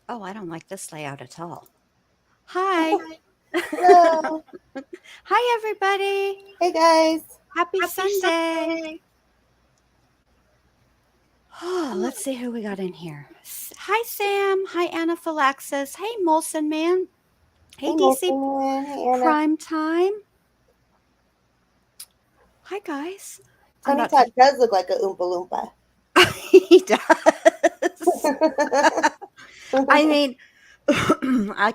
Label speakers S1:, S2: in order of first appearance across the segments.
S1: Oh, I don't like this layout at all. Hi.
S2: Hello.
S1: Hi, everybody.
S2: Hey guys.
S1: Happy Sunday. Oh, let's see who we got in here. Hi, Sam. Hi, Anaphylaxis. Hey, Molson Man. Hey,
S2: Hey
S1: DC
S2: Molson. Hey Anna.
S1: Prime Time. Hi, guys. I'm
S2: Tony
S1: about to.
S2: Todd does look like a Oompa Loompa.
S1: He does. I mean, I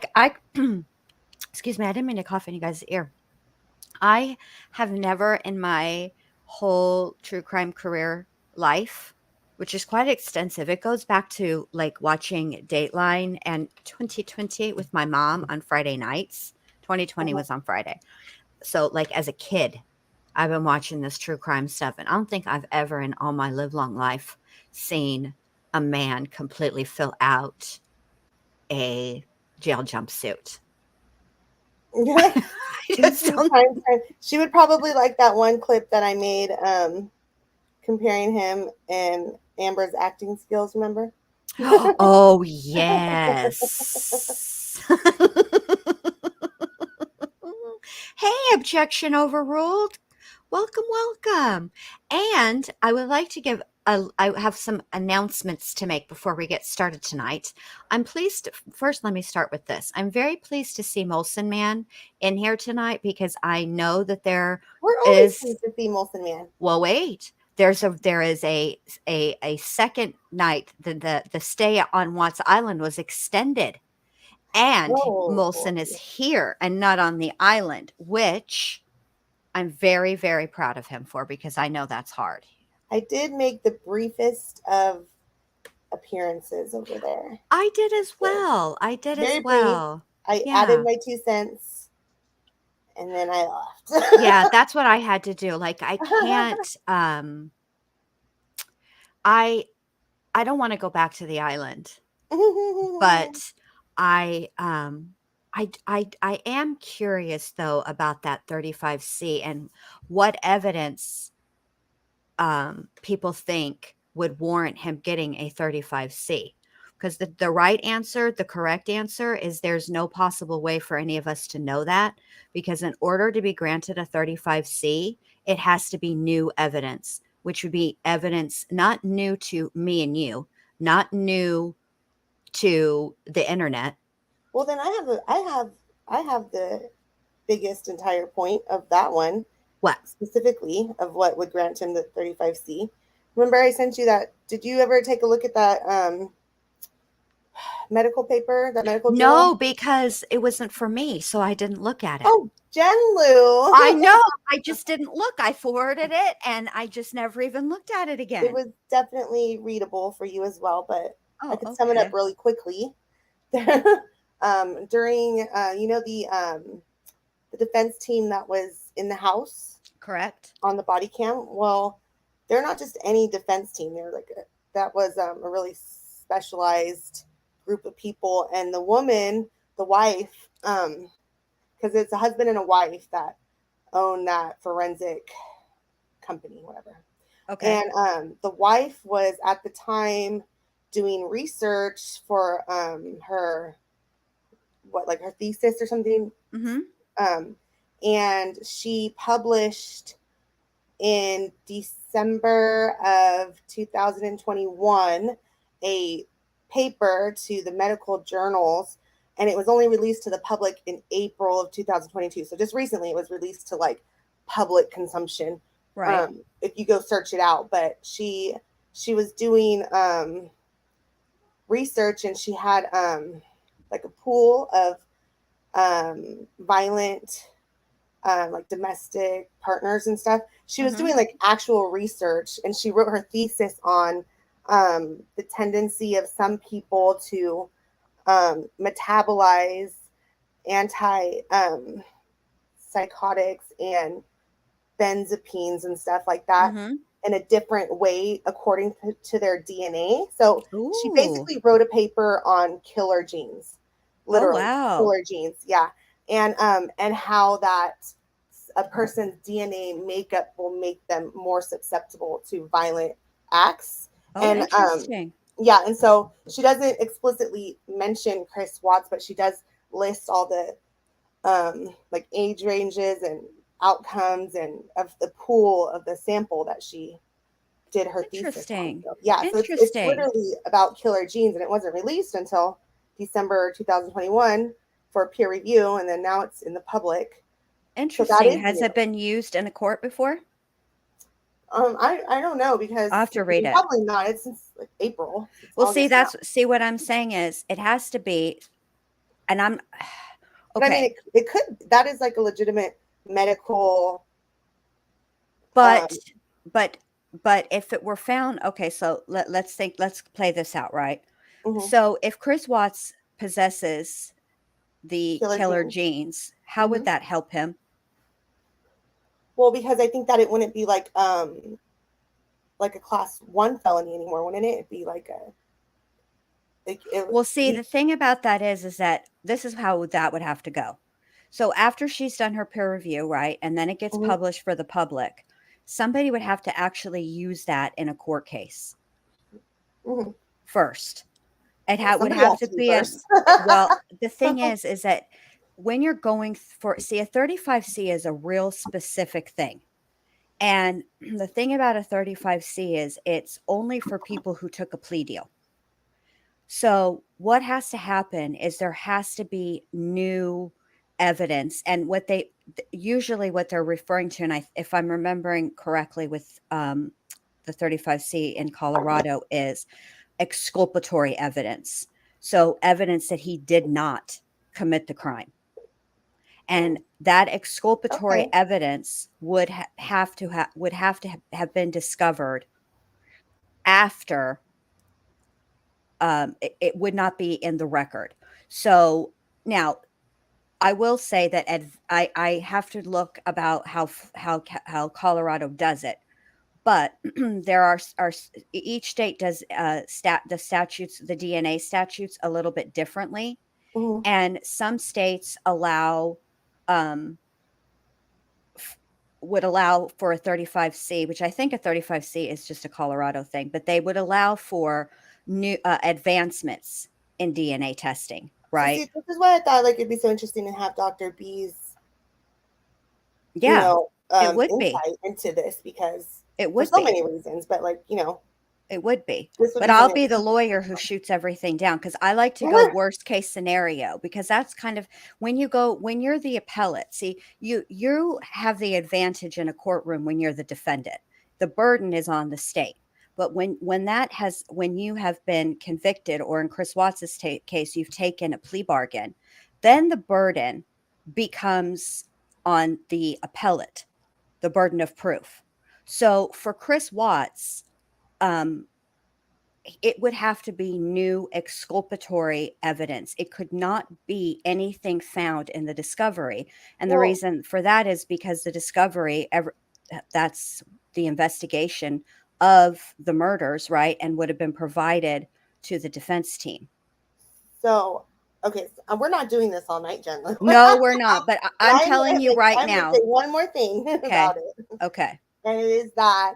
S1: excuse me, I didn't mean to cough in you guys' ear. I have never in my whole true crime career life, which is quite extensive, it goes back to like watching Dateline and 2020 with my mom on Friday nights. 2020
S2: Uh-huh.
S1: was on Friday. So, like, as a kid, I've been watching this true crime stuff, and I don't think I've ever in all my live long life seen a man completely fill out a jail jumpsuit. I
S2: This
S1: just
S2: is
S1: don't.
S2: prime time. She would probably like that one clip that I made comparing him and Amber's acting skills, remember?
S1: Oh, yes. Hey, objection overruled. Welcome, welcome. And I would like to I have some announcements to make before we get started tonight. I'm pleased. First, let me start with this. I'm very pleased to see Molson Man in here tonight because I know that there
S2: We're always
S1: is,
S2: pleased to see Molson Man.
S1: well, wait. There is a second night. The stay on Watts Island was extended, and
S2: Oh,
S1: Molson is here and not on the island, which I'm very, very proud of him for because I know that's hard.
S2: I did make the briefest of appearances over there.
S1: I did as
S2: So,
S1: well. I did as
S2: very brief.
S1: well.
S2: I added
S1: Yeah.
S2: my 2 cents and then I
S1: Yeah,
S2: left.
S1: that's what I had to do. Like I can't I I don't want to go back to the island, but I I am curious though about that 35C and what evidence people think would warrant him getting a 35C. Because the right answer, the correct answer is there's no possible way for any of us to know that. Because in order to be granted a 35C, it has to be new evidence, which would be evidence not new to me and you, not new to the internet.
S2: Well, then I have the biggest entire point of that one
S1: What?
S2: specifically of what would grant him the 35C. Remember, I sent you that. Did you ever take a look at that medical paper, that medical journal?
S1: No, because it wasn't for me, so I didn't look at it.
S2: Oh, Jen Lou.
S1: I know. I just didn't look. I forwarded it and I just never even looked at it
S2: It
S1: again.
S2: was definitely readable for you as well, but I
S1: Oh,
S2: could sum it up
S1: okay.
S2: really quickly. During, the defense team that was in the house
S1: Correct.
S2: on the body cam. Well, they're not just any defense team. They're like that was a really specialized group of people, and the woman, the wife, because it's a husband and a wife that own that forensic company, whatever.
S1: Okay.
S2: And the wife was at the time doing research for her what like her thesis or something,
S1: Mm-hmm.
S2: um, and she published in December of 2021 a paper to the medical journals, and it was only released to the public in April of 2022. So just recently it was released to like public consumption.
S1: Right.
S2: If you go search it out, but she was doing research, and she had like a pool of violent like domestic partners and stuff. She was
S1: Mm-hmm.
S2: doing like actual research, and she wrote her thesis on the tendency of some people to metabolize anti psychotics and benzopines and stuff like that
S1: Mm-hmm.
S2: in a different way according to their DNA. So she
S1: Ooh.
S2: basically wrote a paper on killer genes,
S1: Oh,
S2: literally
S1: wow.
S2: killer genes, yeah, and how that a person's DNA makeup will make them more susceptible to violent acts.
S1: Oh,
S2: And
S1: interesting.
S2: Yeah, and so she doesn't explicitly mention Chris Watts, but she does list all the like age ranges and outcomes and of the pool of the sample that she did her thesis on.
S1: Interesting.
S2: So yeah, so it's
S1: Interesting.
S2: literally about killer genes, and it wasn't released until December 2021 for peer review, and then now it's in the public. So that
S1: Interesting.
S2: is
S1: Has
S2: new.
S1: it been used in a court before?
S2: I don't know because
S1: I'll have to read it.
S2: probably not. It's since like April. It's
S1: Well, see,
S2: August now.
S1: see what I'm saying is it has to be, and I'm
S2: But I mean,
S1: okay,
S2: it could. That is like a legitimate medical.
S1: but
S2: Um,
S1: but if it were found, okay, so let's think, let's play this out, right?
S2: mhm.
S1: So if Chris Watts possesses the
S2: Killer
S1: killer
S2: genes.
S1: genes, how would
S2: Hmm.
S1: that help him?
S2: Well, because I think that it wouldn't be like a class one felony anymore, wouldn't it? It'd be like a like
S1: Well, see, the thing about that is that this is how that would have to go. So after she's done her peer review, right, and then it gets
S2: mhm,
S1: published for the public, somebody would have to actually use that in a court case
S2: mhm.
S1: first.
S2: Well,
S1: Would
S2: somebody
S1: have
S2: has
S1: to
S2: to be
S1: be a,
S2: first.
S1: well, the thing is that when you're going for, see, a 35C is a real specific thing. And the thing about a 35C is it's only for people who took a plea deal. So what has to happen is there has to be new evidence, and what they usually what they're referring to, and if I'm remembering correctly with the 35C in Colorado, is exculpatory evidence. So evidence that he did not commit the crime. And that exculpatory
S2: Okay.
S1: evidence would have to have been discovered after, it would not be in the record. So now I will say that I have to look about how Colorado does it, but there are each state does the statutes, the DNA statutes, a little bit differently,
S2: Mhm.
S1: and some states allow, um, would allow for a 35C, which I think a 35C is just a Colorado thing, but they would allow for new advancements in DNA testing,
S2: So
S1: right?
S2: see, this is why I thought like it'd be so interesting to have Dr. B's,
S1: Yeah, it would be.
S2: insight into this because
S1: It
S2: for
S1: would
S2: so
S1: be.
S2: many reasons, but like,
S1: It would be.
S2: this would
S1: But
S2: be
S1: I'll
S2: something
S1: be the lawyer who shoots everything down because I like to go worst case scenario, because that's kind of when you're the appellate, see, you have the advantage in a courtroom when you're the defendant. The burden is on the state. But when you have been convicted, or in Chris Watts's case, you've taken a plea bargain, then the burden becomes on the appellate, the burden of proof. So for Chris Watts, um, it would have to be new exculpatory evidence. It could not be anything found in the discovery. And the
S2: well,
S1: reason for that is because the discovery, that's the investigation of the murders, right? And would have been provided to the defense team.
S2: so okay, so we're not doing this all night, Jen.
S1: No, we're not. But I'm telling you right
S2: I'm gonna say
S1: now.
S2: one more thing
S1: Okay.
S2: about it,
S1: Okay.
S2: and it is that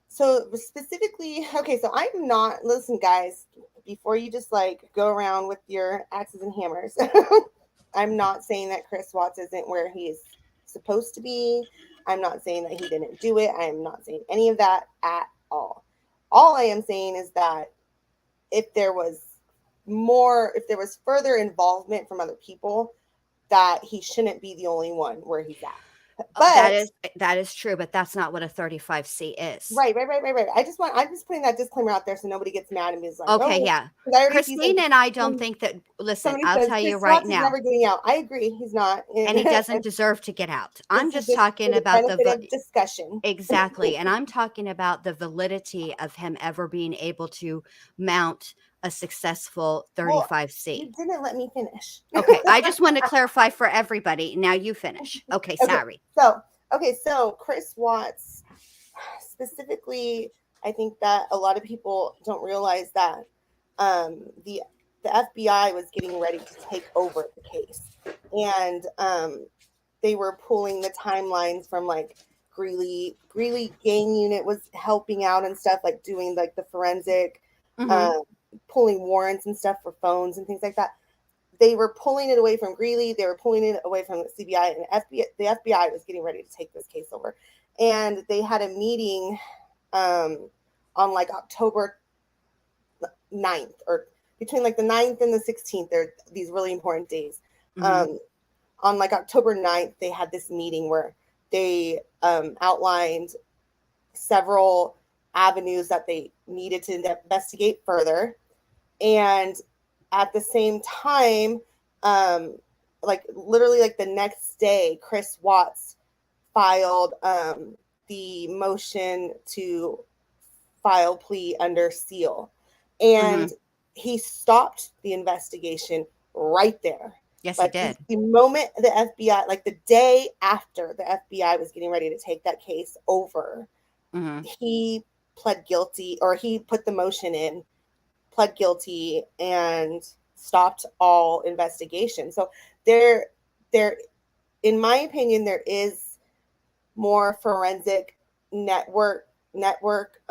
S2: so specifically, okay, so I'm not, listen, guys, before you just like go around with your axes and hammers, I'm not saying that Chris Watts isn't where he's supposed to be. I'm not saying that he didn't do it. I am not saying any of that at all. All I am saying is that if there was if there was further involvement from other people, that he shouldn't be the only one where he's at. But
S1: That is true, but that's not what a 35C is.
S2: right. I'm just putting that disclaimer out there so nobody gets mad and is like,
S1: Okay,
S2: oh,
S1: yeah.
S2: because I already see
S1: Christine and I don't
S2: some,
S1: think that, listen,
S2: somebody
S1: I'll
S2: says
S1: tell you
S2: Chris
S1: right
S2: Watts is
S1: now,
S2: never getting out. I agree, he's not.
S1: and he
S2: And
S1: doesn't deserve to get out. I'm
S2: this is
S1: just
S2: just for
S1: talking
S2: the
S1: about
S2: benefit of discussion.
S1: exactly, and I'm talking about the validity of him ever being able to mount a successful
S2: Well, you
S1: 35C.
S2: didn't let me finish.
S1: Okay, I just want to clarify for everybody. Now you finish. Okay,
S2: Okay,
S1: sorry.
S2: so Chris Watts specifically, I think that a lot of people don't realize that the FBI was getting ready to take over the case, and they were pulling the timelines from like Greeley gang unit was helping out and stuff, like doing like the forensic.
S1: Mhm.
S2: pulling warrants and stuff for phones and things like that. They were pulling it away from Greeley. They were pulling it away from the CBI, and the FBI was getting ready to take this case over. And they had a meeting on like October 9th, or between like the 9th and the 16th. They're these really important days.
S1: Mhm.
S2: Um, on like October 9th, they had this meeting where they outlined several avenues that they needed to investigate further. And at the same time, um, like literally like the next day, Chris Watts filed the motion to file plea under seal. And
S1: Mhm.
S2: he stopped the investigation right there.
S1: Yes, he
S2: Like
S1: did.
S2: the moment the FBI, like the day after the FBI was getting ready to take that case over,
S1: Mhm.
S2: he pled guilty, or he put the motion in, pled guilty, and stopped all investigation. So there, in my opinion, there is more forensic network network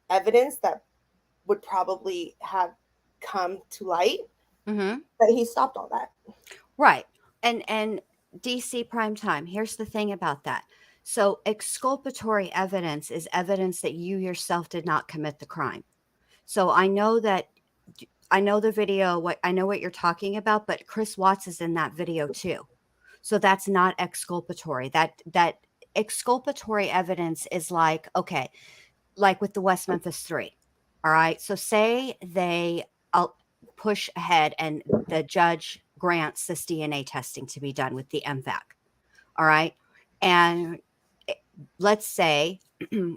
S2: evidence that would probably have come to light,
S1: Mhm.
S2: but he stopped all that.
S1: Right. And DC prime time. Here's the thing about that. So exculpatory evidence is evidence that you yourself did not commit the crime. So I know the video, what I know what you're talking about, but Chris Watts is in that video too. So that's not exculpatory. That exculpatory evidence is like, okay, like with the West Memphis 3. All right. So say they push ahead and the judge grants this DNA testing to be done with the MVAC. All right. And let's say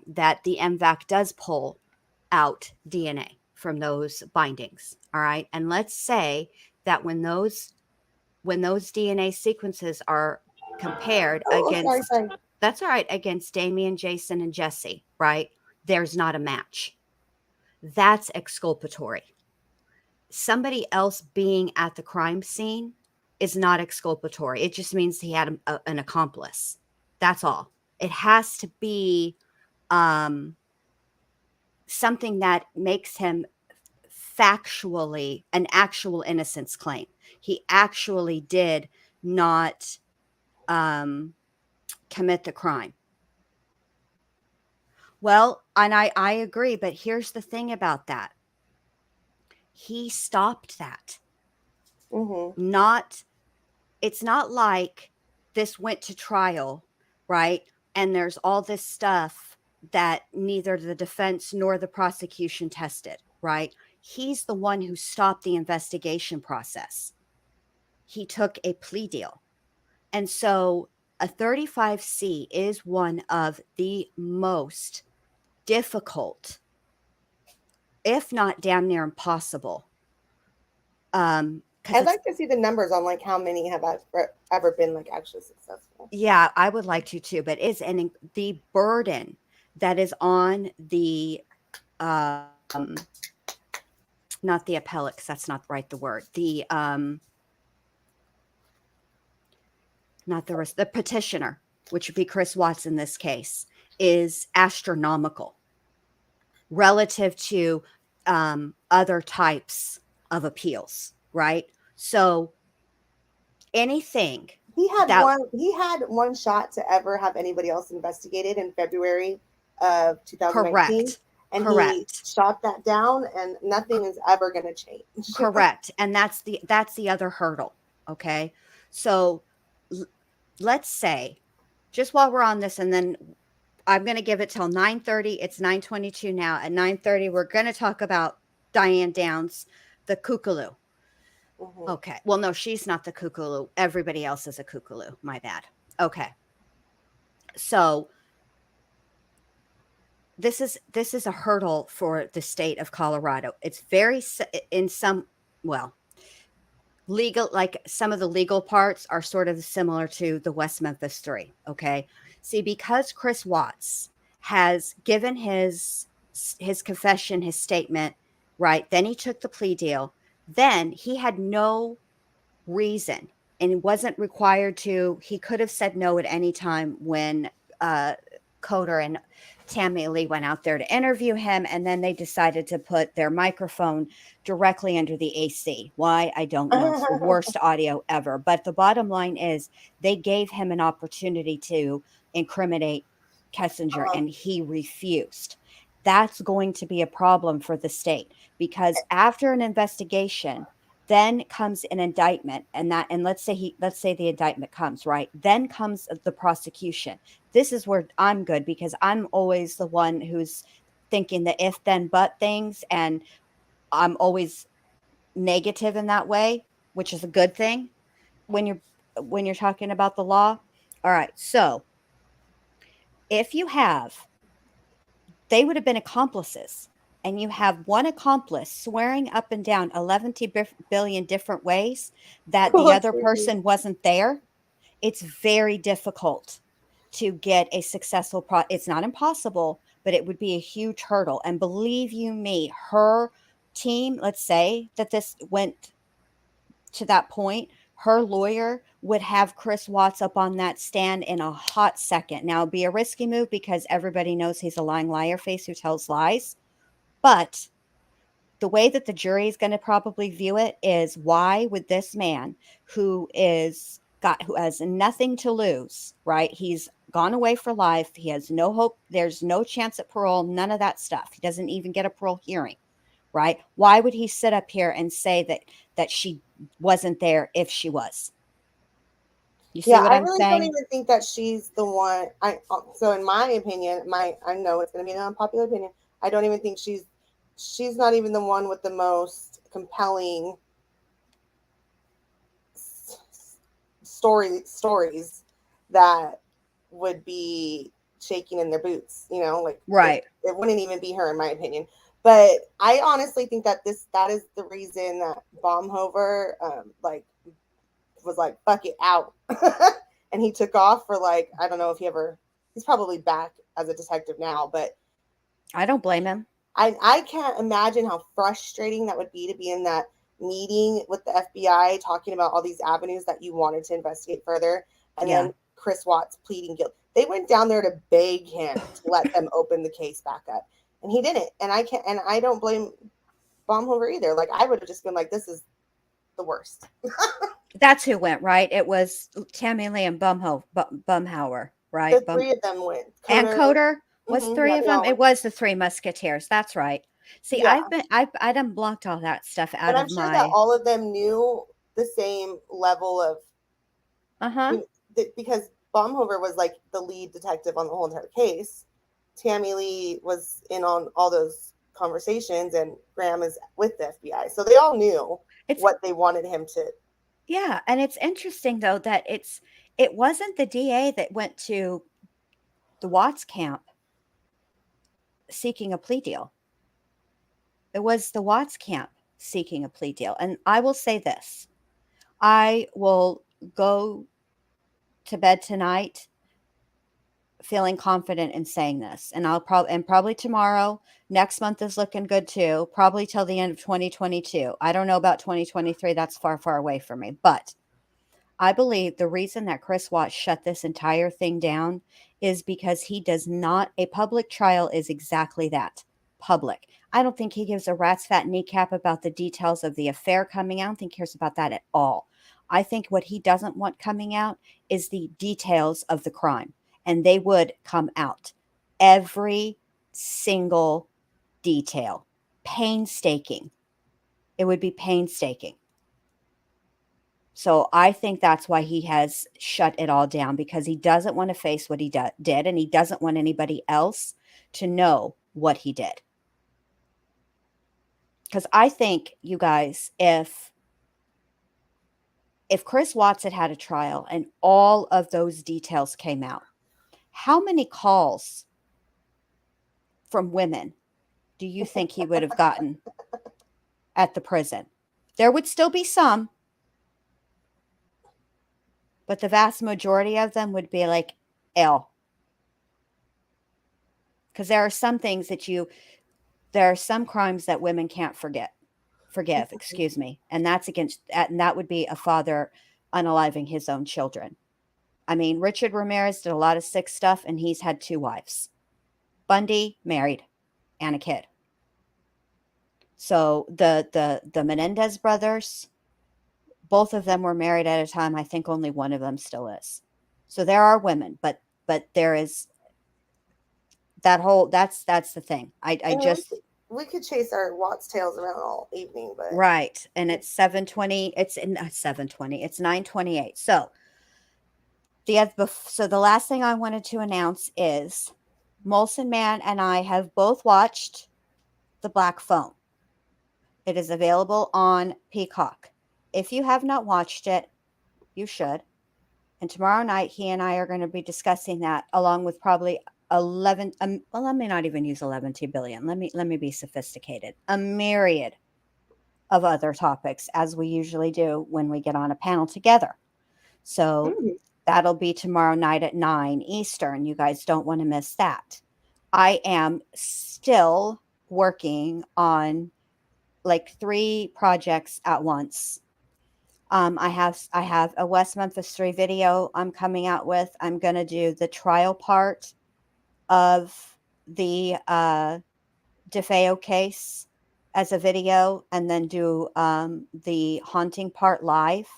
S1: that the MVAC does pull out DNA from those bindings. All right. And let's say that when those DNA sequences are compared
S2: Oh, sorry,
S1: against,
S2: sorry.
S1: that's all right, against Damien, Jason, and Jesse, right? There's not a match. That's exculpatory. Somebody else being at the crime scene is not exculpatory. It just means he had an accomplice. That's all. It has to be um, something that makes him factually an actual innocence claim. He actually did not um, commit the crime. Well, and I agree, but here's the thing about that. He stopped that.
S2: Mm-hmm.
S1: Not, it's not like this went to trial, right? And there's all this stuff that neither the defense nor the prosecution tested, right? He's the one who stopped the investigation process. He took a plea deal. And so a 35C is one of the most difficult, if not damn near impossible. Because
S2: I'd
S1: it's,
S2: like to see the numbers on like how many have ever been like actually successful.
S1: yeah, I would like to too, but it's the burden that is on the, um, not the appellate, because that's not right, the word, not the petitioner, which would be Chris Watts in this case, is astronomical relative to other types of appeals, right? So anything that
S2: He had one shot to ever have anybody else investigated in February of 2019,
S1: correct,
S2: and he
S1: correct,
S2: shot that down, and nothing is ever going to change.
S1: correct, and that's the other hurdle. Okay, so l- let's say just while we're on this, and then I'm going to give it till 9:30. It's 9:22 now. At 9:30, we're going to talk about Diane Downs, the kookaloo.
S2: Mm-hmm.
S1: Okay. Well, no, she's not the kookaloo. Everybody else is a kookaloo. My bad. Okay. So this is a hurdle for the state of Colorado. It's very in some, well, legal, like some of the legal parts are sort of similar to the West Memphis 3. Okay. See, because Chris Watts has given his confession, his statement, right? Then he took the plea deal. Then he had no reason and wasn't required to. He could have said no at any time when uh Coder and Tammy Lee went out there to interview him, and then they decided to put their microphone directly under the AC. Why? I don't know. It's the worst audio ever. But the bottom line is they gave him an opportunity to incriminate Kessinger, and he refused. That's going to be a problem for the state because after an investigation, then comes an indictment, and let's say the indictment comes, right? Then comes the prosecution. This is where I'm good because I'm always the one who's thinking the if then but things, and I'm always negative in that way, which is a good thing when you're talking about the law. All right. So, if you have they would have been accomplices, and you have one accomplice swearing up and down 11 billion different ways that the
S2: That's
S1: other
S2: crazy.
S1: person wasn't there, it's very difficult to get a successful it's not impossible, but it would be a huge hurdle. And believe you me, her team, let's say that this went to that point, her lawyer would have Chris Watts up on that stand in a hot second. Now, it'd be a risky move because everybody knows he's a lying liar face who tells lies. But the way that the jury is going to probably view it is, why would this man who has nothing to lose, right? He's gone away for life. He has no hope. There's no chance at parole, none of that stuff. He doesn't even get a parole hearing, right? Why would he sit up here and say that she wasn't there if she was? You see
S2: Yeah,
S1: what
S2: I
S1: I'm
S2: really don't
S1: saying?
S2: even think that she's the one. So in my opinion, I know it's going to be an unpopular opinion. I don't even think she's not even the one with the most compelling stories that would be shaking in their boots. Like
S1: Right.
S2: it wouldn't even be her in my opinion. But I honestly think that that is the reason that Baumhover like was like, fuck it, out. And he took off for, like, I don't know if he's probably back as a detective now, but
S1: I don't blame him.
S2: I can't imagine how frustrating that would be to be in that meeting with the FBI talking about all these avenues that you wanted to investigate further. And
S1: Yeah.
S2: then Chris Watts pleading guilt. They went down there to beg him to let them open the case back up. And he didn't. And I don't blame Baumhover either. Like, I would have just been like, this is the worst.
S1: That's who went, right? It was Tammy Lee and Bumhauer,
S2: The
S1: right?
S2: three of them went.
S1: And
S2: Coder.
S1: Coder was
S2: Yeah,
S1: three of
S2: they
S1: them.
S2: all
S1: It
S2: went.
S1: was the Three Musketeers. That's right. See,
S2: Yeah.
S1: I done blocked all that stuff out
S2: And I'm
S1: of
S2: sure that
S1: my.
S2: all of them knew the same level of,
S1: Uh huh.
S2: because Baumhover was like the lead detective on the whole entire case. Tammy Lee was in on all those conversations, and Graham is with the FBI. So they all knew
S1: It's
S2: what they wanted him to.
S1: Yeah, and it's interesting though that it wasn't the DA that went to the Watts camp seeking a plea deal. It was the Watts camp seeking a plea deal. And I will say this: I will go to bed tonight feeling confident in saying this, and probably tomorrow. Next month is looking good too, probably till the end of 2022. I don't know about 2023, that's far away from me, but I believe the reason that Chris Watts shut this entire thing down is because he does not. A public trial is exactly that, public. I don't think he gives a rat's fat kneecap about the details of the affair coming out. I don't think he cares about that at all. I think what he doesn't want coming out is the details of the crime, and they would come out. Every single detail. Painstaking. It would be painstaking. So I think that's why he has shut it all down, because he doesn't want to face what he did, and he doesn't want anybody else to know what he did. Because I think, you guys, if Chris Watts had had a trial and all of those details came out, how many calls from women do you think he would have gotten at the prison? There would still be some, but the vast majority of them would be like, L. Because there are some things there are some crimes that women can't forgive, excuse me. And that would be a father unaliving his own children. I mean, Richard Ramirez did a lot of sick stuff, and he's had 2 wives. Bundy, married, and a kid. So the Menendez brothers, both of them were married at a time. I think only one of them still is. So there are women, but there is that whole that's the thing. I
S2: I mean,
S1: just
S2: we could chase our Watts tails around all evening, but
S1: right, and it's 7:20. It's in 7:20. It's 9:28. So the last thing I wanted to announce is Molson Man and I have both watched The Black Phone. It is available on Peacock. If you have not watched it, you should. And tomorrow night, he and I are going to be discussing that along with probably 11. Well, let me not even use 11 billion. Let me be sophisticated. A myriad of other topics, as we usually do when we get on a panel together. So that'll be tomorrow night at 9 Eastern. You guys don't want to miss that. I am still working on like 3 projects at once. I have a West Memphis 3 video I'm coming out with. I'm going to do the trial part of the DeFeo case as a video, and then do the haunting part live.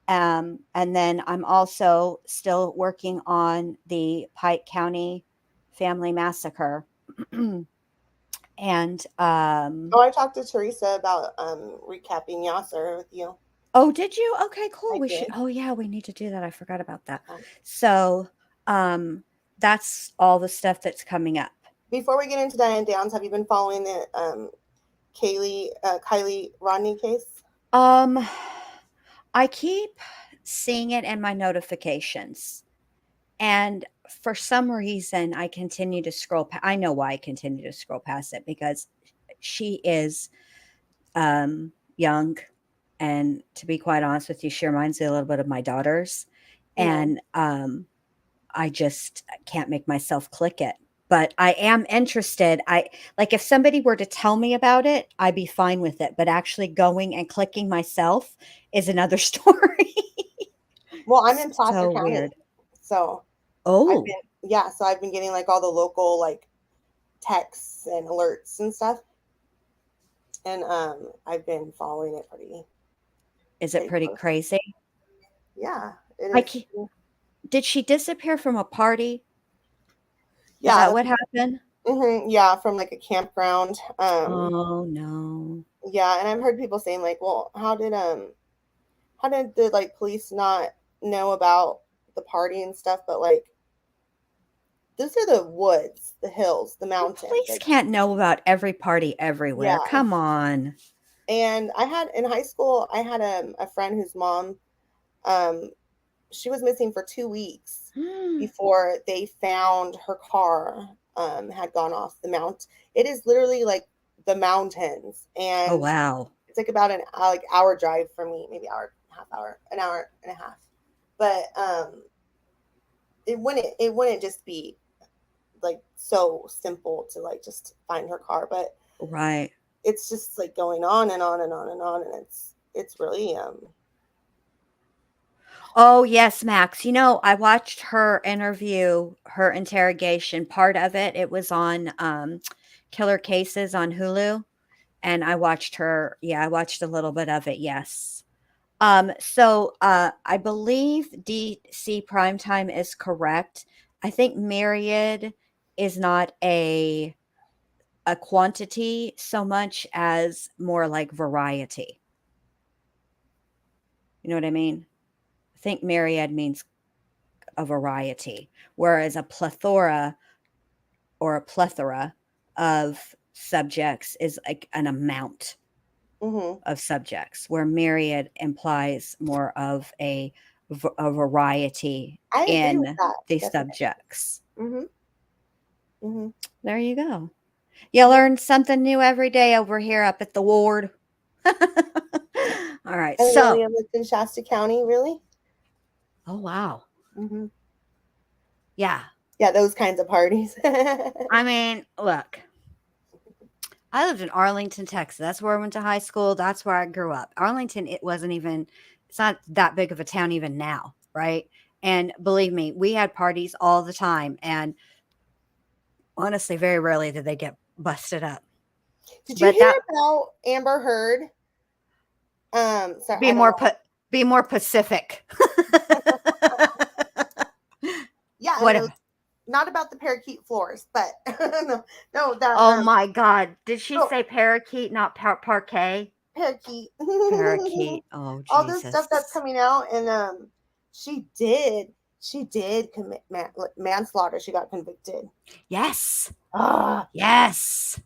S1: And then I'm also still working on the Pike County family massacre. And
S2: I talked to Teresa about recapping Yasser with you.
S1: oh, did you? Okay, cool.
S2: I
S1: We
S2: did.
S1: should. Oh, yeah, we need to do that. I forgot about that.
S2: Um,
S1: So, that's all the stuff that's coming up.
S2: Before we get into Diane Downs, have you been following the Kylie Rodney case?
S1: I keep seeing it in my notifications, and for some reason, I continue to scroll. I know why I continue to scroll past it, because she is young, and to be quite honest with you, she reminds me a little bit of my daughters, and I just can't make myself click it. But I am interested. I like, if somebody were to tell me about it, I'd be fine with it. But actually going and clicking myself is another story.
S2: Well, I'm in Placer
S1: So
S2: County,
S1: weird.
S2: so
S1: Oh,
S2: so I've been getting like all the local like texts and alerts and stuff, and I've been following it
S1: is it pretty
S2: close.
S1: crazy?
S2: Yeah, it
S1: Like,
S2: is.
S1: did she disappear from a party? Is
S2: Yeah,
S1: that what happened?
S2: yeah, from like a campground.
S1: Oh no.
S2: Yeah, and I've heard people saying like, well, how did the like police not know about the party and stuff? But like, those are the woods, the hills, the
S1: Well,
S2: mountains.
S1: police
S2: Like,
S1: can't know about every party everywhere.
S2: yeah.
S1: Come on.
S2: And I had in high school, I had a friend whose mom, um, she was missing for 2 weeks before they found her car had gone off the mount. It is literally like the mountains,
S1: Oh
S2: and
S1: wow.
S2: it's like about an like hour drive for me, maybe half hour, an hour and a half. But it wouldn't just be like so simple to like just find her car, but
S1: Right.
S2: it's just like going on and on and on and on, and it's really
S1: Oh, yes, Max. I watched her interview, her interrogation, part of it. It was on Killer Cases on Hulu. And I watched her. Yeah, I watched a little bit of it. Yes. So I believe DC Primetime is correct. I think Myriad is not a quantity so much as more like variety. You know what I mean? I think myriad means a variety, whereas a plethora or a plethora of subjects is like an amount of subjects, where myriad implies more of a variety
S2: I agree with
S1: in
S2: that,
S1: the
S2: definitely.
S1: subjects.
S2: Hmm.
S1: There you go. You learn something new every day over here up at the ward. All right.
S2: And you
S1: So,
S2: only lived in Shasta County, really?
S1: oh, wow.
S2: Hmm.
S1: Yeah.
S2: Yeah, those kinds of parties.
S1: I mean, look, I lived in Arlington, Texas. That's where I went to high school. That's where I grew up. Arlington, it's not that big of a town even now, right? And believe me, we had parties all the time. And Honestly, very rarely did they get busted up.
S2: Did you
S1: But
S2: hear
S1: that
S2: about Amber Heard? Sorry,
S1: be
S2: I don't
S1: more
S2: know.
S1: be more Pacific.
S2: Yeah, and it was
S1: What?
S2: not about the parakeet floors, but no, no, that
S1: Oh my God! Did she
S2: oh,
S1: say parakeet, not parquet?
S2: parakeet.
S1: Parakeet. Oh
S2: All this stuff that's
S1: Jesus!
S2: coming out, and she did commit manslaughter. She got convicted.
S1: Yes,
S2: Ah,
S1: yes,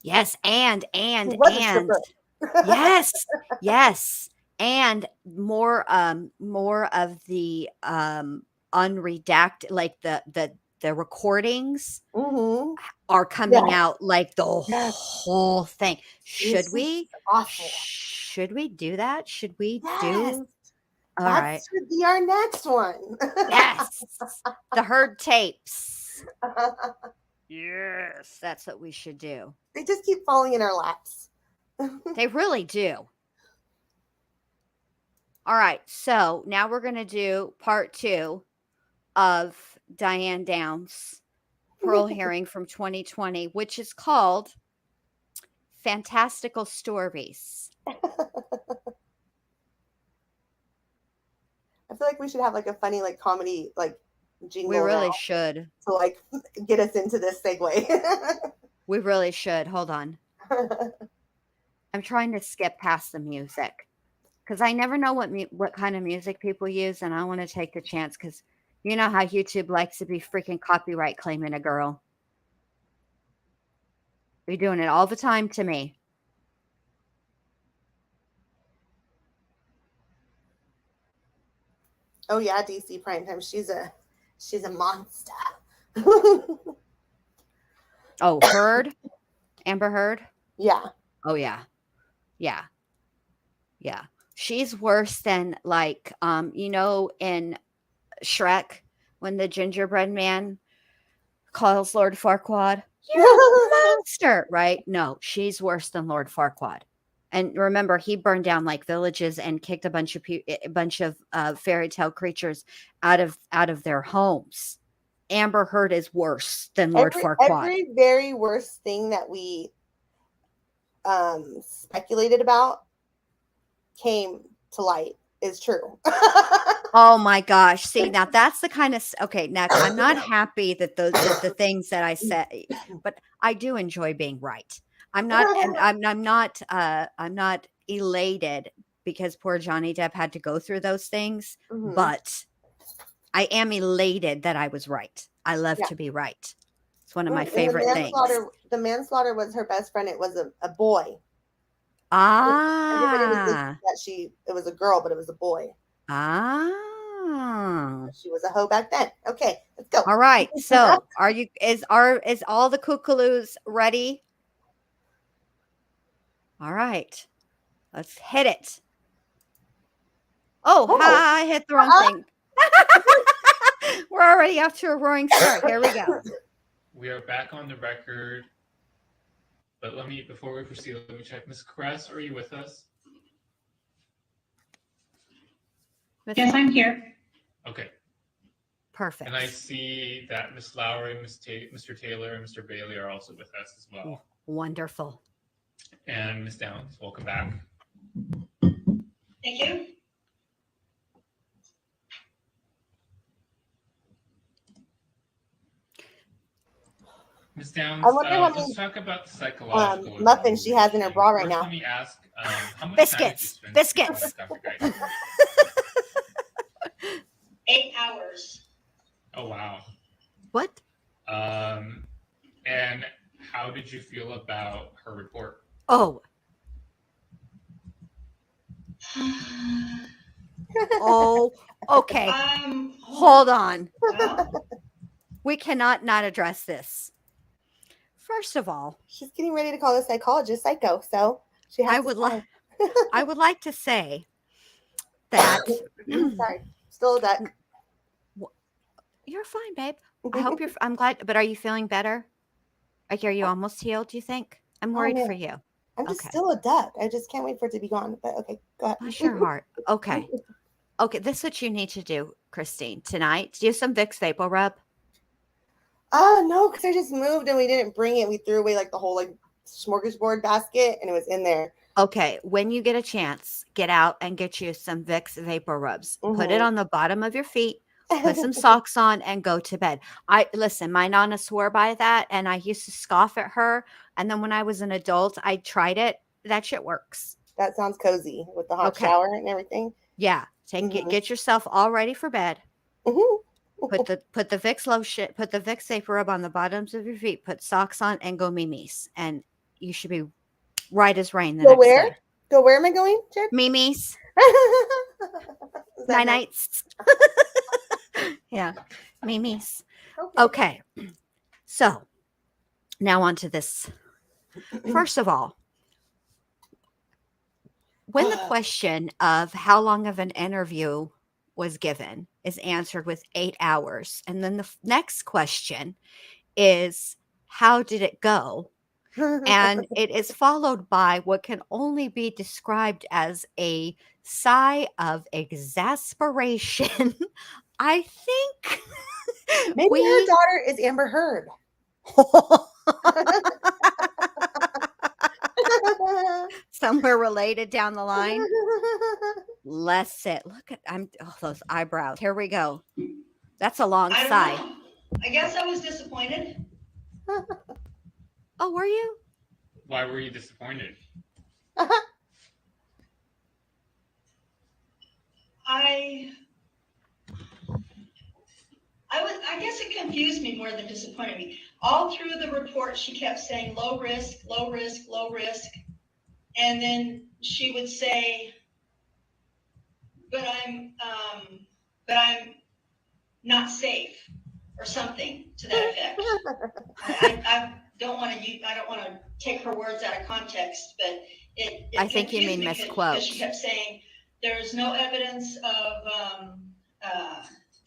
S1: yes,
S2: she was a
S1: and
S2: stripper.
S1: yes, yes, and more of the unredacted, like the recordings
S2: Mm-hmm.
S1: are coming
S2: Yes,
S1: out, like the
S2: yes.
S1: whole thing.
S2: This is awful.
S1: Should we do that? Should we
S2: Yes,
S1: do? All
S2: that
S1: right.
S2: should be our next one.
S1: Yes. The herd tapes. Yes, that's what we should do.
S2: They just keep falling in our laps.
S1: They really do. All right. So now we're going to do part 2 of Diane Downs' parole hearing from 2020, which is called Fantastical Stories.
S2: I feel like we should have like a funny like comedy like
S1: We
S2: jingle now
S1: really should.
S2: to like get us into this segue.
S1: We really should. Hold on. I'm trying to skip past the music because I never know what kind of music people use, and I want to take the chance because you know how YouTube likes to be freaking copyright claiming a girl. They're doing it all the time to me.
S2: Oh yeah, DC Primetime. She's a monster.
S1: Oh, Heard, Amber Heard.
S2: Yeah.
S1: Oh yeah, yeah, yeah. She's worse than like in Shrek when the gingerbread man calls Lord Farquaad, "You're a monster," right? No, she's worse than Lord Farquaad. And remember, he burned down like villages and kicked a bunch of fairy tale creatures out of their homes. Amber Heard is worse than Lord Farquaad.
S2: Every very worst thing that we speculated about came to light is true.
S1: Oh my gosh! See, now that's the kind of okay. Now I'm not happy that the things that I said, but I do enjoy being right. I'm not elated because poor Johnny Depp had to go through those things,
S2: Mhm.
S1: but I am elated that I was right. I love
S2: Yeah.
S1: to be right. It's one of my
S2: And
S1: favorite things.
S2: the manslaughter was her best friend. It was a boy. Everybody was thinking
S1: Ah,
S2: that it was a girl, but it was a boy.
S1: ah.
S2: She was a hoe back then. Okay, let's go.
S1: All right. So, is all the kookaloos ready? All right. Let's hit it. Oh,
S2: Oh,
S1: I hit the wrong thing. We're already off to a roaring start. Here we go.
S3: We are back on the record, but before we proceed, let me check. Ms. Kress, are you with us?
S4: Yes, I'm here.
S3: Okay.
S1: Perfect.
S3: And I see that Ms. Lowry, Mr. Taylor, and Mr. Bailey are also with us as well.
S1: Wonderful.
S3: And Ms. Downs, welcome back.
S4: Thank you.
S3: Ms. Downs,
S2: I wonder how
S3: let's
S2: many
S3: talk about the psychological
S2: muffins she has in her bra right
S3: First,
S2: now.
S3: let me ask, how much
S1: Biscuits.
S3: time did you spend
S1: Biscuits.
S3: with Dr. Geisler?
S4: 8 hours.
S3: Oh, wow.
S1: What?
S3: And how did you feel about her report?
S1: Oh. Oh, okay. Hold on.
S4: Well,
S1: We cannot not address this. First of all,
S2: She's getting ready to call the psychologist psycho, so she has
S1: I
S2: to
S1: would
S2: sign.
S1: I would like to say that
S2: Sorry, still a duck.
S1: you're fine, babe. I hope I'm glad, but are you feeling better? Like, are you almost healed, do you think? I'm
S2: Oh,
S1: worried
S2: man.
S1: for you.
S2: I'm just
S1: Okay.
S2: still a duck. I just can't wait for it to be gone. But okay, go ahead.
S1: Bless your heart. Okay. Okay, this is what you need to do, Christine, tonight. Do some Vicks Vapor Rub.
S2: No, because I just moved and we didn't bring it. We threw away like the whole like smorgasbord basket and it was in there.
S1: Okay, when you get a chance, get out and get you some Vicks Vapor Rubs. Put it
S2: Mhm.
S1: on the bottom of your feet, put some socks on, and go to bed. Listen, my nana swore by that, and I used to scoff at her. And then when I was an adult, I tried it. That shit works.
S2: That sounds cozy with the hot
S1: Okay.
S2: shower and everything.
S1: Yeah. Get yourself all ready for bed.
S2: Mhm.
S1: Put the Vicks lotion, put the Vicks Vapor Rub on the bottoms of your feet, put socks on, and go Mimi's. And you should be right as rain the
S2: Go
S1: next
S2: where?
S1: day.
S2: Go where am I going, Jen?
S1: Mimi's.
S2: Is that
S1: Nights. Yeah. Mimi's.
S2: Okay.
S1: Okay. So now on to this. First of all, when the question of how long of an interview was given is answered with 8 hours, and then the next question is how did it go? And it is followed by what can only be described as a sigh of exasperation. I think
S2: Maybe her
S1: we
S2: daughter is Amber Heard.
S1: somewhere related down the line. Bless it. Look at those eyebrows. Here we go. That's a long
S4: I don't
S1: sigh.
S4: know. I guess I was disappointed.
S1: Oh, were you?
S3: Why were you disappointed?
S4: I guess it confused me more than disappointed me. All through the report, she kept saying low risk, low risk, low risk. And then she would say, but I'm not safe, or something to that effect. I don't want to take her words out of context, but it
S1: I think you
S4: confused
S1: mean
S4: me
S1: misquote.
S4: because she kept saying there's no evidence of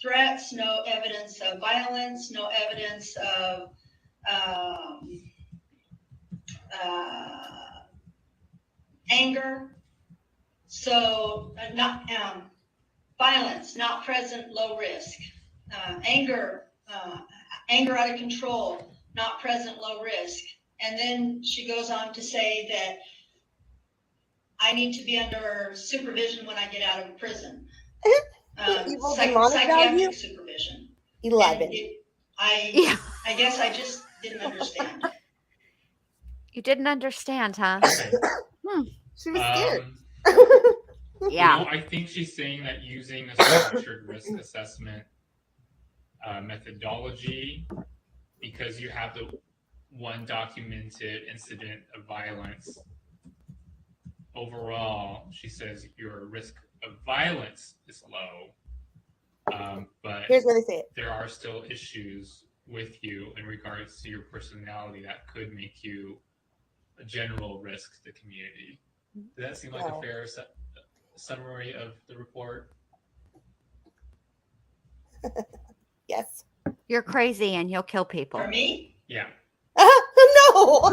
S4: threats, no evidence of violence, no evidence of anger. So not violence, not present, low risk. Anger out of control, not present, low risk. And then she goes on to say that I need to be under supervision when I get out of prison.
S2: Evil demonic
S4: Psychiatric
S2: value?
S4: supervision.
S2: 11.
S1: Yeah.
S4: I guess I just didn't understand.
S1: You didn't understand, huh?
S3: Okay.
S2: She was scared.
S1: Yeah.
S3: You know, I think she's saying that using a structured risk assessment methodology, because you have the one documented incident of violence, overall, she says your risk of violence is low, but
S2: Here's where they say it.
S3: there are still issues with you in regards to your personality that could make you a general risk to the community. Does that seem like
S2: No.
S3: a fair summary of the report?
S2: Yes.
S1: You're crazy and you'll kill people.
S4: For me?
S3: Yeah.
S2: No.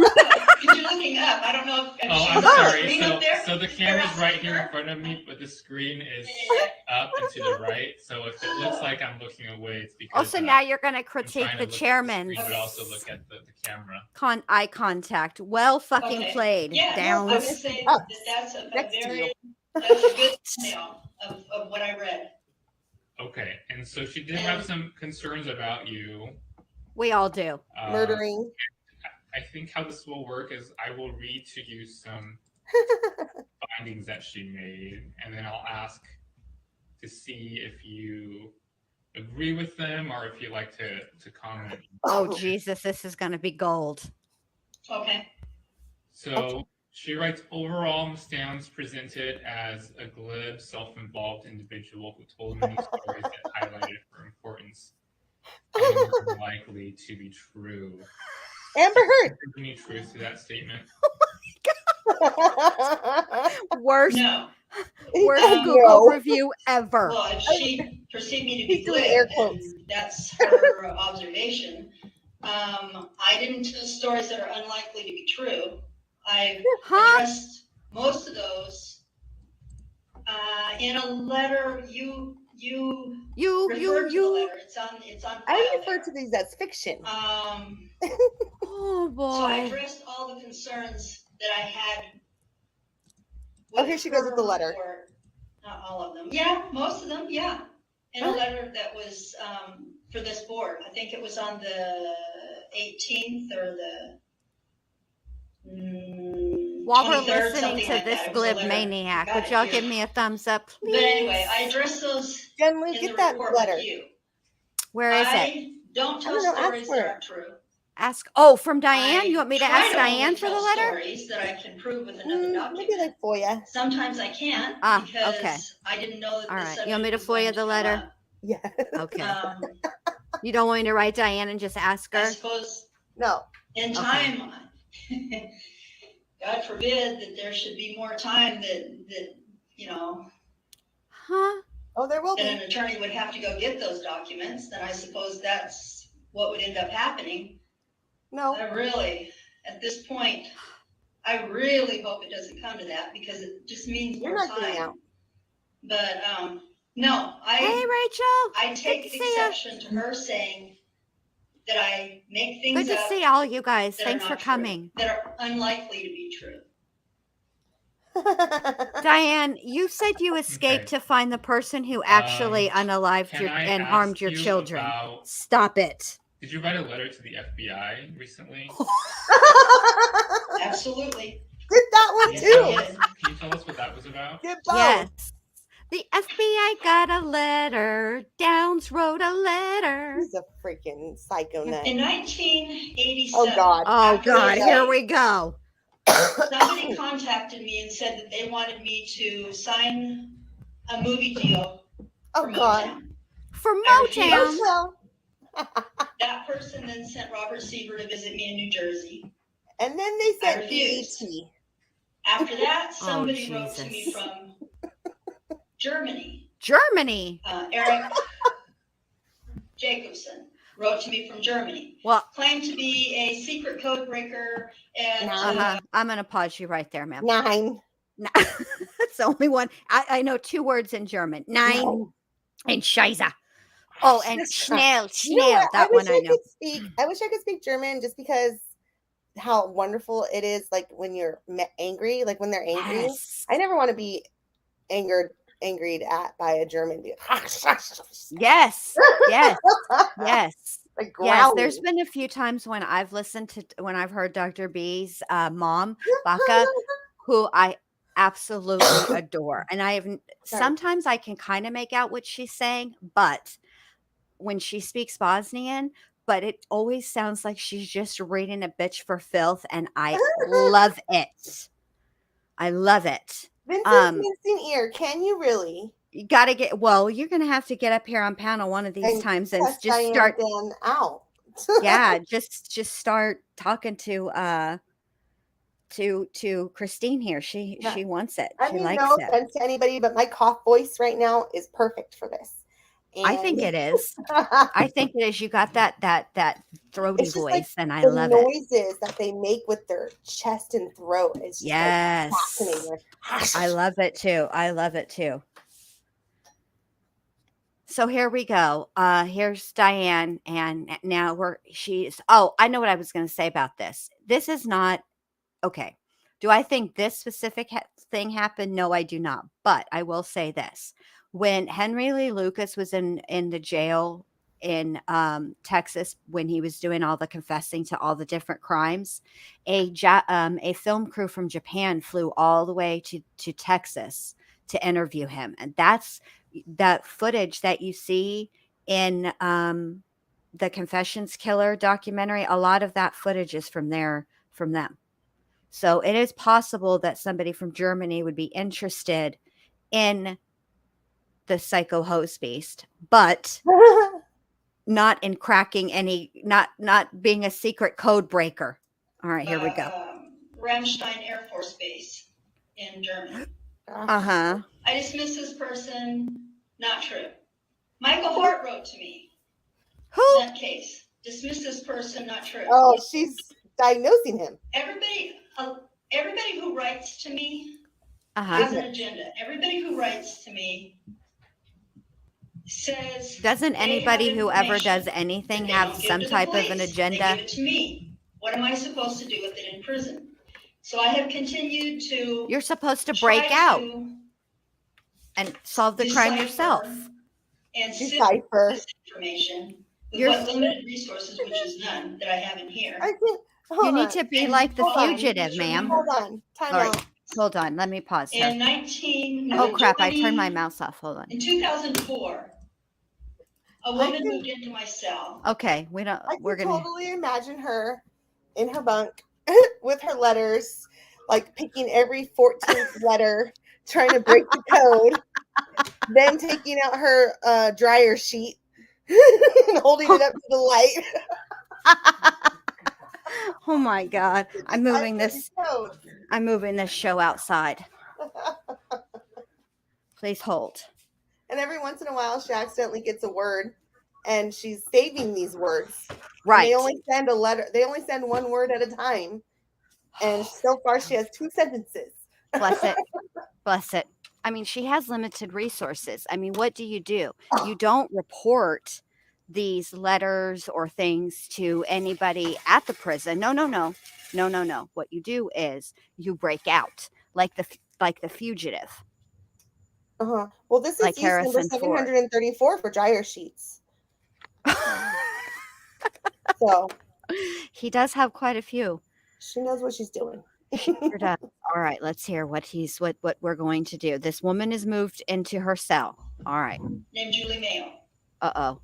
S4: Because you're looking up. I don't know if
S3: Oh,
S4: she's
S3: I'm
S4: got the
S3: sorry.
S4: screen up there.
S3: So the camera's right here in front of me, but the screen is up and to the right. So if it looks like I'm looking away, it's because
S1: Also, now you're going to
S3: I'm
S1: critique
S3: trying to
S1: the
S3: look at
S1: chairman's
S3: screen, but also look at the camera.
S1: eye contact. Well fucking
S4: Okay.
S1: played.
S4: Yeah,
S1: Downs.
S4: I would say
S2: Up
S4: that's a
S2: next to
S4: very
S2: you.
S4: that's a good thumbnail of what I read.
S3: Okay, and so she did have some concerns about you.
S1: We all do.
S2: Murdering.
S3: I think how this will work is I will read to you some findings that she made, and then I'll ask to see if you agree with them or if you like to comment.
S1: Oh, Jesus, this is going to be gold.
S4: Okay.
S3: So she writes, overall, Ms. Downs presented as a glib, self-involved individual who told many stories that highlighted her importance and were likely to be true.
S2: Amber Heard.
S3: Any truth to that statement?
S1: Worst
S4: No.
S1: Google
S2: No.
S1: review ever.
S4: Well, if she perceived me to be
S2: He's doing
S4: glib,
S2: air
S4: then
S2: quotes.
S4: that's her observation. I didn't tell stories that are unlikely to be true. I've
S1: Huh?
S4: addressed most of those in a letter.
S1: You,
S4: referred to the
S1: you.
S4: letter. It's on file
S2: I refer
S4: there.
S2: to these as fiction.
S1: Oh
S4: So I
S1: boy.
S4: addressed all the concerns that I had.
S2: Oh, here she goes with the letter.
S4: Or not all of them. Yeah, most of them. Yeah, in a letter that was for this board. I think it was on the 18th or the
S1: While we're
S4: 23rd,
S1: listening
S4: something
S1: to
S4: like
S1: this
S4: that. It was a
S1: glib
S4: letter.
S1: maniac,
S4: Got
S1: would
S4: it
S1: y'all
S4: here.
S1: give me a thumbs up, please?
S4: But anyway, I addressed those
S2: Jen Lou,
S4: in
S2: get
S4: the
S2: that
S4: report
S2: letter.
S4: with you.
S1: Where is it?
S4: I don't tell
S2: don't know, ask
S4: stories
S2: for
S4: that
S2: it.
S4: aren't true.
S1: Ask. Oh, from Diane.
S4: I
S1: You want me to
S4: try
S1: ask Diane
S4: only
S1: for the
S4: tell
S1: letter?
S4: stories that I can prove with another document.
S2: Maybe like FOIA.
S4: Sometimes I can't because
S1: okay.
S4: I didn't know that
S1: All
S4: the
S1: right.
S4: subject
S1: You want me to
S4: was going
S1: FOIA
S4: to
S1: the
S4: come
S1: letter?
S4: up.
S2: Yeah.
S1: Okay. You don't want me to write Diane and just ask
S4: I
S1: her?
S4: suppose
S2: No.
S4: in time, God forbid that there should be more time that
S1: Huh?
S2: Oh, there will
S4: that
S2: be.
S4: an attorney would have to go get those documents. Then I suppose that's what would end up happening.
S2: No.
S4: At this point, I really hope it doesn't come to that because it just means
S2: You're
S4: more
S2: not getting
S4: time.
S2: out.
S4: But no,
S1: Hey, Rachel.
S4: I take
S1: Good to see ya.
S4: exception to her saying that I make things
S1: Good to
S4: up
S1: see all you guys.
S4: that
S1: Thanks
S4: are
S1: for
S4: not true,
S1: coming.
S4: that are unlikely to be true.
S1: Diane, you said you escaped
S3: Okay.
S1: to find the person who actually unalived
S3: Can
S1: your
S3: I
S1: and
S3: ask
S1: harmed your
S3: you
S1: children.
S3: about-
S1: Stop it.
S3: Did you write a letter to the FBI recently?
S4: Absolutely.
S2: Did that one
S3: Can
S2: too.
S3: you tell us what that was about?
S2: Did both.
S1: Yes. The FBI got a letter. Downs wrote a letter.
S2: He's a freaking psycho nut.
S4: In 1987,
S2: Oh God.
S1: Oh
S4: after
S1: God,
S4: the
S1: here
S4: raid,
S1: we go.
S4: somebody contacted me and said that they wanted me to sign a movie deal
S2: Oh
S4: for
S2: God.
S4: Motown.
S1: For
S4: I refused.
S1: Motown.
S2: Well,
S4: That person then sent Robert Sieber to visit me in New Jersey.
S2: and then they
S4: I
S2: said
S4: refused.
S2: BET.
S4: After that, somebody wrote to
S1: Jesus.
S4: me from Germany.
S1: Germany.
S4: Eric Jacobson wrote to me from Germany.
S1: Well,
S4: Claimed to be a secret code breaker and
S1: I'm going to pause you right there, ma'am.
S2: 9.
S1: That's the only one. I know 2 words in German. Nein
S2: No.
S1: and Scheiße. Oh, and schnell,
S2: You know
S1: schnell.
S2: what?
S1: That one I know.
S2: I wish I could speak German just because how wonderful it is. Like when you're angry, like when they're angry.
S1: Yes.
S2: I never want to be angried at by a German.
S1: Yes. Yes. Yes.
S2: Like
S1: Yes.
S2: growling.
S1: There's been a few times when I've heard Dr. B's mom, Baka, who I absolutely adore. And sometimes I can kind of make out what she's saying, but when she speaks Bosnian, but it always sounds like she's just reading a bitch for filth, and I love it. I love it.
S2: Vincent's mincing ear. Can you really?
S1: You got to you're going to have to get up here on panel one of these times and
S2: test
S1: just
S2: Diane
S1: start
S2: Dan out.
S1: yeah, just start talking to Christine here. She wants it.
S2: I
S1: She
S2: mean,
S1: likes
S2: no
S1: it.
S2: offense to anybody, but my cough voice right now is perfect for this.
S1: I think it is. I think it is. You got that throaty
S2: It's just
S1: voice,
S2: like
S1: and I
S2: the
S1: love it.
S2: noises that they make with their chest and throat is just
S1: Yes.
S2: like fascinating.
S1: I love it too. I love it too. So here we go. Here's Diane, and now I know what I was going to say about this. This is not okay. Do I think this specific thing happened? No, I do not. But I will say this. When Henry Lee Lucas was in the jail in Texas, when he was doing all the confessing to all the different crimes, a film crew from Japan flew all the way to Texas to interview him. And that's that footage that you see in the Confessions Killer documentary. A lot of that footage is from them. So it is possible that somebody from Germany would be interested in the psycho host beast, but not in cracking not being a secret code breaker. All right, here we go.
S4: Ramstein Air Force Base in Germany.
S1: Uh-huh.
S4: I dismiss this person, not true. Michael Hort wrote to me.
S1: Who?
S4: In that case. Dismiss this person, not true.
S2: Oh, she's diagnosing him.
S4: Everybody who writes to me
S1: Uh-huh.
S4: has an agenda. Everybody who writes to me says
S1: Doesn't
S4: they have
S1: anybody who ever does
S4: information
S1: anything
S4: that they
S1: have
S4: don't give
S1: some
S4: to the
S1: type of an
S4: police. They
S1: agenda?
S4: give it to me. What am I supposed to do with it in prison? So I have continued to
S1: You're supposed to break
S4: try
S1: out
S4: to
S1: and solve the crime yourself.
S4: and sift
S2: Decipher.
S4: this information with
S1: You're-
S4: what limited resources, which is none, that I have in here.
S2: I can't.
S1: You
S2: Hold
S1: need
S2: on.
S1: to be
S4: And
S1: like the
S4: hold on.
S1: fugitive, ma'am.
S2: Hold on. Time
S1: All right.
S2: out.
S1: Hold on. Let me pause here.
S4: In
S1: Oh, crap. I turned my mouse off. Hold on.
S4: In 2004, a woman moved into my cell.
S1: Okay.
S2: I
S1: We're
S2: can
S1: going to.
S2: totally imagine her in her bunk with her letters, like picking every 14th letter, trying to break the code, then taking out her dryer sheet and holding it up to the light.
S1: Oh my God. I'm moving this.
S2: Code.
S1: I'm moving this show outside. Please hold.
S2: And every once in a while, she accidentally gets a word, and she's saving these words.
S1: Right.
S2: And they only send a letter. They only send one word at a time. And so far, she has 2 sentences.
S1: Bless it. Bless it. I mean, she has limited resources. I mean, what do? You don't report these letters or things to anybody at the prison. No. What you do is you break out like the fugitive.
S2: Well, this is
S1: Like
S2: use number
S1: Harrison Ford.
S2: 734 for dryer sheets. So
S1: He does have quite a few.
S2: she knows what she's doing.
S1: Sure does. All right, let's hear what we're going to do. This woman is moved into her cell. All right.
S4: Named Julie Mayo.
S1: Uh-oh.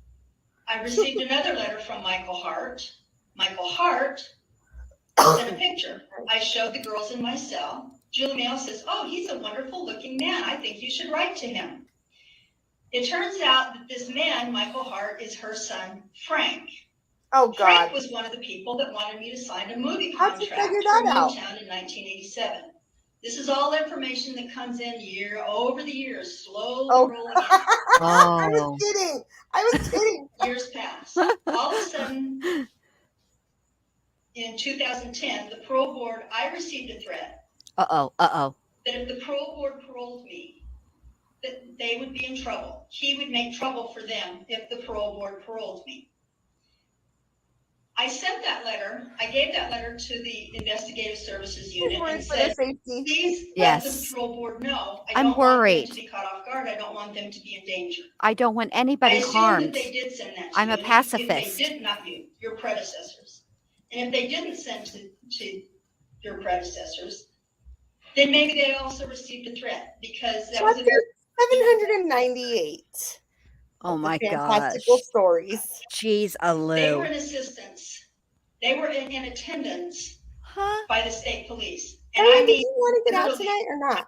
S4: I received another letter from Michael Hart. Michael Hart sent a picture. I showed the girls in my cell. Julie Mayo says, "Oh, he's a wonderful looking man. I think you should write to him." It turns out that this man, Michael Hart, is her son, Frank.
S2: Oh, God.
S4: Frank was one of the people that wanted me to sign a movie
S2: How'd you
S4: contract
S2: figure
S4: for
S2: that out?
S4: Newtown in 1987. This is all information that comes in over the years, slowly rolling in.
S2: I was kidding. I was kidding.
S4: Years pass. All of a sudden, in 2010, the parole board, I received a threat
S1: Uh-oh.
S4: that if the parole board paroled me, that they would be in trouble. He would make trouble for them if the parole board paroled me. I sent that letter. I gave that letter to the investigative services unit and said, "Please let the parole board know. I don't want them to be caught off guard. I don't want them to be in danger.
S1: I don't want anybody harmed.
S4: That they did send that to
S1: I'm
S4: you.
S1: a pacifist.
S4: If they did, not you, your predecessors. And if they didn't send to your predecessors, then maybe they also received a threat because that was a very
S2: 798.
S1: Oh my gosh.
S2: Fantastical stories.
S1: Jeez,
S4: They were
S1: Aloo.
S4: in assistance. They were in attendance
S1: Huh?
S4: by the state police.
S2: And I mean, did you want to get out tonight or not?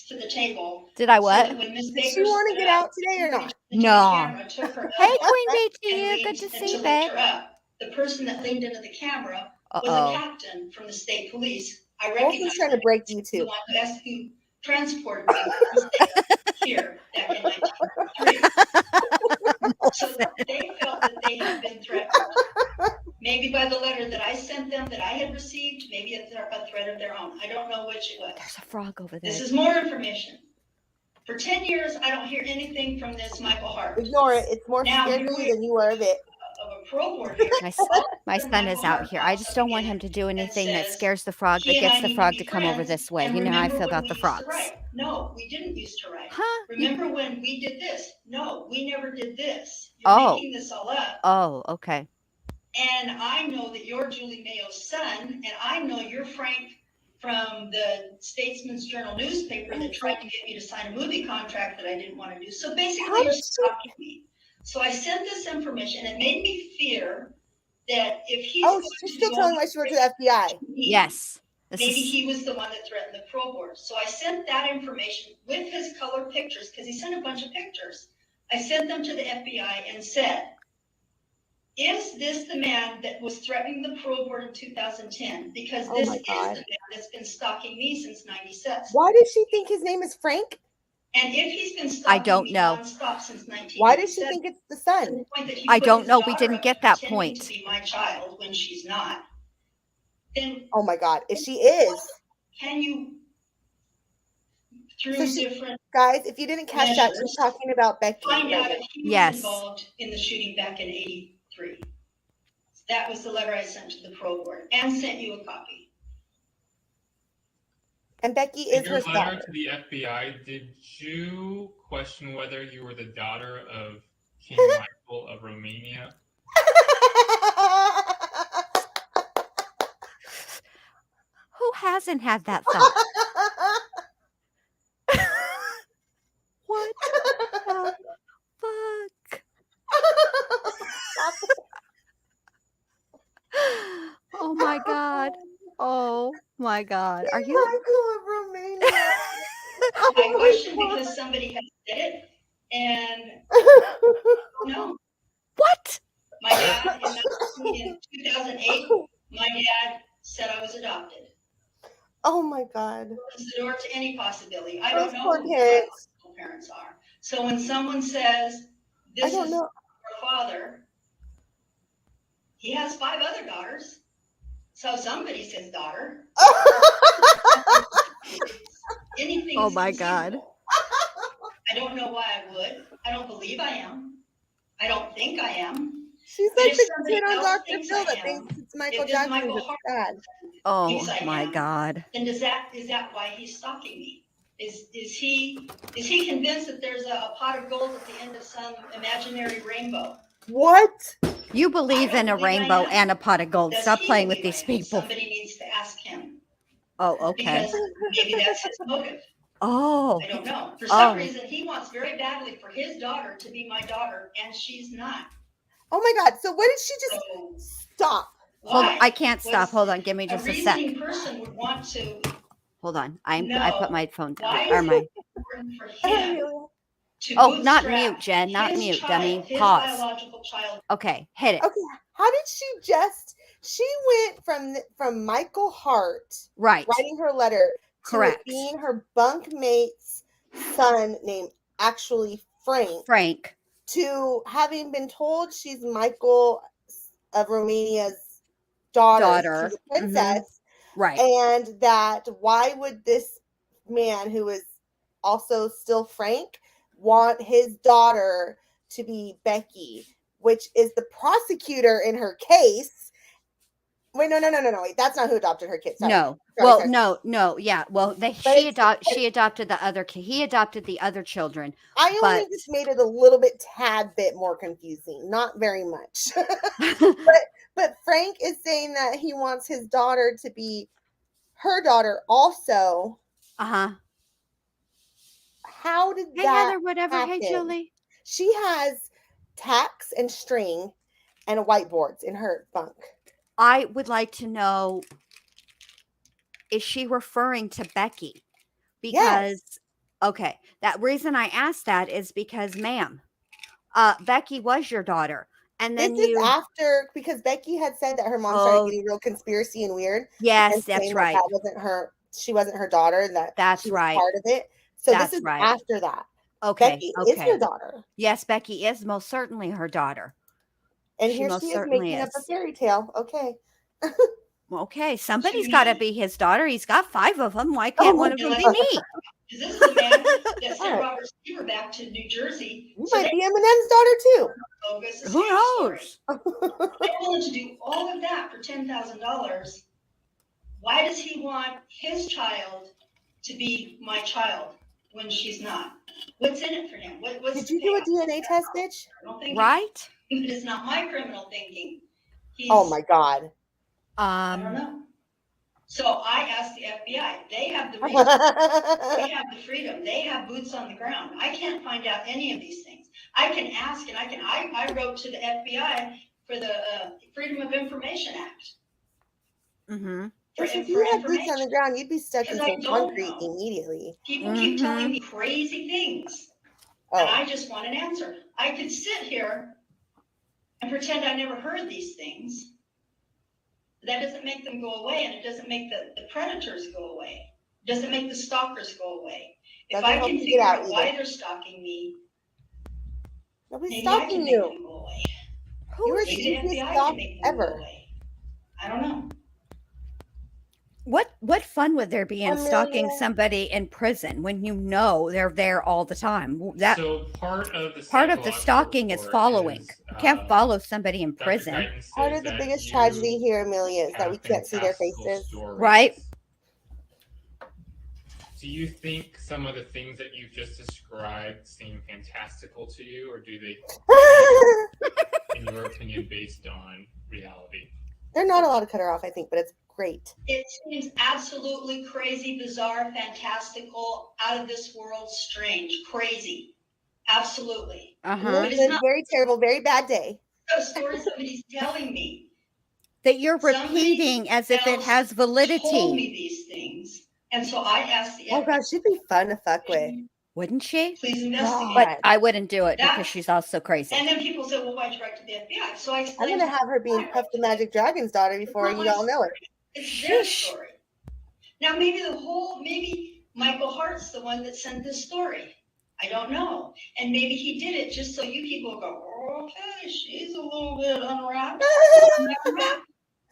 S4: To the table.
S1: Did I what?
S4: So when Miss
S2: Did
S4: Baker
S2: she want to
S4: stood
S2: get
S4: up,
S2: out today or not?
S1: No.
S4: Took her
S1: Hey,
S4: elbow
S1: Queen Bee to
S4: and
S1: you.
S4: leaned
S1: Good to
S4: and
S1: see you,
S4: lift
S1: babe.
S4: her up. The person that leaned into the camera was a
S1: Uh-oh.
S4: captain from the state police. I
S2: Wolf
S4: recognized
S2: was trying to break you
S4: the
S2: too.
S4: one who transported me from the state here back in 1993. So they felt that they had been threatened. Maybe by the letter that I sent them that I had received, maybe a threat of their own. I don't know which it was.
S1: There's a frog over there.
S4: This is more information. For 10 years, I don't hear anything from this Michael Hart.
S2: Ignore it. It's more
S4: Now,
S2: scared of you than you are of it.
S4: Of a parole board here.
S1: My son is out here. I just don't want him to do anything that scares the frog, that
S4: He and
S1: gets
S4: I
S1: the
S4: need
S1: frog
S4: be
S1: to come over
S4: friends.
S1: this way.
S4: And
S1: You know how I
S4: remember
S1: feel
S4: when
S1: about
S4: we
S1: the
S4: used to
S1: frogs.
S4: write? No, we didn't used to write.
S1: Huh?
S4: Remember when we did this? No, we never did this. You're
S1: Oh.
S4: making this all up.
S1: Oh, okay.
S4: And I know that you're Julie Mayo's son, and I know you're Frank from the Statesman's Journal newspaper that tried to get me to sign a movie contract that I didn't want to do. So basically, you're stalking me. So I sent this information. It made me fear that if he's
S2: she's still telling why she worked for the FBI.
S1: Yes.
S4: Maybe he was the one that threatened the parole board. So I sent that information with his color pictures, because he sent a bunch of pictures. I sent them to the FBI and said, "Is this the man that was threatening the parole board in 2010? Because this is the man that's been stalking me since 97.
S2: Why does she think his name is Frank?
S4: And if he's been stalking me nonstop since 1997,
S2: why does she think it's the son?
S1: I don't know. We didn't get that point.
S4: To be my child when she's not. Then
S2: oh my God, if she is,
S4: can you through
S2: So
S4: different
S2: guys, if you didn't catch that, she's
S4: measures,
S2: talking about Becky
S4: find
S2: right
S4: out
S2: now.
S4: if he was
S1: Yes.
S4: involved in the shooting back in 83. That was the letter I sent to the parole board and sent you a copy.
S2: And Becky
S3: In
S2: is
S3: your
S2: her
S3: letter
S2: daughter.
S3: to the FBI, did you question whether you were the daughter of King Michael of Romania?
S1: Who hasn't had that thought? What the fuck? Oh my God. Oh my God. Are you?
S2: Michael of Romania.
S4: I questioned because somebody had said it, and no,
S1: What?
S4: my dad in 2008, my dad said I was adopted.
S2: Oh my God.
S4: Opens the door to any possibility. I
S2: Those
S4: don't know
S2: poor
S4: who my
S2: parents.
S4: biological parents are. So when someone says,
S2: I
S4: this
S2: don't
S4: is
S2: know.
S4: our father, he has 5 other daughters. So somebody's his daughter. Anything
S1: Oh
S4: is
S1: my God.
S4: conceivable. I don't know why I would. I don't believe I am. I don't think I am.
S2: She's
S4: But
S2: like
S4: if
S2: the
S4: somebody
S2: kid on
S4: else
S2: Dr.
S4: thinks
S2: Phil
S4: I
S2: that
S4: am,
S2: thinks it's Michael
S4: if this
S2: Jackson
S4: Michael
S2: that's
S4: Hart
S2: bad.
S1: Oh
S4: thinks I
S1: my
S4: am,
S1: God.
S4: then is that why he's stalking me? Is he convinced that there's a pot of gold at the end of some imaginary rainbow?
S2: What?
S1: You believe in a
S4: believe I
S1: rainbow
S4: am.
S1: and a pot of gold.
S4: Does
S1: Stop
S4: he
S1: playing with
S4: believe
S1: these
S4: I am?
S1: people.
S4: Somebody needs to ask him,
S1: Oh, okay.
S4: because maybe that's his motive.
S1: Oh.
S4: I don't know. For some reason, he wants very badly for his daughter to be my daughter, and she's not.
S2: Oh my God. So what did she just
S4: So
S2: stop?
S1: Hold on.
S4: why?
S1: I can't stop. Hold on. Give me
S4: A
S1: just a sec.
S4: reasoning person would want to
S1: Hold on. I
S4: know
S1: put my phone down.
S4: why
S1: Or
S4: is
S1: my.
S4: it important for him to
S1: Oh, not
S4: bootstrap
S1: mute, Jen. Not
S4: his
S1: mute,
S4: child,
S1: dummy.
S4: his
S1: Pause.
S4: biological child.
S1: Okay, hit it.
S2: Okay. How did she went from Michael Hart
S1: Right.
S2: writing her letter to
S1: Correct.
S2: it being her bunkmate's son named actually Frank to having been told she's Michael of Romania's daughter. She's a princess.
S1: Right.
S2: And that why would this man who is also still Frank want his daughter to be Becky, which is the prosecutor in her case. Wait, no. Wait, that's not who adopted her kid. Sorry.
S1: No.
S2: Sorry.
S1: No. Yeah. Well, she adopted the other kid. He adopted the other children.
S2: I only just made it a little bit, tad bit more confusing. Not very much. but Frank is saying that he wants his daughter to be her daughter also.
S1: Uh-huh.
S2: How did
S1: Hey,
S2: that
S1: Heather, whatever.
S2: happen?
S1: Hey, Julie.
S2: She has tacks and string and whiteboards in her bunk.
S1: I would like to know, is she referring to Becky? Because, okay, that reason I asked that is because, ma'am, Becky was your daughter. And then
S2: this is after, because Becky had said that her mom started getting real conspiracy and weird.
S1: Yes,
S2: and
S1: that's right.
S2: That wasn't her. She wasn't her daughter. That's she was
S1: right.
S2: part of it. So
S1: that's
S2: this is
S1: right.
S2: after that.
S1: Okay.
S2: Becky is her daughter.
S1: Yes, Becky is most certainly her daughter.
S2: And here she is making up a fairy tale. Okay.
S1: Okay, somebody's got to be his daughter. He's got 5 of them. Why can't one of them be me?
S4: This is the man that sent Robert Seaver back to New Jersey.
S2: You might be Eminem's daughter too.
S1: Who knows?
S4: I'm willing to do all of that for $10,000. Why does he want his child to be my child when she's not? What's in it for him? Did
S2: you do a DNA test, bitch?
S4: I don't think
S1: right?
S4: It is not my criminal thinking.
S2: Oh my God.
S4: I don't know. So I asked the FBI. They have the resources. They have the freedom. They have boots on the ground. I can't find out any of these things. I can ask, and I wrote to the FBI for the Freedom of Information Act.
S1: Mm-hmm.
S2: If you had boots on the ground, you'd be stuck in some concrete immediately.
S4: People keep telling me crazy things, and I just want an answer. I could sit here and pretend I never heard these things. That doesn't make them go away, and it doesn't make the predators go away. It doesn't make the stalkers go away. If I can figure out why they're stalking me,
S2: nobody's stalking you.
S4: You are the easiest stalk ever. I don't know.
S1: What fun would there be in stalking
S2: Amelia.
S1: somebody in prison when you know they're there all the time? That
S3: So part of the
S1: part of the
S3: psychological
S1: stalking is
S3: report
S1: following.
S3: is,
S1: You can't follow somebody in
S3: Dr.
S1: prison,
S3: Guyton
S2: Part
S3: says
S2: of the
S3: that
S2: biggest tragedy
S3: you
S2: here, Amelia, is that we
S3: have
S2: can't see their
S3: fantastical
S2: faces.
S3: stories.
S1: right?
S3: Do you think some of the things that you've just described seem fantastical to you, or do they, in your opinion, based on reality?
S2: They're not allowed to cut her off, I think, but it's great.
S4: It seems absolutely crazy, bizarre, fantastical, out of this world, strange, crazy. Absolutely.
S1: Uh-huh.
S4: But it's not
S2: Very terrible, very bad day.
S4: a story somebody's telling me.
S1: That you're
S4: Somebody
S1: repeating as if it
S4: else
S1: has
S4: Told
S1: validity.
S4: me these things. And so I asked the
S2: Oh gosh, she'd be fun to fuck with.
S1: Wouldn't she?
S4: please investigate.
S1: But I wouldn't do it
S4: That-
S1: because she's also crazy.
S4: And then people said, well, why'd you write to the FBI? So I
S2: I'm
S4: explained.
S2: gonna have her being Puff the Magic Dragon's daughter before
S4: It's not
S2: you
S4: my
S2: all know it.
S4: It's their
S1: Sheesh.
S4: story. Now, maybe Michael Hart's the one that sent this story. I don't know. And maybe he did it just so you people go, oh, okay, she's a little bit unwrapped.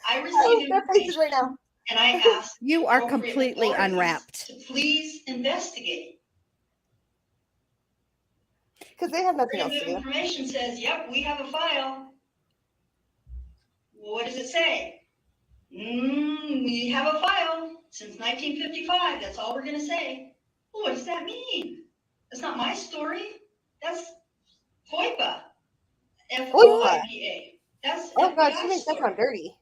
S4: I
S2: Oh,
S4: received
S2: their faces
S4: information
S2: right now.
S4: and I asked
S1: You are
S4: appropriate
S1: completely
S4: authorities
S1: unwrapped.
S4: to please investigate.
S2: Because they have nothing else
S4: Freedom
S2: to
S4: of
S2: do.
S4: Information says, yep, we have a file. Well, what does it say? We have a file since 1955. That's all we're going to say. Well, what does that mean? That's not my story. That's FOIPA. FOIPA. That's
S2: Oh gosh,
S4: FBI
S2: she makes that
S4: story.
S2: sound dirty.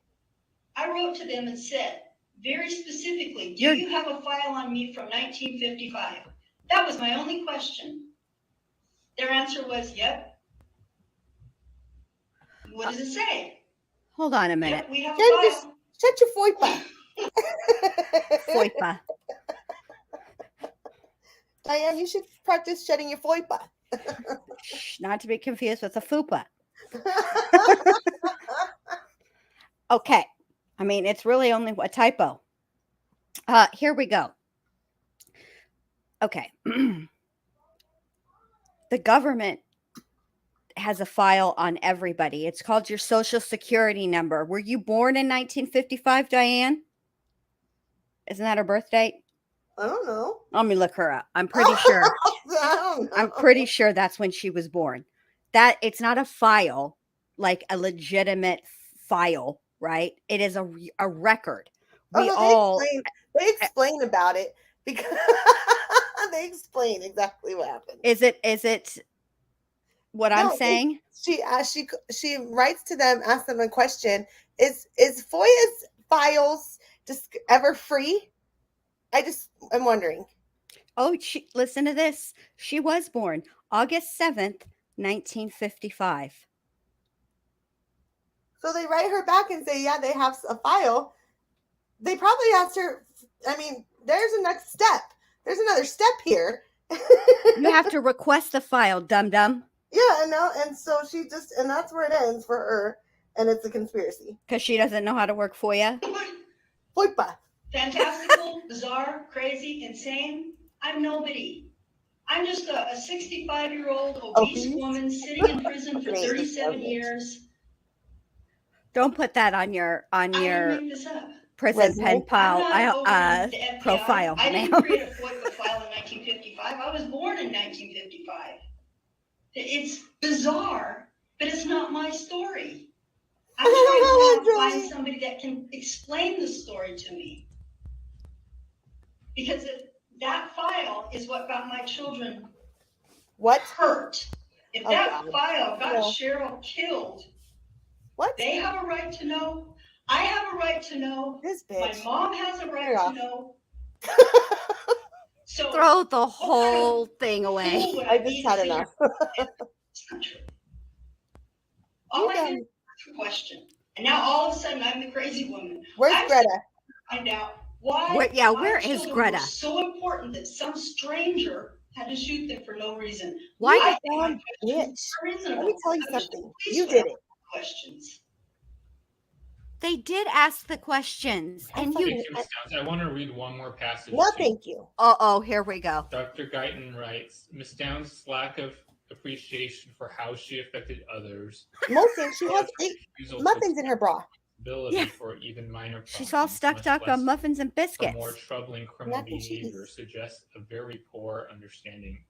S4: I wrote to them and said, very specifically, do
S1: You're-
S4: you have a file on me from 1955? That was my only question. Their answer was, yep. What does it say?
S1: Hold on a minute.
S4: Yep, we have a
S2: Jen,
S4: file.
S2: just shut your foipa.
S1: FOIPA.
S2: Diane, you should practice shutting your foipa.
S1: Shh, not to be confused with a FUPA. Okay. I mean, it's really only a typo. Here we go. Okay. The government has a file on everybody. It's called your social security number. Were you born in 1955, Diane? Isn't that her birth date?
S2: I don't know.
S1: Let me look her up. I'm pretty sure.
S2: I don't know.
S1: I'm pretty sure that's when she was born. That it's not a file, like a legitimate file, right? It is a record.
S2: Oh,
S1: We
S2: no,
S1: all
S2: they explain about it because they explain exactly what happened.
S1: is it what I'm
S2: No,
S1: saying?
S2: She writes to them, asks them a question. Is FOIA's files just ever free? I'm wondering.
S1: Oh, listen to this. She was born August 7th, 1955.
S2: So they write her back and say, yeah, they have a file. They probably asked her, I mean, there's a next step. There's another step here.
S1: You have to request the file, dum-dum.
S2: Yeah, no, and so and that's where it ends for her, and it's a conspiracy.
S1: Because she doesn't know how to work for you.
S2: FOIPA.
S4: Fantastical, bizarre, crazy, insane. I'm nobody. I'm just a 65-year-old obese woman sitting in prison for 37 years.
S1: Don't put that on your
S4: I didn't make this up.
S1: prison
S2: Resume.
S1: pen
S4: I'm
S1: pal
S4: not over the FBI.
S1: profile,
S4: I didn't
S1: ma'am.
S4: create a FOIPA file in 1955. I was born in 1955. It's bizarre, but it's not my story. I'm trying to find somebody that can explain the story to me. Because that file is what got my children
S2: What?
S4: hurt. If
S2: Oh,
S4: that
S2: God.
S4: file got
S2: No.
S4: Cheryl killed,
S2: What?
S4: they have a right to know. I have a right to know.
S2: This
S4: My
S2: bitch.
S4: mom has a right
S2: Yeah.
S4: to know. So
S1: Throw the whole thing away.
S4: who would
S2: I
S4: be
S2: just
S4: to
S2: had
S4: say
S2: enough.
S4: it's not true? All I did was ask a question. And now all of a sudden I'm the crazy woman.
S2: Where's
S4: I'm
S2: Greta?
S4: Find out why
S1: Where
S4: my
S1: is
S4: children
S1: Greta?
S4: were so important that some stranger had to shoot them for no reason.
S1: Why
S2: You
S4: I think
S2: dumb
S4: my questions
S2: bitch.
S4: are reasonable.
S2: Let me tell you
S4: I wish
S2: something.
S4: the police
S2: You
S4: would
S2: did
S4: ask
S2: it.
S4: questions.
S1: They did ask the questions, and you.
S3: Thank you, Ms. Downs. I want to read one more passage.
S2: No,
S3: to you.
S2: thank you.
S1: Oh, here we go.
S3: Dr. Guyton writes, Ms. Downs' lack of appreciation for how she affected others.
S2: Molson, she has 8
S3: refusal to
S2: muffins in her bra.
S3: responsibility for even minor
S1: She's all
S3: problems,
S1: stuck
S3: much
S1: up on
S3: less
S1: muffins and
S3: for
S1: biscuits.
S3: more troubling criminal
S2: Mac and
S3: behavior,
S2: cheese.
S3: suggests a very poor understanding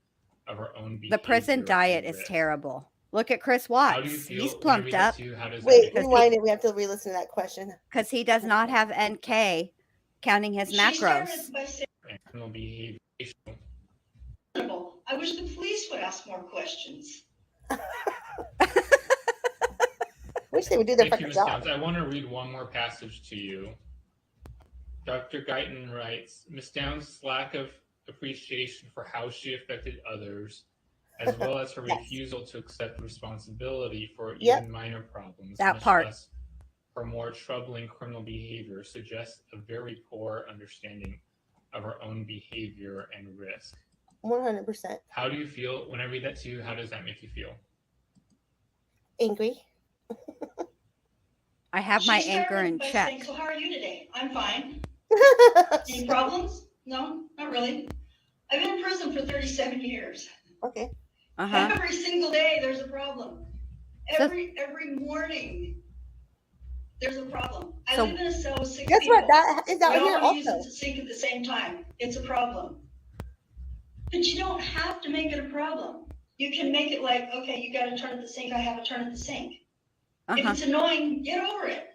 S3: of our own behavior.
S1: The prison diet
S3: and
S1: is
S3: risk.
S1: terrible. Look at Chris
S3: How do you
S1: Watts.
S3: feel
S1: He's
S3: when I
S1: plumped
S3: read that
S1: up
S3: to you? How does that
S2: Wait,
S3: make you
S2: rewind it. We have to re-listen to that question.
S1: because he does not have NK counting his
S4: She
S1: macros.
S4: started by saying,
S3: and criminal behavior?
S4: I wish the police would ask more questions.
S2: Wish they would do their
S3: Thank you,
S2: fucking
S3: Ms.
S2: job.
S3: Downs. I want to read one more passage to you. Dr. Guyton writes, Ms. Downs' lack of appreciation for how she affected others, as well as her
S2: Yes.
S3: refusal to accept responsibility for
S2: Yep.
S3: even minor problems,
S1: That
S3: much
S1: part.
S3: less for more troubling criminal behavior, suggests a very poor understanding of our own behavior and risk.
S2: 100%
S3: How do you feel when I read that to you? How does that make you feel?
S2: angry.
S1: I have
S4: She
S1: my
S4: started
S1: anger in
S4: by
S1: check.
S4: saying, so how are you today? I'm fine. Any problems? No, not really. I've been in prison for 37 years.
S2: Okay.
S1: Uh-huh.
S4: Every single day there's a problem.
S1: So-
S4: Every morning there's a problem. I
S1: So-
S4: live in a cell with 6
S2: Guess
S4: people.
S2: what? That is out
S4: We
S2: here
S4: all want to use
S2: also.
S4: it to sink at the same time. It's a problem. But you don't have to make it a problem. You can make it like, okay, you got to turn at the sink. I have a turn at the sink. If
S1: Uh-huh.
S4: it's annoying, get over it.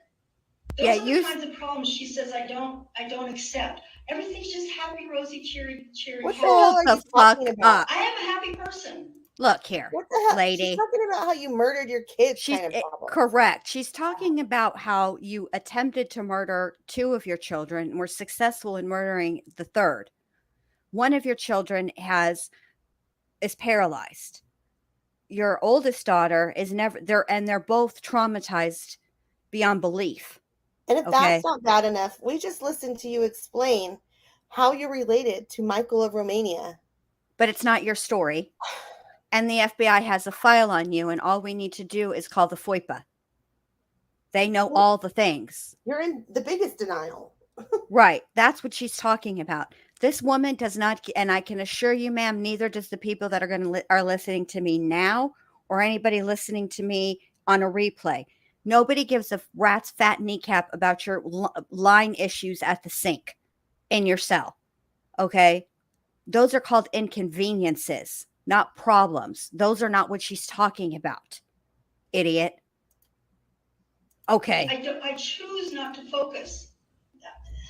S4: Those
S1: Yeah,
S4: are the
S1: you-
S4: kinds of problems she says I don't accept. Everything's just happy, rosy, cheery.
S2: What the
S4: happy.
S2: hell are
S1: Hold
S2: you
S1: the fuck
S2: talking about?
S1: up.
S4: I am a happy person.
S1: Look here.
S2: What the hell?
S1: Lady.
S2: She's talking about how you murdered your kids
S1: She's
S2: kind of problem.
S1: correct. She's talking about how you attempted to murder 2 of your children and were successful in murdering the 3rd. One of your children is paralyzed. Your oldest daughter is they're both traumatized beyond belief.
S2: And if
S1: Okay.
S2: that's not bad enough, we just listened to you explain how you're related to Michael of Romania.
S1: But it's not your story. And the FBI has a file on you, and all we need to do is call the FOIPA. They know all the things.
S2: You're in the biggest denial.
S1: Right. That's what she's talking about. This woman does not, and I can assure you, ma'am, neither does the people that are listening to me now or anybody listening to me on a replay. Nobody gives a rat's fat kneecap about your line issues at the sink in your cell. Okay? Those are called inconveniences, not problems. Those are not what she's talking about, idiot. Okay.
S4: I choose not to focus.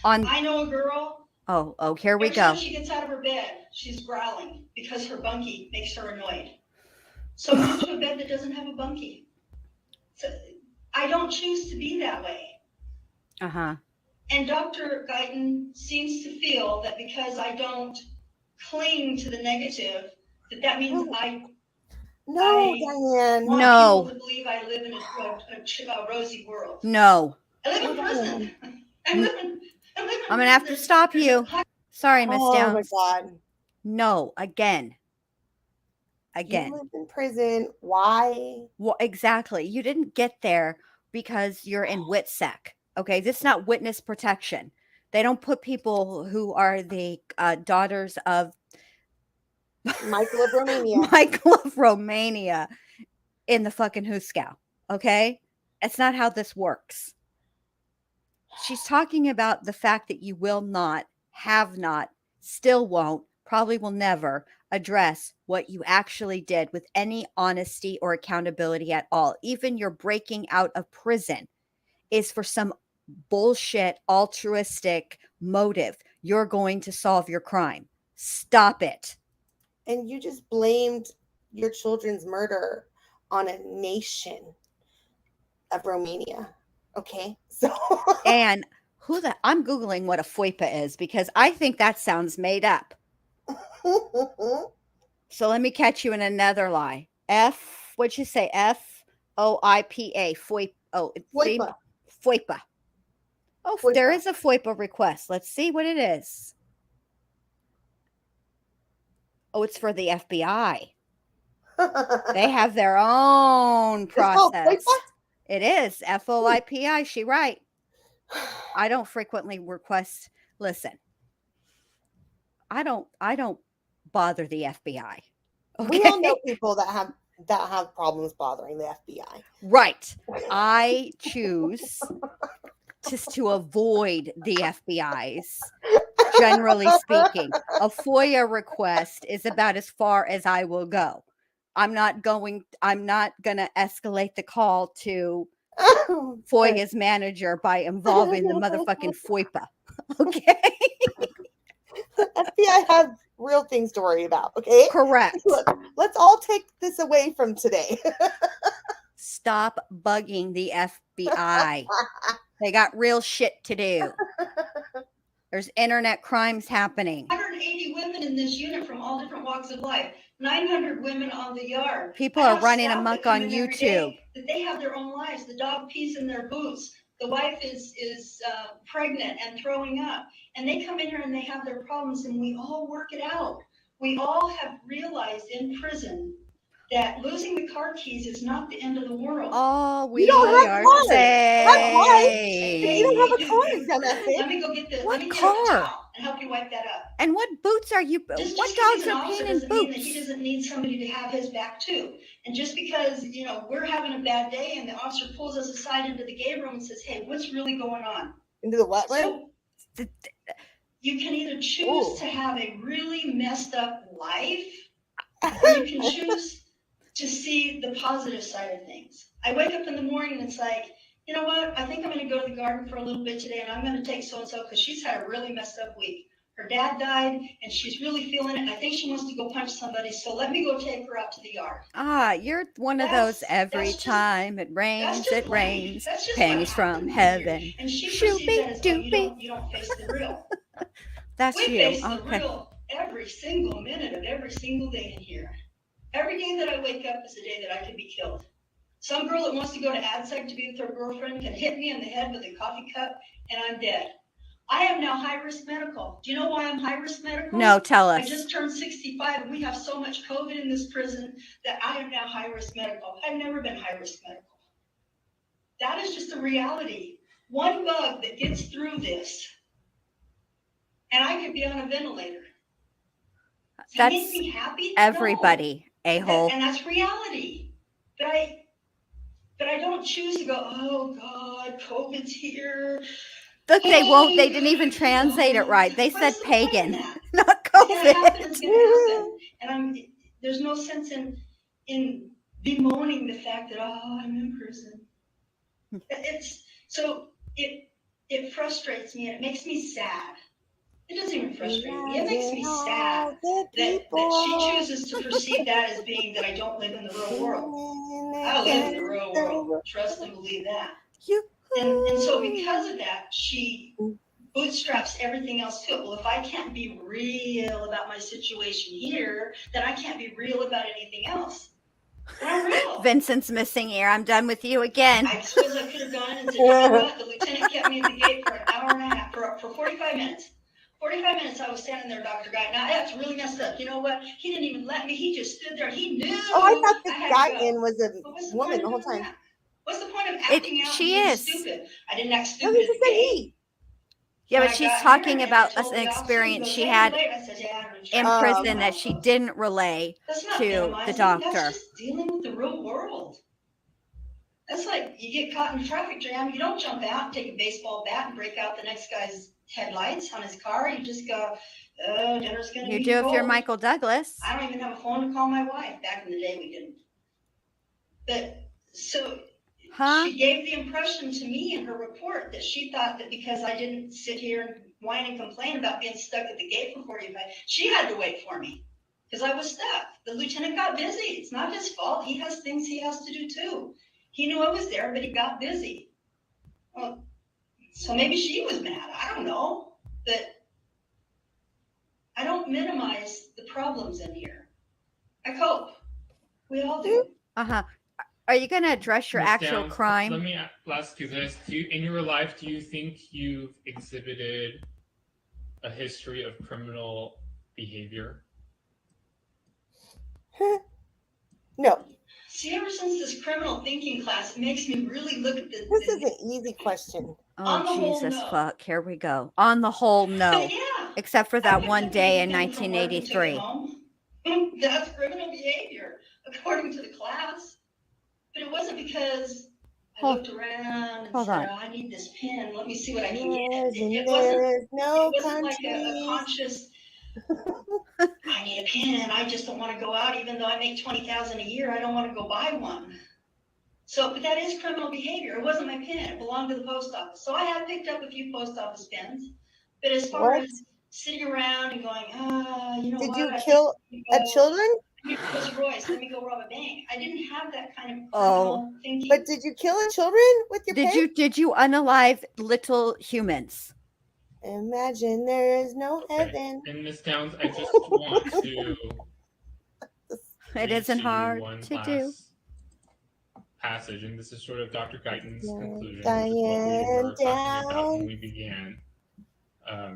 S1: On
S4: I know a girl.
S1: oh, here we
S4: Every
S1: go.
S4: time she gets out of her bed, she's growling because her bunkie makes her annoyed. So move to a bed that doesn't have a bunkie. So I don't choose to be that way.
S1: Uh-huh.
S4: And Dr. Guyton seems to feel that because I don't cling to the negative, that means I
S2: No,
S4: I
S2: Diane.
S4: want
S1: No.
S4: people to believe I live in a rosy world.
S1: No.
S4: I live in prison. I'm
S1: gonna have to stop you. Sorry, Miss
S2: Oh my
S1: Downs.
S2: God.
S1: No, again.
S2: You live in prison. Why?
S1: Well, exactly. You didn't get there because you're in WITSEC. Okay, this is not witness protection. They don't put people who are the daughters of
S2: Michael of Romania.
S1: Michael of Romania in the fucking Huskow. Okay, it's not how this works. She's talking about the fact that you will not, have not, still won't, probably will never address what you actually did with any honesty or accountability at all. Even your breaking out of prison is for some bullshit altruistic motive. You're going to solve your crime. Stop it.
S2: And you just blamed your children's murder on a nation of Romania. Okay. So
S1: And I'm Googling what a FOIPA is because I think that sounds made up. So let me catch you in another lie. What'd you say? FOIPA. FOIPA. Oh,
S2: FOIPA.
S1: FOIPA. Oh,
S2: FOIPA.
S1: there is a FOIPA request. Let's see what it is. Oh, it's for the FBI. They have their own
S2: called
S1: process.
S2: FOIPA?
S1: It is FOIPI. She right. I don't frequently request. Listen, I don't bother the FBI. Okay?
S2: We all know people that have that have problems bothering the FBI.
S1: Right. I choose just to avoid the FBI's. Generally speaking, a FOIA request is about as far as I will go. I'm not going to escalate the call to FOIA's manager by involving the motherfucking FOIPA. Okay?
S2: FBI have real things to worry about, okay?
S1: Correct.
S2: Look, let's all take this away from today.
S1: Stop bugging the FBI. They got real shit to do. There's internet crimes happening.
S4: 180 women in this unit from all different walks of life. 900 women on the yard.
S1: People
S4: I
S1: are
S4: have
S1: running
S4: staff
S1: amok
S4: that come
S1: on
S4: in every day
S1: YouTube.
S4: That they have their own lives. The dog pees in their boots. The wife is pregnant and throwing up. And they come in here and they have their problems and we all work it out. We all have realized in prison that losing the car keys is not the end of the world.
S1: Oh, we
S2: don't have
S1: are
S2: cars.
S1: saved.
S2: You don't have a car, dumbass.
S4: Let me go get the
S1: What
S4: let me get
S1: car?
S4: a towel and help you wipe that up.
S1: And what boots are you?
S4: Just
S1: What
S4: because
S1: dogs
S4: he's an
S1: are
S4: officer
S1: peeing in
S4: doesn't mean that he
S1: boots?
S4: doesn't need somebody to have his back too. And just because, we're having a bad day and the officer pulls us aside into the game room and says, hey, what's really going on?
S2: Into the what room?
S4: So you can either choose to have a really messed up life or you can choose to see the positive side of things. I wake up in the morning and it's like, you know what? I think I'm going to go to the garden for a little bit today and I'm going to take so-and-so because she's had a really messed up week. Her dad died and she's really feeling it. I think she wants to go punch somebody. So let me go take her out to the yard.
S1: Ah, you're one of those every time it rains, it rains. Pennies from heaven.
S4: And she perceives that as, oh, you don't face the real.
S1: That's
S4: we
S1: you.
S4: face the
S1: Okay.
S4: real every single minute of every single day in here. Every day that I wake up is a day that I could be killed. Some girl that wants to go to AdSec to be with her girlfriend can hit me in the head with a coffee cup and I'm dead. I am now high-risk medical. Do you know why I'm high-risk medical?
S1: No, tell us.
S4: I just turned 65 and we have so much COVID in this prison that I am now high-risk medical. I've never been high-risk medical. That is just a reality. One bug that gets through this and I could be on a ventilator. Does that make me happy?
S1: Everybody,
S4: no.
S1: a-hole.
S4: And that's reality. But I don't choose to go, oh God, COVID's here.
S1: Look, they didn't even translate it right. They said pagan, not COVID.
S4: It's gonna happen. And there's no sense in bemoaning the fact that, oh, I'm in prison. It frustrates me and it makes me sad. It doesn't even frustrate me. It makes me sad that she chooses to perceive that as being that I don't live in the real world. I live in the real world. Trust and believe that. And so because of that, she bootstraps everything else to it. Well, if I can't be real about my situation here, then I can't be real about anything else. I'm real.
S1: Vincent's missing here. I'm done with you again.
S4: I suppose I could have gone and said, you know what? The lieutenant kept me at the gate for an hour and a half, for 45 minutes. 45 minutes I was standing there, Dr. Guy. Now, that's really messed up. You know what? He didn't even let me. He just stood there. He knew.
S2: Oh, I thought this Diane was a woman the whole time.
S4: What's the point of acting out
S1: she
S4: and being
S1: is
S4: stupid? I didn't act stupid at the gate.
S1: Yeah, but she's talking about an experience she had in prison that she didn't relay to the doctor.
S4: That's just dealing with the real world. That's like you get caught in a traffic jam. You don't jump out and take a baseball bat and break out the next guy's headlights on his car. You just go, dinner's going to be
S1: You do if you're Michael Douglas.
S4: I don't even have a phone to call my wife. Back in the day, we didn't. But so she gave the impression to me in her report that she thought that because I didn't sit here and whine and complain about being stuck at the gate for 45, she had to wait for me because I was stuck. The lieutenant got busy. It's not his fault. He has things he has to do too. He knew I was there, but he got busy. Well, so maybe she was mad. I don't know. But I don't minimize the problems in here. I cope. We all do.
S1: Uh-huh. Are you going to address your actual crime?
S3: Let me ask you this. In your life, do you think you've exhibited a history of criminal behavior?
S2: No.
S4: See, ever since this criminal thinking class, it makes me really look at this.
S2: This is an easy question.
S1: Oh, Jesus, fuck. Here we go. On the whole, no.
S4: Yeah.
S1: Except for that one day in 1983.
S4: That's criminal behavior, according to the class. wasn't because I
S1: Hold-
S4: looked around and
S1: hold
S4: said,
S1: on.
S4: "Oh, I need this pen. Let me see what I can
S2: Yes,
S4: get."
S2: and
S4: It wasn't.
S2: there's no
S4: It wasn't like a
S2: countries.
S4: conscious. I need a pen. I just don't want to go out, even though I make $20,000 a year. I don't want to go buy one. So, but that is criminal behavior. It wasn't my pen. It belonged to the post office. So I have picked up a few post office pens. But as far
S2: What?
S4: as sitting around and going, you know
S2: Did
S4: what?
S2: you
S4: I
S2: kill
S4: think
S2: a children?
S4: Let me go to Royce. Let me go rob a bank. I didn't have that kind of
S1: Oh.
S4: criminal thinking.
S2: But did you kill children with your pen?
S1: Did you unalive little humans?
S2: Imagine there is no
S3: Okay.
S2: heaven.
S3: And Miss Downs, I just want to
S1: It
S3: read
S1: isn't
S3: to you
S1: hard
S3: one
S1: to do.
S3: last passage, and this is sort of Dr. Guyton's conclusion, which is what we
S2: Diane
S3: were talking about when
S2: Downs.
S3: we began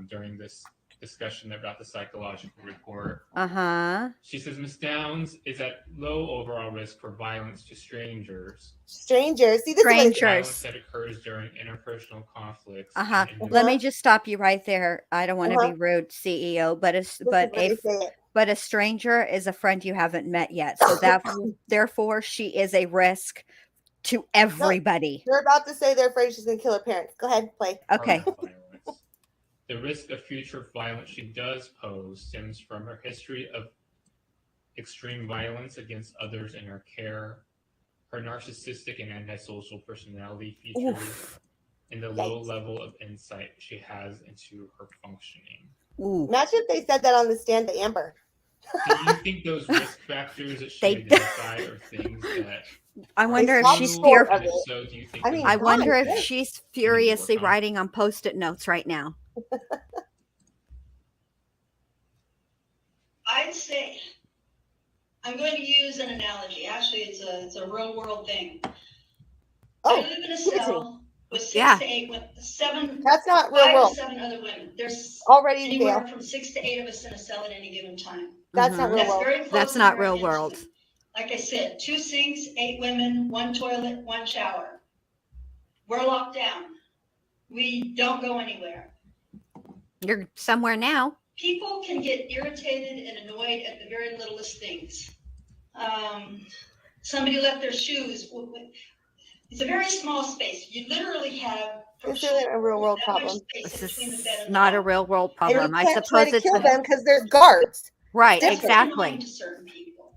S3: during this discussion about the psychological report.
S1: Uh-huh.
S3: She says Miss Downs is at low overall risk for violence to strangers.
S2: Strangers. See, this
S1: Strangers.
S2: is
S3: Violence that occurs during interpersonal conflicts.
S1: Uh-huh.
S3: and
S1: Let me just stop you right there. I don't want to be rude, CEO, but but a stranger is a friend you haven't met yet. So therefore she is a risk to everybody.
S2: You're about to say they're afraid she's going to kill her parents. Go ahead, play.
S1: Okay.
S3: Violence. The risk of future violence she does pose stems from her history of extreme violence against others in her care, her narcissistic and antisocial personality features, and the low level of insight she has into her functioning.
S1: Ooh.
S2: Imagine if they said that on the stand to Amber.
S3: Do you think those risk factors that she identified are things that
S1: I wonder if she's
S2: fear.
S3: and if so, do you think
S2: I mean,
S1: I wonder if
S2: yes.
S1: she's furiously writing on Post-it notes right now.
S4: I'd say I'm going to use an analogy. Actually, it's a real world thing. I live in a cell with 6 to 8 women, 7.
S2: That's not real
S4: 5
S2: world.
S4: to 7 other women. There's
S2: Already
S4: anywhere
S2: fail.
S4: from 6 to 8 of us in a cell at any given time.
S2: That's not real
S4: That's
S2: world.
S4: very close.
S1: That's
S4: and
S1: not
S4: very
S1: real world.
S4: intimate. Like I said, 2 sinks, 8 women, 1 toilet, 1 shower. We're locked down. We don't go anywhere.
S1: You're somewhere now.
S4: People can get irritated and annoyed at the very littlest things. Somebody left their shoes. It's a very small space. You literally have.
S2: This isn't a real world problem.
S1: This is not a real world
S2: And
S1: problem.
S2: we
S1: I
S2: can't try
S1: suppose
S2: to
S1: it's
S2: kill them because there's guards.
S1: right.
S2: Different.
S1: Exactly.
S4: To certain people.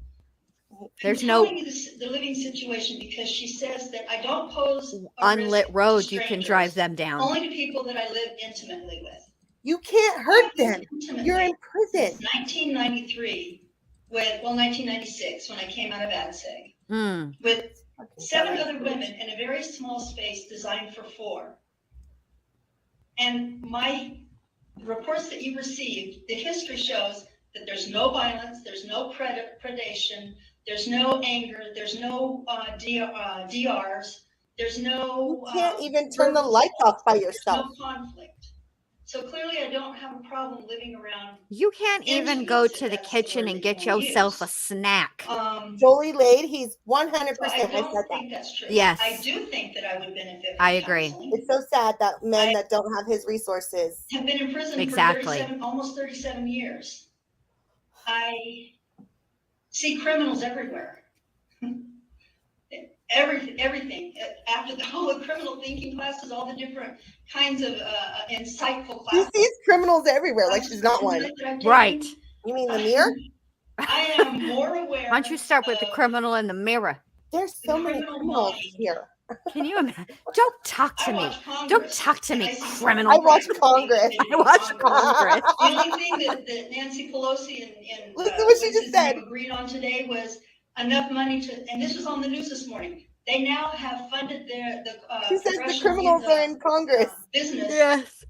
S1: There's
S4: I'm
S1: no
S4: telling you the living situation because she says that I don't pose a
S1: unlit
S4: risk
S1: road
S4: to
S1: you can
S4: strangers,
S1: drive them down.
S4: Only to people that I live intimately with.
S2: You can't hurt them.
S4: Intimately
S2: You're in prison.
S4: Since 1993, 1996 when I came out of ADSEG, with 7 other women in a very small space designed for 4. And my reports that you received, the history shows that there's no violence, there's no predation, there's no anger, there's no DRs, there's no.
S2: You can't even turn the lights off by yourself.
S4: No conflict. So clearly, I don't have a problem living around.
S1: You can't even go to the kitchen and get yourself a snack.
S2: Jolie Lade, he's 100%.
S4: I don't think that's true.
S1: Yes.
S4: I do think that I would benefit from
S1: I agree.
S4: counseling.
S2: It's so sad that men that don't have his resources
S4: have been in prison for almost 37 years. I see criminals everywhere. Everything. After the whole criminal thinking classes, all the different kinds of insightful classes.
S2: She sees criminals everywhere, like she's not one.
S1: Right.
S2: You mean the mirror?
S4: I am more aware.
S1: Why don't you start with the criminal in the mirror?
S2: There's so many criminals here.
S1: Can you imagine? Don't talk to me. Don't talk to me, criminal.
S2: I watch Congress.
S1: I watch Congress.
S4: The only thing that Nancy Pelosi and
S2: listen what she just said.
S4: Agreed on today was enough money to, and this was on the news this morning. They now have funded the.
S2: She says the criminals are in Congress.
S4: Business.
S1: Yes.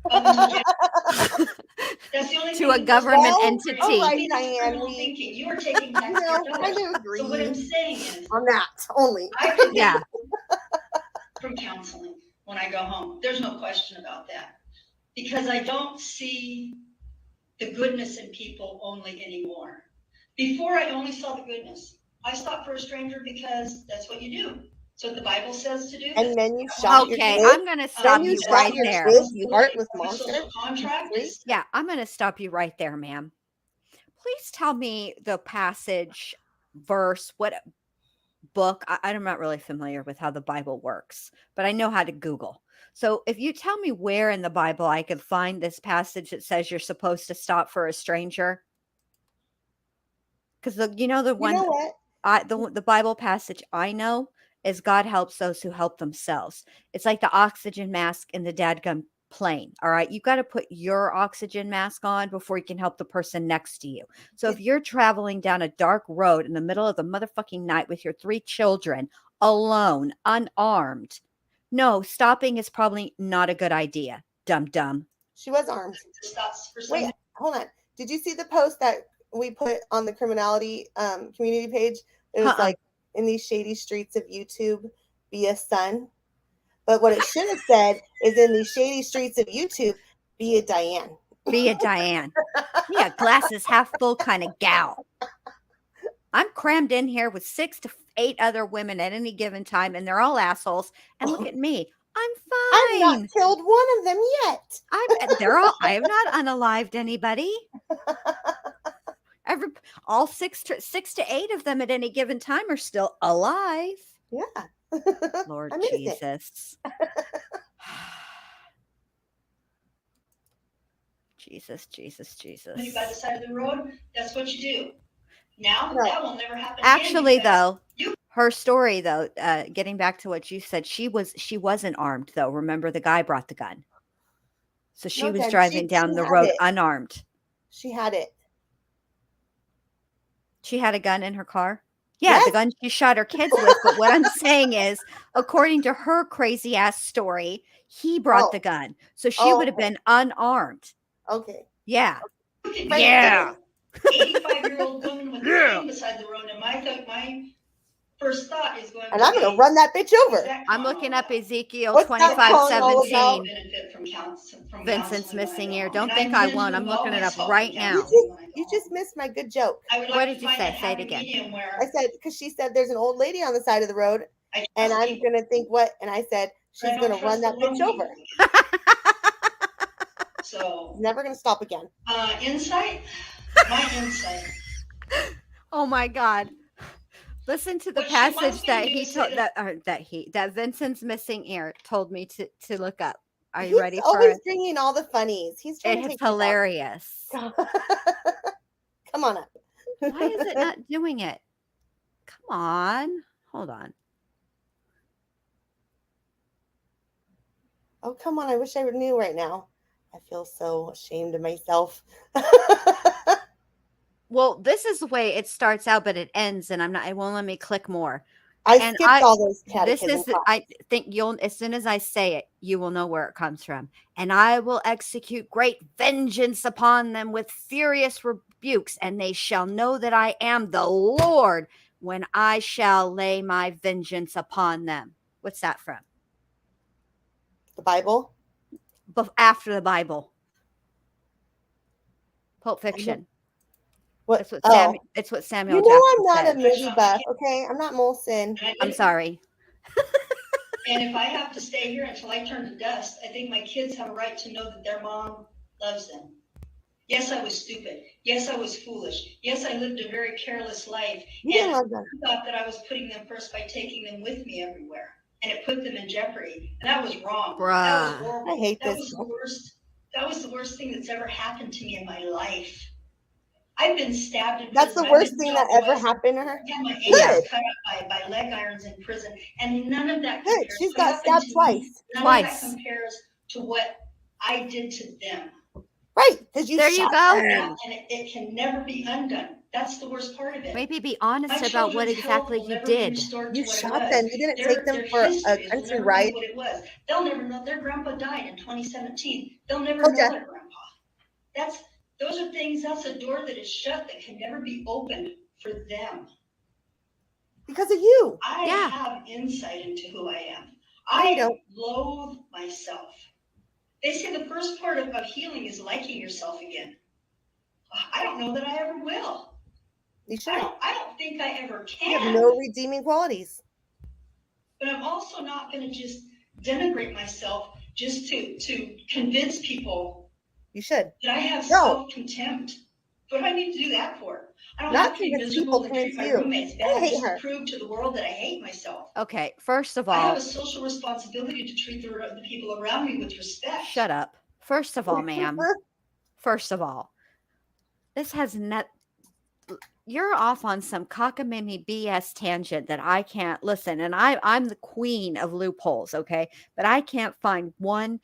S4: That's the only
S1: to a government entity.
S2: All right, Diane.
S4: Thinking. You are taking taxpayer dollars.
S2: I do agree.
S4: So what I'm saying is,
S2: on that only.
S4: I could
S1: yeah.
S4: From counseling when I go home. There's no question about that. Because I don't see the goodness in people only anymore. Before I only saw the goodness. I stopped for a stranger because that's what you do. It's what the Bible says to do.
S2: And then you shot your kids.
S1: I'm going to stop you right there.
S2: You heartless monster.
S1: Yeah, I'm going to stop you right there, ma'am. Please tell me the passage, verse, what book. I'm not really familiar with how the Bible works, but I know how to Google. So if you tell me where in the Bible I could find this passage that says you're supposed to stop for a stranger, because the
S2: You know what?
S1: the Bible passage I know is God helps those who help themselves. It's like the oxygen mask in the dadgum plane. All right. You got to put your oxygen mask on before you can help the person next to you. So if you're traveling down a dark road in the middle of the motherfucking night with your 3 children alone, unarmed, no, stopping is probably not a good idea. Dum.
S2: She was armed.
S4: Just thoughts for some.
S2: Wait, hold on. Did you see the post that we put on the criminality community page? It was like, in these shady streets of YouTube, be a son. But what it should have said is, in these shady streets of YouTube, be a Diane.
S1: Be a Diane. Be a glasses half full kind of gal. I'm crammed in here with 6 to 8 other women at any given time, and they're all assholes. And look at me. I'm fine.
S2: I've not killed one of them yet.
S1: I have not unalived anybody. All 6 to 8 of them at any given time are still alive.
S2: Yeah.
S1: Lord
S2: Amazing.
S1: Jesus. Jesus.
S4: When you're by the side of the road, that's what you do. Now,
S2: Right.
S4: that will never happen
S1: Actually,
S4: again.
S1: though, her story, though, getting back to what you said, she wasn't armed, though. Remember, the guy brought the gun. So she was
S2: Jen,
S1: driving down
S2: she
S1: the
S2: had
S1: road
S2: it.
S1: unarmed.
S2: She had it.
S1: She had a gun in her car? Yeah,
S2: Yes.
S1: the gun she shot her kids with. But what I'm saying is, according to her crazy ass story, he brought the gun. So she would have been unarmed.
S2: Okay.
S1: Yeah.
S4: Yeah. 85-year-old woman with a gun beside the road, and my first thought is going.
S2: And I'm going to run that bitch over.
S1: I'm looking up Ezekiel
S2: What's that song all
S1: 25:17.
S4: Benefit from
S1: Vincent's
S4: counseling
S1: missing
S4: when I
S1: ear.
S4: go.
S1: Don't
S4: And
S1: think
S4: I've
S1: I
S4: been
S1: won't.
S4: to
S1: I'm looking it up
S4: myself
S1: right
S4: in
S1: now.
S4: counseling when I
S2: You
S4: go.
S2: just missed my good joke.
S4: I would
S1: What
S4: like
S1: did
S4: to
S1: you
S4: find
S1: say?
S4: that
S1: Say it
S4: happy
S1: again.
S4: medium where
S2: I said, because she said there's an old lady on the side of the road,
S4: I
S2: and
S4: trust
S2: I'm
S4: people,
S2: going to think what? And I said,
S4: but I
S2: she's
S4: don't
S2: going to run
S4: trust
S2: that
S4: the wrong
S2: bitch over.
S4: people. So,
S2: Never going to stop again.
S4: insight? My insight.
S1: Oh my God. Listen to the
S4: What she wants
S1: passage
S4: me to
S1: that
S4: do
S1: he
S4: is say
S1: told that Vincent's missing ear told me to look up. Are you
S2: He's
S1: ready for
S2: always
S1: it?
S2: bringing all the funnies. He's trying to
S1: It's
S2: take me down.
S1: hilarious.
S2: Come on up.
S1: Why is it not doing it? Come on. Hold on.
S2: Oh, come on. I wish I knew right now. I feel so ashamed of myself.
S1: Well, this is the way it starts out, but it ends, and it won't let me click more.
S2: I
S1: And
S2: skipped all those
S1: This
S2: catechism
S1: is, I think as soon as I say it, you will know where it comes from. And I will execute great vengeance upon them with furious rebukes, and they shall know that I am the Lord when I shall lay my vengeance upon them. What's that from?
S2: The Bible?
S1: After the Bible. Pulp Fiction.
S2: What?
S1: It's what Samuel
S2: You know
S1: Jackson
S2: I'm not
S1: said.
S2: a movie buff, okay? I'm not Molson.
S1: I'm sorry.
S4: And if I have to stay here until I turn to dust, I think my kids have a right to know that their mom loves them. Yes, I was stupid. Yes, I was foolish. Yes, I lived a very careless life.
S2: You didn't
S4: And
S2: love them.
S4: I thought that I was putting them first by taking them with me everywhere. And it put them in jeopardy. And that was wrong. That was
S1: Bruh.
S4: horrible.
S2: I hate
S4: That
S2: this.
S4: was the worst. That was the worst thing that's ever happened to me in my life. I've been stabbed in
S2: That's
S4: prison.
S2: the
S4: I've
S2: worst
S4: been
S2: thing that
S4: shot
S2: ever
S4: twice.
S2: happened to her.
S4: Yeah, my
S2: Good.
S4: ankles cut up by leg irons in prison, and none of that
S2: Good.
S4: compares.
S2: She's
S4: What
S2: got
S4: happened
S2: stabbed
S4: to me,
S2: twice.
S4: None
S1: Twice.
S4: of that compares to what I did to them.
S2: Right, because you
S1: There you
S2: shot
S1: go.
S2: them.
S4: And it can never be undone. That's the worst part of it.
S1: Maybe be
S4: My
S1: honest about what
S4: children's health
S1: exactly
S4: will
S1: you
S4: never be
S1: did.
S4: restored
S2: You
S4: to what it
S2: shot
S4: was.
S2: them. You didn't take them
S4: Their
S2: for a
S4: histories will
S2: country
S4: never
S2: ride.
S4: be what it was. They'll never know. Their grandpa died in 2017. They'll never
S2: Okay.
S4: know their grandpa. Those are things. That's a door that is shut that can never be opened for them.
S2: Because of you.
S4: I
S1: Yeah.
S4: have insight into who I am.
S2: I
S4: I
S2: don't.
S4: loathe myself. They say the first part of healing is liking yourself again. I don't know that I ever will.
S2: You should.
S4: I don't think I ever
S2: You have
S4: can.
S2: no redeeming qualities.
S4: But I'm also not going to just denigrate myself just to convince people
S2: You should.
S4: that I have
S2: No.
S4: self-contempt. What do I need to do that for? I don't
S2: Not
S4: have to be
S2: convince
S4: miserable
S2: people,
S4: and treat my
S2: convince you.
S4: roommates
S2: I
S4: bad
S2: hate
S4: just
S2: her.
S4: to prove to the world that I hate myself.
S1: Okay, first of
S4: I have
S1: all,
S4: a social responsibility to treat the people around me with respect.
S1: shut up. First of all, ma'am. First of all, this has not. You're off on some cockamamie BS tangent that I can't listen. And I'm the queen of loopholes, okay? But I can't find one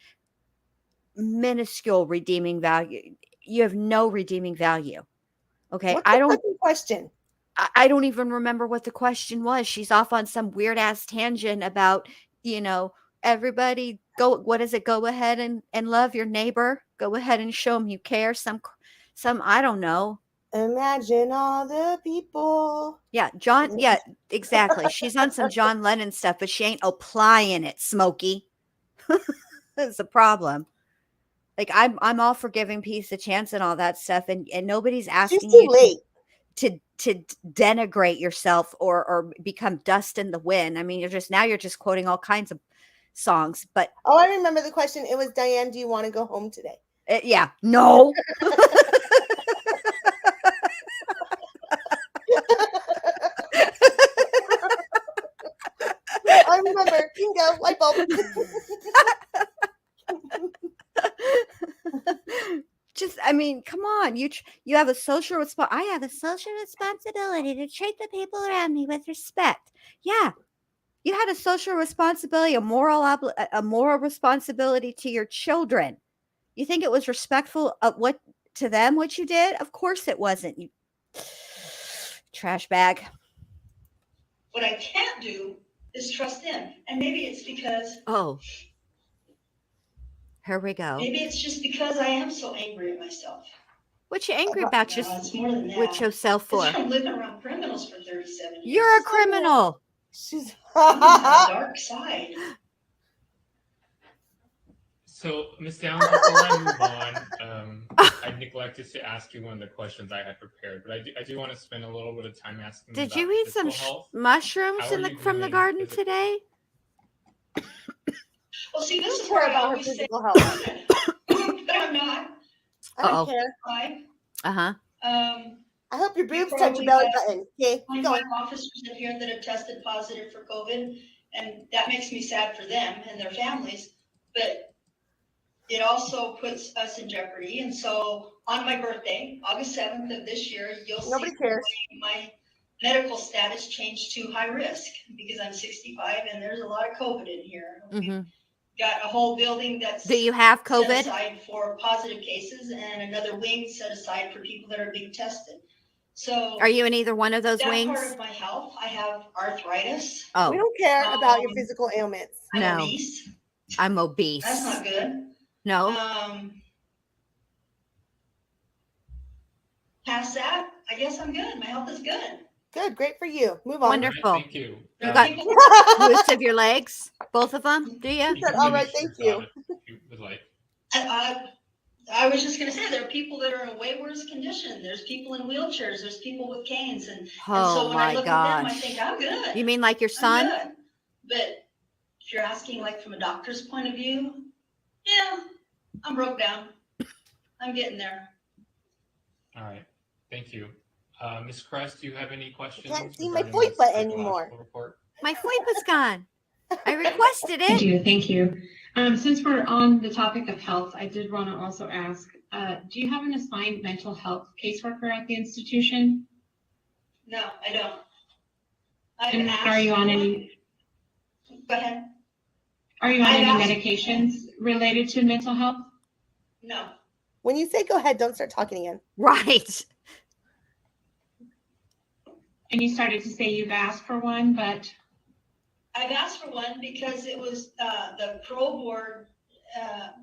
S1: minuscule redeeming value. You have no redeeming value. Okay.
S2: What's the fucking question?
S1: I don't even remember what the question was. She's off on some weird ass tangent about, everybody go, what is it? Go ahead and love your neighbor. Go ahead and show them you care. Some, I don't know.
S2: Imagine all the people.
S1: Yeah, John. Yeah, exactly. She's on some John Lennon stuff, but she ain't applying it, Smokey. That's the problem. Like I'm all for giving peace a chance and all that stuff, and nobody's
S2: She's
S1: asking
S2: too
S1: you
S2: late.
S1: to denigrate yourself or become dust in the wind. I mean, you're just quoting all kinds of songs, but
S2: Oh, I remember the question. It was, Diane, do you want to go home today?
S1: yeah, no.
S2: I remember. Bingo, light bulb.
S1: Just, I mean, come on. You have a social I have a social responsibility to treat the people around me with respect. Yeah, you had a social responsibility, a moral responsibility to your children. You think it was respectful of what you did? Of course it wasn't. You trash bag.
S4: What I can't do is trust them. And maybe it's because,
S1: Oh, here we go.
S4: maybe it's just because I am so angry at myself.
S1: What you angry about?
S4: No, it's more than that.
S1: With yourself for?
S4: It's from living around criminals for 37 years.
S1: You're a criminal.
S2: She's
S4: I'm on the dark side.
S3: So, Ms. Downs, before I move on, I neglected to ask you one of the questions I had prepared, but I do want to spend a little bit of time asking.
S1: Did
S3: about
S1: you eat some
S3: physical health.
S1: mushrooms
S3: How are you
S1: from the
S3: doing
S1: garden
S3: physically?
S1: today?
S4: Well, see, this is
S2: care
S4: where I
S2: about her
S4: always say,
S2: physical health.
S4: but I'm not.
S2: I don't
S1: Uh-oh.
S2: care.
S4: Fine.
S1: Uh-huh.
S2: I hope your boobs
S4: Before
S2: touch your
S4: we
S2: belly
S4: got
S2: button. Okay, keep
S4: 25
S2: going.
S4: officers in here that have tested positive for COVID, and that makes me sad for them and their families, but it also puts us in jeopardy. And so on my birthday, August 7th of this year, you'll
S2: Nobody
S4: see
S2: cares.
S4: my medical status changed to high risk because I'm 65 and there's a lot of COVID in here.
S1: Mm-hmm.
S4: Got a whole building that's
S1: Do you have
S4: set
S1: COVID?
S4: aside for positive cases and another wing set aside for people that are being tested. So
S1: Are you in either one of those
S4: that
S1: wings?
S4: part of my health, I have arthritis.
S2: We
S1: Oh,
S2: don't care about your physical ailments.
S4: I'm
S1: No.
S4: obese.
S1: I'm obese.
S4: That's not good.
S1: No.
S4: Past that, I guess I'm good. My health is good.
S2: Good, great for you. Move on.
S1: Wonderful.
S3: All right, thank you.
S1: You
S4: There are
S1: got
S4: people-
S1: roots of your legs? Both of them? Do you?
S3: You can
S2: All right,
S3: finish
S2: thank
S3: your
S2: you.
S3: thought if you would like.
S4: I was just gonna say, there are people that are in a way worse condition. There's people in wheelchairs, there's people with canes, and so
S1: Oh
S4: when I
S1: my
S4: look at them, I
S1: gosh.
S4: think, I'm good.
S1: You mean like your
S4: I'm
S1: son?
S4: good. But if you're asking like from a doctor's point of view, yeah, I'm broke down. I'm getting there.
S3: All right, thank you. Ms. Crest, do you have any questions?
S2: Can't see my
S3: regarding
S2: foot
S3: the
S2: butt
S3: psychological
S2: anymore.
S3: report?
S1: My FOIP was gone. I requested
S5: Thank
S1: it.
S5: you, thank you. Since we're on the topic of health, I did want to also ask, do you have an assigned mental health caseworker at the institution?
S4: No, I don't. I've
S5: And
S4: asked
S5: are you on
S4: for
S5: any,
S4: one. Go ahead.
S5: are you on
S4: I've
S5: any
S4: asked-
S5: medications related to mental health?
S4: No.
S2: When you say go ahead, don't start talking again.
S1: Right.
S5: And you started to say you've asked for one, but
S4: I've asked for one because it was, the parole board,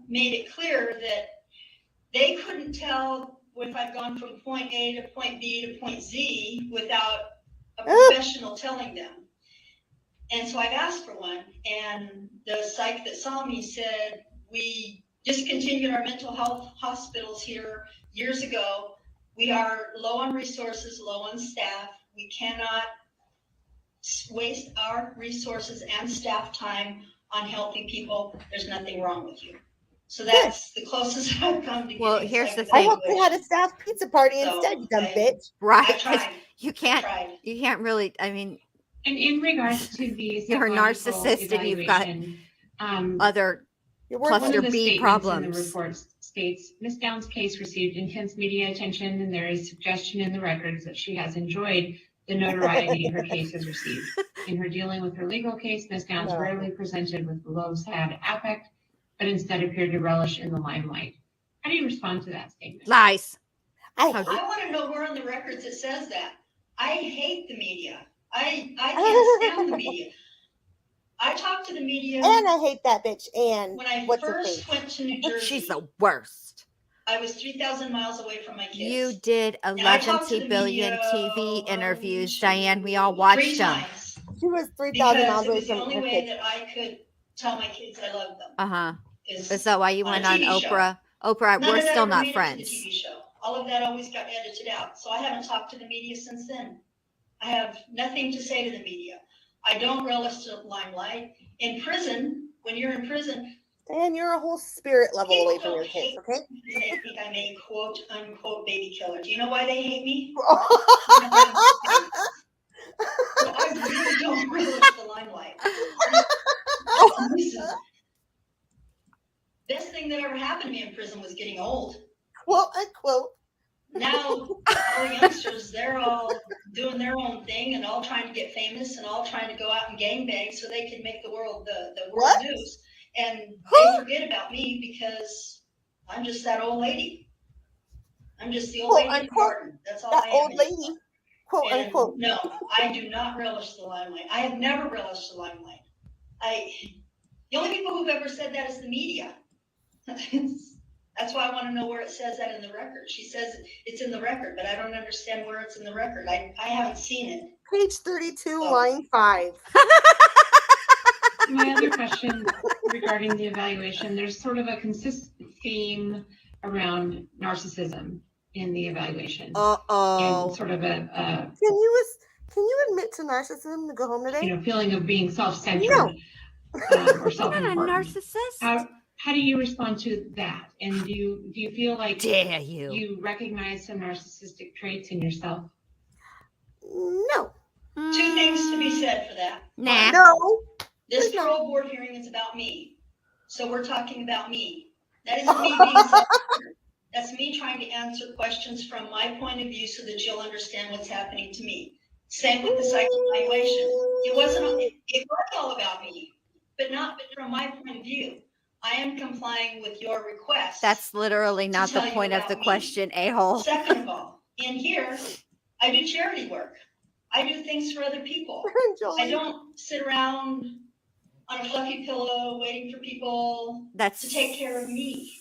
S4: made it clear that they couldn't tell if I've gone from point A to point B to point Z without a professional telling them. And so I've asked for one, and the psych that saw me said, we discontinued our mental health hospitals here years ago. We are low on resources, low on staff. We cannot waste our resources and staff time on helping people. There's nothing wrong with you. So that's the closest I've come to
S1: Well,
S4: getting
S1: here's the
S2: I
S1: thing.
S2: hope they had a staff pizza party
S4: So,
S2: instead, you dumb
S4: I-
S2: bitch.
S1: Right?
S4: I
S1: 'Cause
S4: tried.
S1: you
S4: I
S1: can't
S4: tried.
S1: really, I mean,
S5: And in regards to the
S1: you're a
S5: psychological
S1: narcissist and you've got
S5: evaluation,
S1: other
S2: You're
S5: one
S2: working.
S1: cluster
S5: of the
S1: B
S5: statements in the
S1: problems.
S5: report states, Ms. Downs' case received intense media attention, and there is suggestion in the records that she has enjoyed the notoriety her case has received. In her dealing with her legal case, Ms. Downs
S2: No.
S5: rarely presented with the low sad affect, but instead appeared to relish in the limelight. How do you respond to that statement?
S1: Lies.
S2: I
S1: How
S2: hate
S4: I want to know where in the records it says that. I hate the media. I can't stand the media. I talk to the media
S2: and I hate that bitch. And
S4: when I
S2: what's her face?
S4: first went to New Jersey.
S1: She's the worst.
S4: I was 3,000 miles away from my kids.
S1: You did
S4: I
S1: 11
S4: talked to the
S1: billion
S4: media
S1: TV interviews,
S4: 1,
S1: Diane. We all
S4: 2,
S1: watched
S4: 3
S1: them.
S4: times
S2: She was 3,000
S4: because
S2: miles
S4: it
S2: away
S4: was the
S2: from
S4: only
S2: her
S4: way
S2: kids.
S4: that I could tell my kids I loved them.
S1: Uh-huh.
S4: Is
S1: Is that why you
S4: on a
S1: went on
S4: TV show.
S1: Oprah? Oprah,
S4: None
S1: we're
S4: of that
S1: still
S4: ever
S1: not
S4: made it to the
S1: friends.
S4: TV show. All of that always got edited out. So I haven't talked to the media since then. I have nothing to say to the media. I don't relish the limelight. In prison, when you're in prison,
S2: And you're a whole spirit level
S4: people
S2: away from
S4: don't
S2: your kids,
S4: hate
S2: okay?
S4: me because they think I'm a quote unquote baby killer. Do you know why they hate me? So I really don't relish the limelight. This is best thing that ever happened to me in prison was getting old.
S2: Quote unquote.
S4: Now all the youngsters, they're all doing their own thing and all trying to get famous and all trying to go out and gangbang so they can make the world the world
S2: What?
S4: news. And they forget about me because I'm just that old lady. I'm just the old
S2: Quote
S4: lady in the
S2: unquote.
S4: garden. That's all
S2: That
S4: I am.
S2: old lady. Quote
S4: And
S2: unquote.
S4: no, I do not relish the limelight. I have never relished the limelight. The only people who've ever said that is the media. That's why I want to know where it says that in the record. She says it's in the record, but I don't understand where it's in the record. I haven't seen it.
S2: Page 32,
S4: Oh.
S2: line 5.
S5: My other question regarding the evaluation, there's sort of a consistent theme around narcissism in the evaluation. And
S1: Uh-oh.
S5: sort of a
S2: Can you admit to narcissism to go home today?
S5: feeling of being self-centered
S2: No.
S5: or
S1: You're not a
S5: self-important.
S1: narcissist.
S5: How do you respond to that? And do you feel like
S1: Dare you?
S5: you recognize some narcissistic traits in yourself?
S2: No.
S4: Two things to be said for that.
S1: Nah.
S2: No.
S4: This
S2: Please no.
S4: parole board hearing is about me. So we're talking about me. That isn't me being self-centered. That's me trying to answer questions from my point of view so that you'll understand what's happening to me. Same with the psych evaluation. It was all about me, but not from my point of view. I am complying with your request.
S1: That's literally not the
S4: tell you
S1: point of the
S4: about me.
S1: question, a-hole.
S4: Second of all, in here, I do charity work. I do things for other people. I don't sit around on a fluffy pillow waiting for people
S1: That's
S4: to take care of me.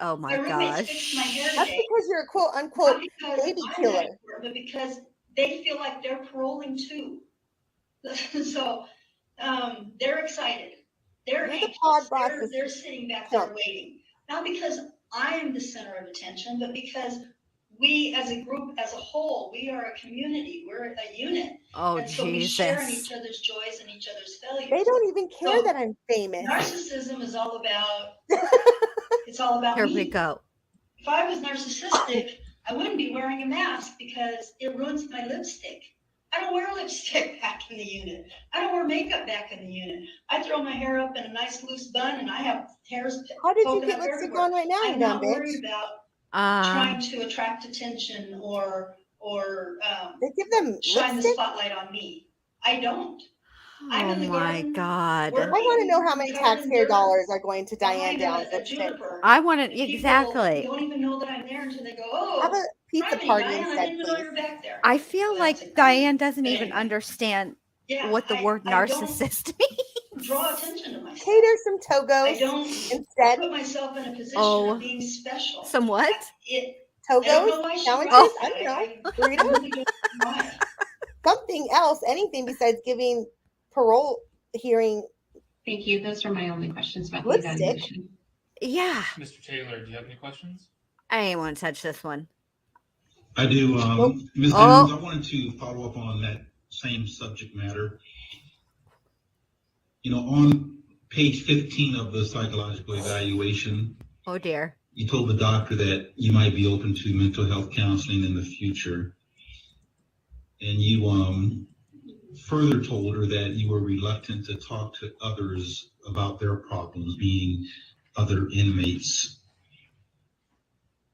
S1: Oh my
S4: roommates fixed my hair
S2: That's
S4: today.
S2: because you're a quote
S4: Not
S2: unquote
S4: because
S2: baby
S4: I'm
S2: killer.
S4: that poor, but because they feel like they're paroling too. So they're excited. They're
S2: You're the
S4: anxious.
S2: pod boss's
S4: They're sitting back there
S2: chump.
S4: waiting. Not because I am the center of attention, but because we as a group, as a whole, we are a community. We're a unit.
S1: Oh,
S4: and so we share in
S1: Jesus.
S4: each other's joys and each other's failures.
S2: They don't even care
S4: So,
S2: that I'm famous.
S4: Narcissism is all about, it's all about
S1: Here
S4: me.
S1: we go.
S4: If I was narcissistic, I wouldn't be wearing a mask because it ruins my lipstick. I don't wear lipstick back in the unit. I don't wear makeup back in the unit. I throw my hair up in a nice loose bun and I have hairs
S2: How did you
S4: poking
S2: get
S4: up
S2: lipstick
S4: everywhere.
S2: on right now, you
S4: I'm
S2: dumb
S4: not worried
S2: bitch?
S4: about
S1: Um,
S4: trying to attract attention or
S2: They give them
S4: shine the
S2: lipstick?
S4: spotlight on me. I don't. I'm
S1: oh
S4: in the
S1: my
S4: garden
S1: God.
S2: I want to know how many
S4: covered in
S2: taxpayer
S4: dirt,
S2: dollars are going to Diane
S4: behind
S2: Downs
S4: a
S2: lipstick.
S4: juniper.
S1: I want
S4: And
S1: to,
S4: people
S1: exactly.
S4: don't even know that I'm there until they go,
S2: Have
S4: oh,
S2: a pizza
S4: criminy,
S2: party
S4: Diane, I
S2: instead,
S4: didn't even know
S2: please.
S4: you were back there.
S1: I feel
S4: Well,
S1: like
S4: that's a crime.
S1: Diane doesn't
S4: But
S1: even
S4: anyway.
S1: understand
S4: Yeah,
S1: what the word
S4: I don't
S1: narcissist means.
S4: draw attention to myself.
S2: Cater some
S4: I
S2: togos
S4: don't
S2: instead.
S4: put myself in a position
S1: Oh.
S4: of being special.
S1: Some what?
S4: I don't know
S2: Togos?
S4: why she
S2: Sandwiches?
S4: writes
S2: I
S4: that.
S2: don't know.
S4: I
S2: Burritos?
S4: really don't know why.
S2: Something else. Anything besides giving parole hearing.
S5: Thank you. Those are my only questions about the
S2: Lipstick?
S5: evaluation.
S1: Yeah.
S3: Mr. Taylor, do you have any questions?
S1: I ain't want to touch this one.
S6: I do. Ms.
S1: Oh.
S6: Downs, I wanted to follow up on that same subject matter. You know, on page 15 of the psychological evaluation,
S1: Oh dear.
S6: You told the doctor that you might be open to mental health counseling in the future. And you further told her that you were reluctant to talk to others about their problems, being other inmates.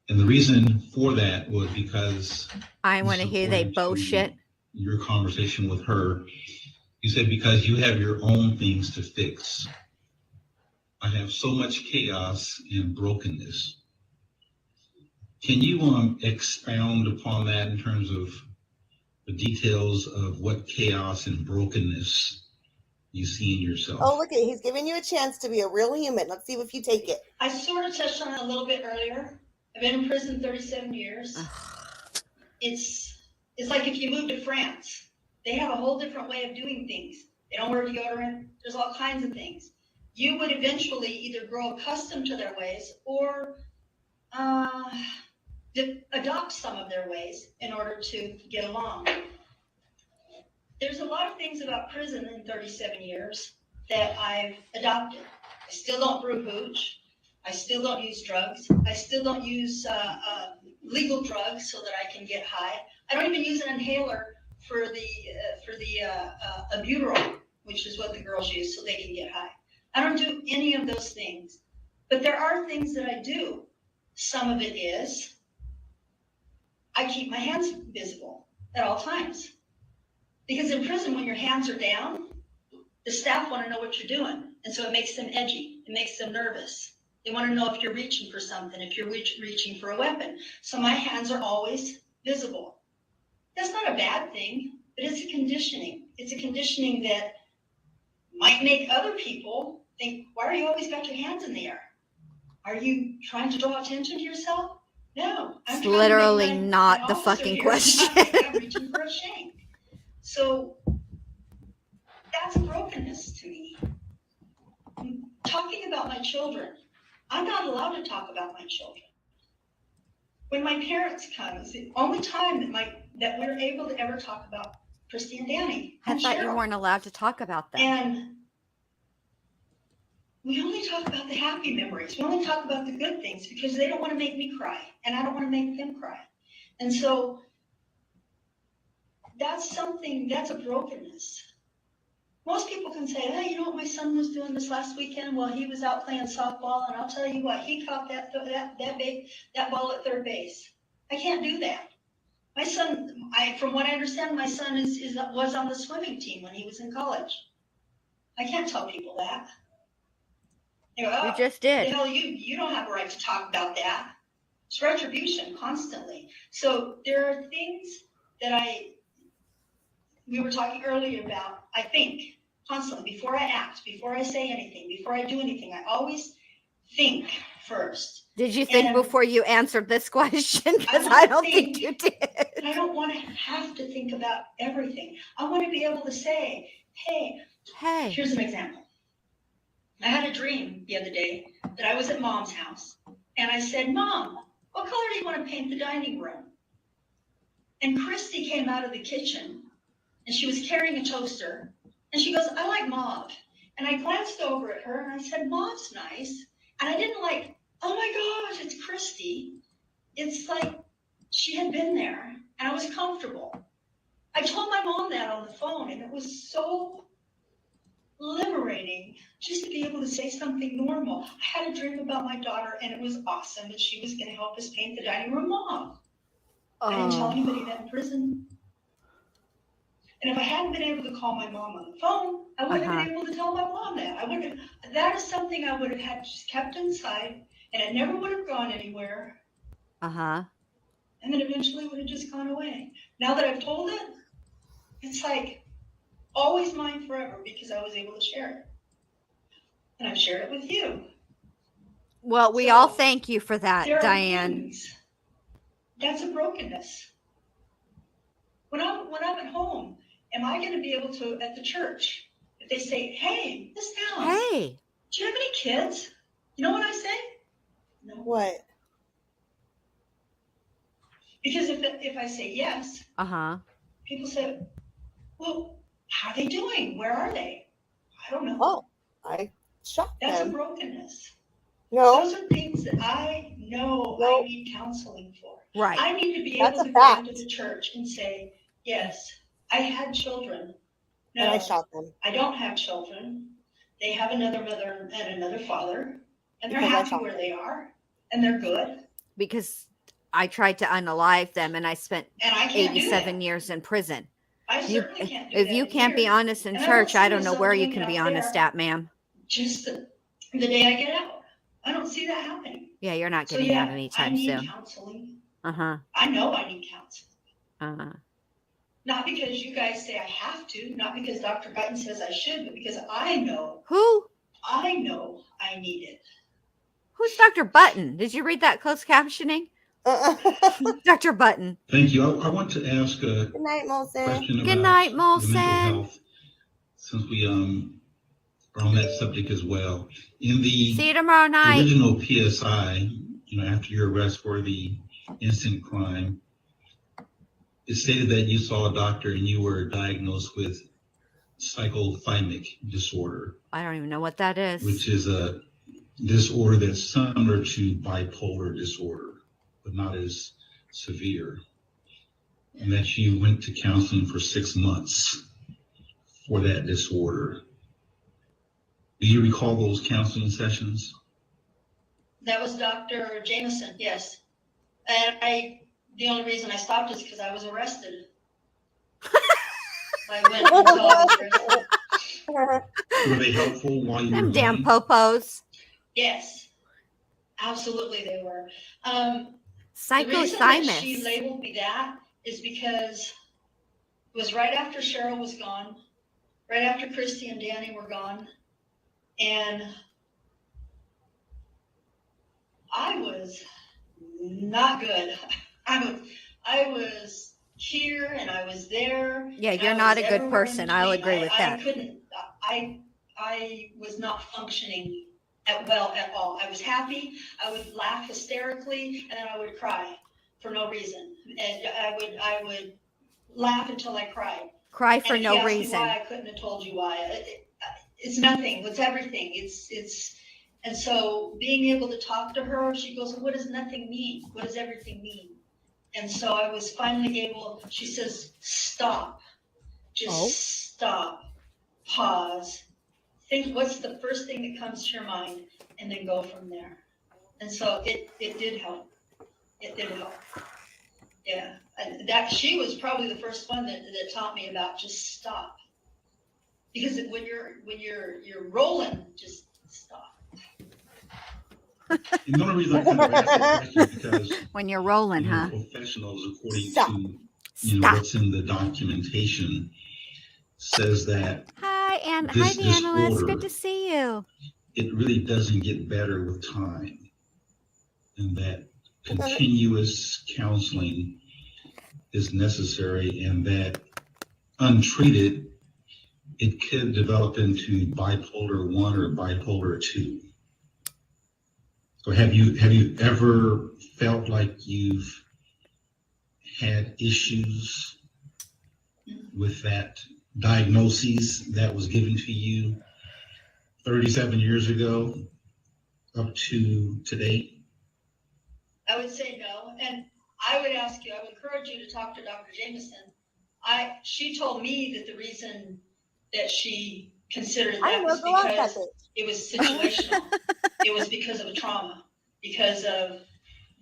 S6: And the reason for that was because
S1: I want to hear they
S6: according to
S1: bullshit.
S6: your conversation with her, you said, because you have your own things to fix. I have so much chaos and brokenness. Can you expound upon that in terms of the details of what chaos and brokenness you see in yourself?
S2: Oh, look at it. He's giving you a chance to be a real human. Let's see if you take it.
S4: I sort of touched on it a little bit earlier. I've been in prison 37 years. It's like if you move to France, they have a whole different way of doing things. They don't wear deodorant. There's all kinds of things. You would eventually either grow accustomed to their ways or adopt some of their ways in order to get along. There's a lot of things about prison in 37 years that I've adopted. I still don't brew hooch. I still don't use drugs. I still don't use legal drugs so that I can get high. I don't even use an inhaler for the albuterol, which is what the girls use so they can get high. I don't do any of those things. But there are things that I do. Some of it is I keep my hands visible at all times. Because in prison, when your hands are down, the staff want to know what you're doing. And so it makes them edgy. It makes them nervous. They want to know if you're reaching for something, if you're reaching for a weapon. So my hands are always visible. That's not a bad thing, but it's a conditioning. It's a conditioning that might make other people think, why are you always got your hands in the air? Are you trying to draw attention to yourself? No.
S1: It's literally not the fucking question.
S4: I'm reaching for a shank. So that's brokenness to me. Talking about my children, I'm not allowed to talk about my children. When my parents come, it's the only time that we're able to ever talk about Christy and Danny.
S1: I
S4: And
S1: thought
S4: Cheryl.
S1: you weren't allowed to talk about them.
S4: And we only talk about the happy memories. We only talk about the good things because they don't want to make me cry, and I don't want to make them cry. And so that's a brokenness. Most people can say, hey, you know what my son was doing this last weekend? Well, he was out playing softball, and I'll tell you what, he caught that ball at third base. I can't do that. My son, from what I understand, my son was on the swimming team when he was in college. I can't tell people that. They go,
S1: You just did.
S4: Hell, you don't have a right to talk about that. It's retribution constantly. So there are things that we were talking earlier about, I think, constantly, before I act, before I say anything, before I do anything, I always think first.
S1: Did you think before you answered this question? Because I don't think you did.
S4: I don't want to have to think about everything. I want to be able to say, hey, here's an example. I had a dream the other day that I was at Mom's house, and I said, Mom, what color do you want to paint the dining room? And Christy came out of the kitchen, and she was carrying a toaster, and she goes, I like mauve. And I glanced over at her, and I said, mauve's nice. And I didn't like, oh my gosh, it's Christy. It's like she had been there, and I was comfortable. I told my mom that on the phone, and it was so liberating just to be able to say something normal. I had a dream about my daughter, and it was awesome, and she was going to help us paint the dining room mauve. I didn't tell anybody that in prison. And if I hadn't been able to call my mom on the phone, I wouldn't have been able to tell my mom that. That is something I would have had just kept inside, and it never would have gone anywhere. And then eventually would have just gone away. Now that I've told it, it's like always mine forever because I was able to share it. And I've shared it with you.
S1: Well, we all thank you for that, Diane.
S4: That's a brokenness. When I'm at home, am I going to be able to, at the church, if they say, hey, Miss Downs,
S1: hey,
S4: do you have any kids? You know what I say? No.
S2: What?
S4: Because if I say yes, people say, well, how are they doing? Where are they? I don't know.
S2: Oh, I shocked them.
S4: That's a brokenness.
S2: No,
S4: Those are things that I know
S2: No.
S4: I need counseling for.
S1: Right.
S4: I need to be
S2: That's
S4: able
S2: a
S4: to go into
S2: fact.
S4: the church and say, yes, I had children.
S2: and I
S4: No,
S2: shot them
S4: I don't have children. They have another mother and another father, and they're
S2: because I
S4: happy
S2: shot
S4: where
S2: them.
S4: they are, and they're good.
S1: Because I tried to unalive them and I spent
S4: And I can't do
S1: 87
S4: that.
S1: years in prison.
S4: I
S1: You,
S4: certainly can't do
S1: if
S4: that
S1: you
S4: in
S1: can't be
S4: here.
S1: honest in
S4: And I don't
S1: church,
S4: see
S1: I don't know
S4: myself
S1: where you
S4: doing
S1: can
S4: it
S1: be
S4: out
S1: honest
S4: there
S1: at, ma'am.
S4: just the day I get out. I don't see that happening.
S1: Yeah, you're not
S4: So
S1: getting out
S4: yeah, I
S1: anytime
S4: need
S1: soon.
S4: counseling.
S1: Uh-huh.
S4: I know I need counseling.
S1: Uh-huh.
S4: Not because you guys say I have to, not because Dr. Button says I should, but because I know I need it.
S1: Who's Dr. Button? Did you read that closed captioning? Dr. Button.
S6: Thank you. I want to ask a
S2: Good night, Molson.
S6: question
S1: Good
S6: about
S1: night,
S6: the mental
S1: Molson.
S6: health, since we are on that subject as well. In
S1: See
S6: the
S1: you tomorrow night.
S6: original PSI, after your arrest for the instant crime, it stated that you saw a doctor and you were diagnosed with psychothymic disorder,
S1: I don't even know what that is.
S6: which is a disorder that's similar to bipolar disorder, but not as severe. And that you went to counseling for 6 months for that disorder. Do you recall those counseling sessions?
S4: That was Dr. Jameson, yes. And the only reason I stopped is because I was arrested. I went until I was arrested.
S6: Were they helpful while you were
S1: Them damn
S6: going?
S1: popos.
S4: Yes, absolutely they were. The reason that she
S1: Psychothymus.
S4: labeled me that is because it was right after Cheryl was gone, right after Christy and Danny were gone, and I was not good. I was here and I was there.
S1: Yeah,
S4: and
S1: you're
S4: I
S1: not
S4: was
S1: a good
S4: everywhere in
S1: person. I'll
S4: between.
S1: agree with that.
S4: I couldn't. I was not functioning well at all. I was happy. I would laugh hysterically, and then I would cry for no reason. And I would laugh until I cried.
S1: Cry for
S4: And if
S1: no
S4: you asked me
S1: reason.
S4: why, I couldn't have told you why. It's nothing. It's everything. And so being able to talk to her, she goes, "What does nothing mean? What does everything mean?" And so I was finally able. She says, "Stop. Just stop. Pause. Think what's the first thing that comes to your mind, and then go from there." And so it did help. It did help. Yeah, and that she was probably the first one that taught me about just stop. Because when you're rolling, just stop.
S6: And the only reason I kind of asked that question is because
S1: When you're rolling, huh?
S6: professionals, according
S2: Stop.
S6: to
S1: Stop.
S6: what's in the documentation, says that
S1: Hi, and
S6: this
S1: hi, the analyst.
S6: disorder,
S1: Good to see you.
S6: it really doesn't get better with time, and that continuous counseling is necessary, and that untreated, it could develop into bipolar 1 or bipolar 2. So have you ever felt like you've had issues with that diagnosis that was given to you 37 years ago up to today?
S4: I would say no, and I would ask you. I would encourage you to talk to Dr. Jameson. She told me that the reason that she considered
S2: I
S4: that
S2: will
S4: was
S2: go off that
S4: because
S2: bitch.
S4: it was situational. It was because of a trauma, because of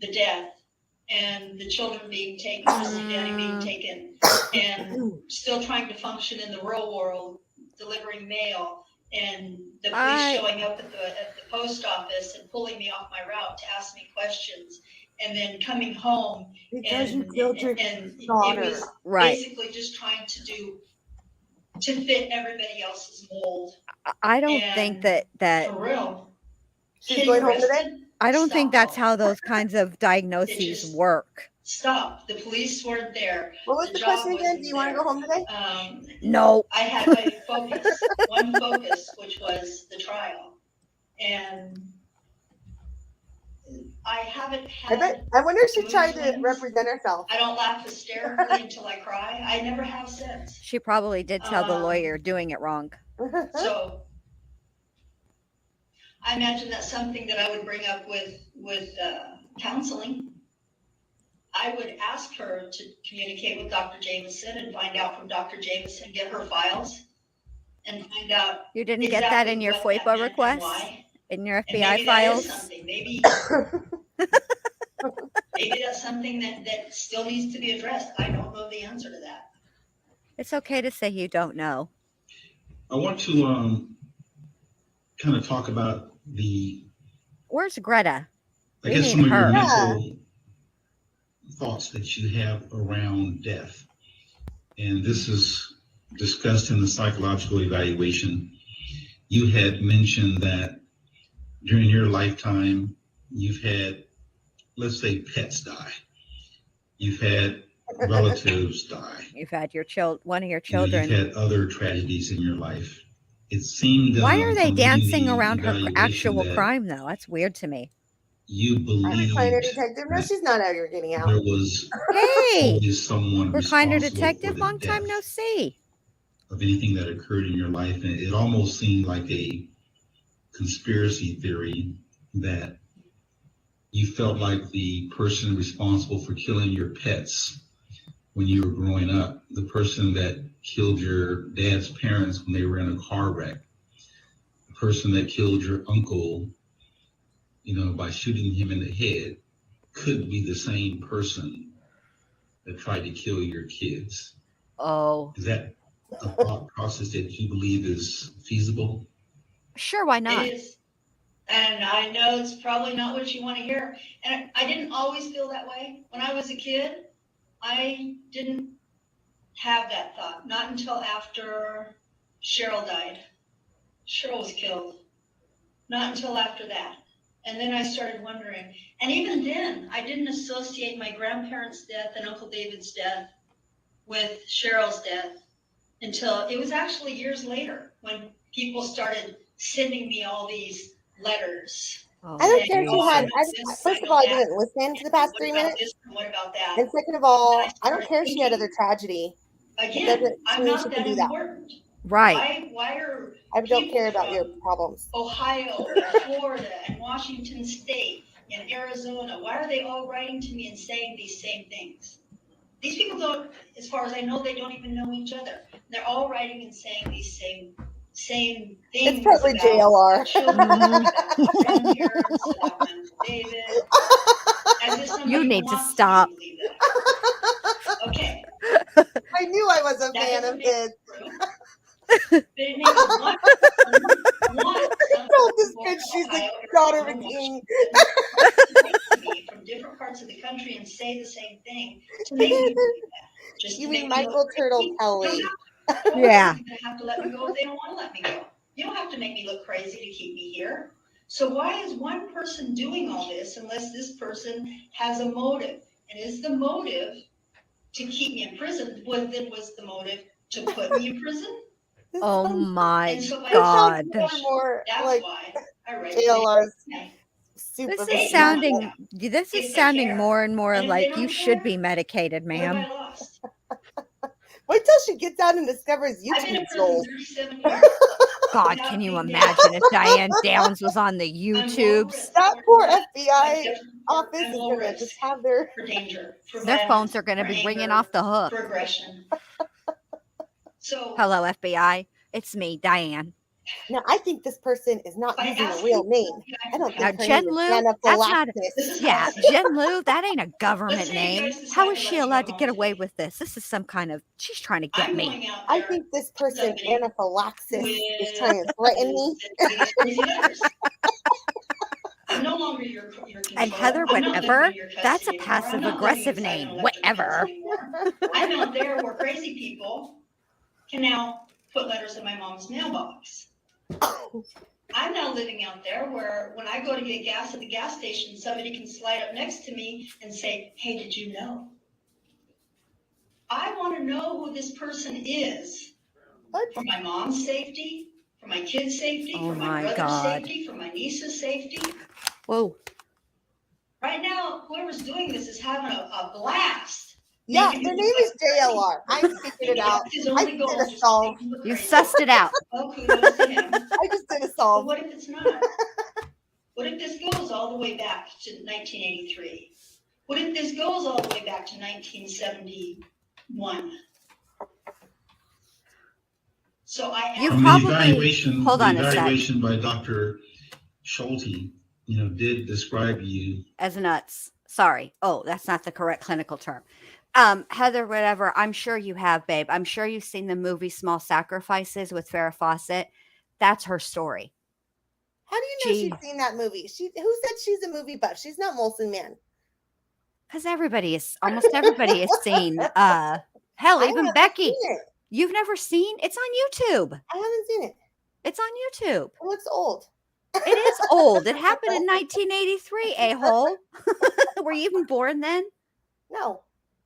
S4: the death and the children being taken, Chris and Danny being taken, and still trying to function in the real world, delivering mail, and the police showing up at the post office and pulling me off my route to ask me questions, and then coming home
S2: Because you
S4: and
S2: killed your
S4: it
S2: daughter.
S4: was
S1: Right.
S4: basically just trying to fit everybody else's mold.
S1: I don't think that
S4: For real.
S2: She's going home today?
S1: I don't think
S4: Stop.
S1: that's how those kinds of diagnoses
S4: just-
S1: work.
S4: Stop. The police weren't there.
S2: What was the
S4: job
S2: question again?
S4: wasn't
S2: Do you want to
S4: there.
S2: go home today?
S1: No.
S4: I had my one focus, which was the trial. And I haven't had,
S2: I wonder if she tried to
S4: swings.
S2: represent herself.
S4: I don't laugh hysterically until I cry. I never have since.
S1: She probably did tell the lawyer doing it wrong.
S4: So I imagine that's something that I would bring up with counseling. I would ask her to communicate with Dr. Jameson and find out from Dr. Jameson, get her files, and find out
S1: You didn't get that in
S4: exactly
S1: your
S4: what that
S1: FOIPA
S4: meant and
S1: request?
S4: why.
S1: In your
S4: And
S1: FBI
S4: maybe that is
S1: files?
S4: something. Maybe that's something that still needs to be addressed. I don't know the answer to that.
S1: It's okay to say you don't know.
S6: I want to kind of talk about
S1: Where's Greta?
S6: I
S1: We
S6: guess
S1: need
S6: some of your
S1: her.
S6: mental thoughts that you have around death. And this is discussed in the psychological evaluation. You had mentioned that during your lifetime, you've had, let's say, pets die. You've had relatives die.
S1: You've had your one of your
S6: You know,
S1: children.
S6: you've had other tragedies in your life. It seemed
S1: Why are they
S6: from reading
S1: dancing
S6: the
S1: around her
S6: evaluation
S1: actual
S6: that
S1: crime, though? That's weird to me.
S6: you
S2: Recliner
S6: believed
S2: detective. No,
S6: that
S2: she's not out here getting out.
S6: there was
S1: Hey,
S6: always someone
S1: recliner
S6: responsible
S1: detective,
S6: for the
S1: long time no
S6: death
S1: see.
S6: of anything that occurred in your life. And it almost seemed like a conspiracy theory that you felt like the person responsible for killing your pets when you were growing up, the person that killed your dad's parents when they were in a car wreck, the person that killed your uncle, you know, by shooting him in the head, could be the same person that tried to kill your kids.
S1: Oh,
S6: Is that a thought process that you believe is feasible?
S1: sure, why not?
S4: It is. And I know it's probably not what you want to hear. And I didn't always feel that way. When I was a kid, I didn't have that thought. Not until after Cheryl died. Cheryl was killed. Not until after that. And then I started wondering. And even then, I didn't associate my grandparents' death and Uncle David's death with Cheryl's death until it was actually years later when people started sending me all these letters.
S1: Oh,
S2: I don't care if
S1: geez.
S2: you had. First of all, I
S4: that.
S2: didn't listen to the past
S4: What
S2: 3
S4: about
S2: minutes,
S4: this and what about that?
S2: and second of all,
S4: And I
S2: I don't care if she had other tragedy.
S4: Again,
S2: doesn't
S4: I'm
S2: mean
S4: not
S2: she
S4: that
S2: can do that.
S4: important.
S1: Right.
S4: Why are
S2: I don't
S4: people
S2: care about your
S4: from
S2: problems.
S4: Ohio and Florida and Washington State and Arizona, why are they all writing to me and saying these same things? These people don't, as far as I know, they don't even know each other. They're all writing and saying these same things.
S2: It's probably
S4: about
S2: JLR.
S4: their children, about their grandparents, about my Uncle David. As if somebody
S1: You need to
S4: wants
S1: stop.
S4: me to believe that. Okay.
S2: I knew I was a
S4: That
S2: fan
S4: doesn't
S2: of
S4: make
S2: his.
S4: it true. But it makes one
S2: I told this bitch she's the daughter of a king.
S4: me from different parts of the country and say the same thing to make me believe that. Just
S2: You
S4: to
S2: mean
S4: make me
S2: Michael
S4: look
S2: Turtle
S4: crazy.
S2: Kelly?
S1: Yeah.
S4: You're gonna have to let me go if they don't want to let me go. You don't have to make me look crazy to keep me here. So why is one person doing all this unless this person has a motive? And is the motive to keep me in prison? Then was the motive to put me in prison?
S1: Oh my
S4: And so by
S1: God.
S2: More and more
S4: that's
S2: like
S4: why I write
S2: JLR's
S4: okay.
S2: super
S1: This
S2: baby.
S1: is sounding
S4: If they
S1: sounding
S4: care.
S1: more and more
S4: And if they
S1: like
S4: don't
S1: you should
S4: care,
S1: be medicated,
S4: What have
S1: ma'am.
S4: I lost?
S2: Wait till she gets out and discovers
S4: I've been in
S2: YouTube
S4: prison
S2: gold.
S4: 37 years.
S1: God,
S4: without
S1: can you
S4: being
S1: imagine if Diane Downs was on the
S4: I'm low
S1: YouTubes?
S4: risk.
S2: That poor
S4: I'm
S2: FBI
S4: different.
S2: office
S4: I'm
S2: is
S4: low
S2: gonna
S4: risk
S2: just have their.
S4: for danger, for
S1: Their
S4: violence,
S1: phones are going to
S4: for
S1: be ringing
S4: anger,
S1: off the hook.
S4: for aggression. So
S1: Hello, FBI. It's me, Diane.
S2: Now I think this person is not
S4: by
S2: using a
S4: asking
S2: real name. I don't
S1: Now,
S2: think her
S1: Jen
S2: name is
S1: Lou, that's not.
S4: This is
S2: Anaphylaxis.
S1: Yeah, Jen Lou, that ain't a government
S4: Let's say you
S1: name.
S4: guys decide
S1: How is
S4: to
S1: she
S4: let me go
S1: allowed to
S4: home
S1: get away
S4: today.
S1: with this? This is some kind of. She's trying to get
S4: I'm
S1: me.
S4: going out
S2: I
S4: there
S2: think this person
S4: somebody
S2: anaphylaxis
S4: with
S2: is trying to threaten me.
S4: crazy letters. I'm no longer your control.
S1: And Heather,
S4: I'm not living
S1: whatever,
S4: in your
S1: that's a
S4: custody anymore. I'm not living
S1: passive-aggressive
S4: inside an
S1: name.
S4: electric fence
S1: Whatever.
S4: anymore. I'm out there where crazy people can now put letters in my mom's mailbox. I'm now living out there where when I go to get gas at the gas station, somebody can slide up next to me and say, hey, did you know? I want to know who this person is
S2: What?
S4: for my mom's safety, for my kids' safety,
S1: Oh
S4: for my
S1: my
S4: brother's
S1: God.
S4: safety, for my niece's safety.
S1: Whoa.
S4: Right now, whoever's doing this is having a blast.
S2: Yeah,
S4: Making
S2: their
S4: it
S2: name
S4: look
S2: is JLR. I figured it out.
S4: His
S2: I
S4: only
S2: did
S4: goal
S2: a
S4: is just to
S2: solve.
S4: make me look
S1: You
S4: crazy.
S1: sussed it out.
S4: Well, kudos to him.
S2: I just did a
S4: But
S2: solve.
S4: what if it's not? What if this goes all the way back to 1983? What if this goes all the way back to 1971? So I
S1: You
S4: asked,
S6: The
S1: probably-
S6: evaluation,
S1: hold on a sec.
S6: evaluation by Dr. Schulte, did describe you.
S1: As nuts. Sorry. Oh, that's not the correct clinical term. Heather, whatever. I'm sure you have, babe. I'm sure you've seen the movie Small Sacrifices with Farrah Fawcett. That's her story.
S2: How do you know she's seen that movie? Who said she's a movie buff? She's not Molson Man.
S1: Because almost everybody has seen, hell, even Becky. You've never seen? It's on YouTube.
S2: I haven't seen it.
S1: It's on YouTube.
S2: It looks old.
S1: It is old. It happened in 1983, a-hole. Were you even born then?
S2: No.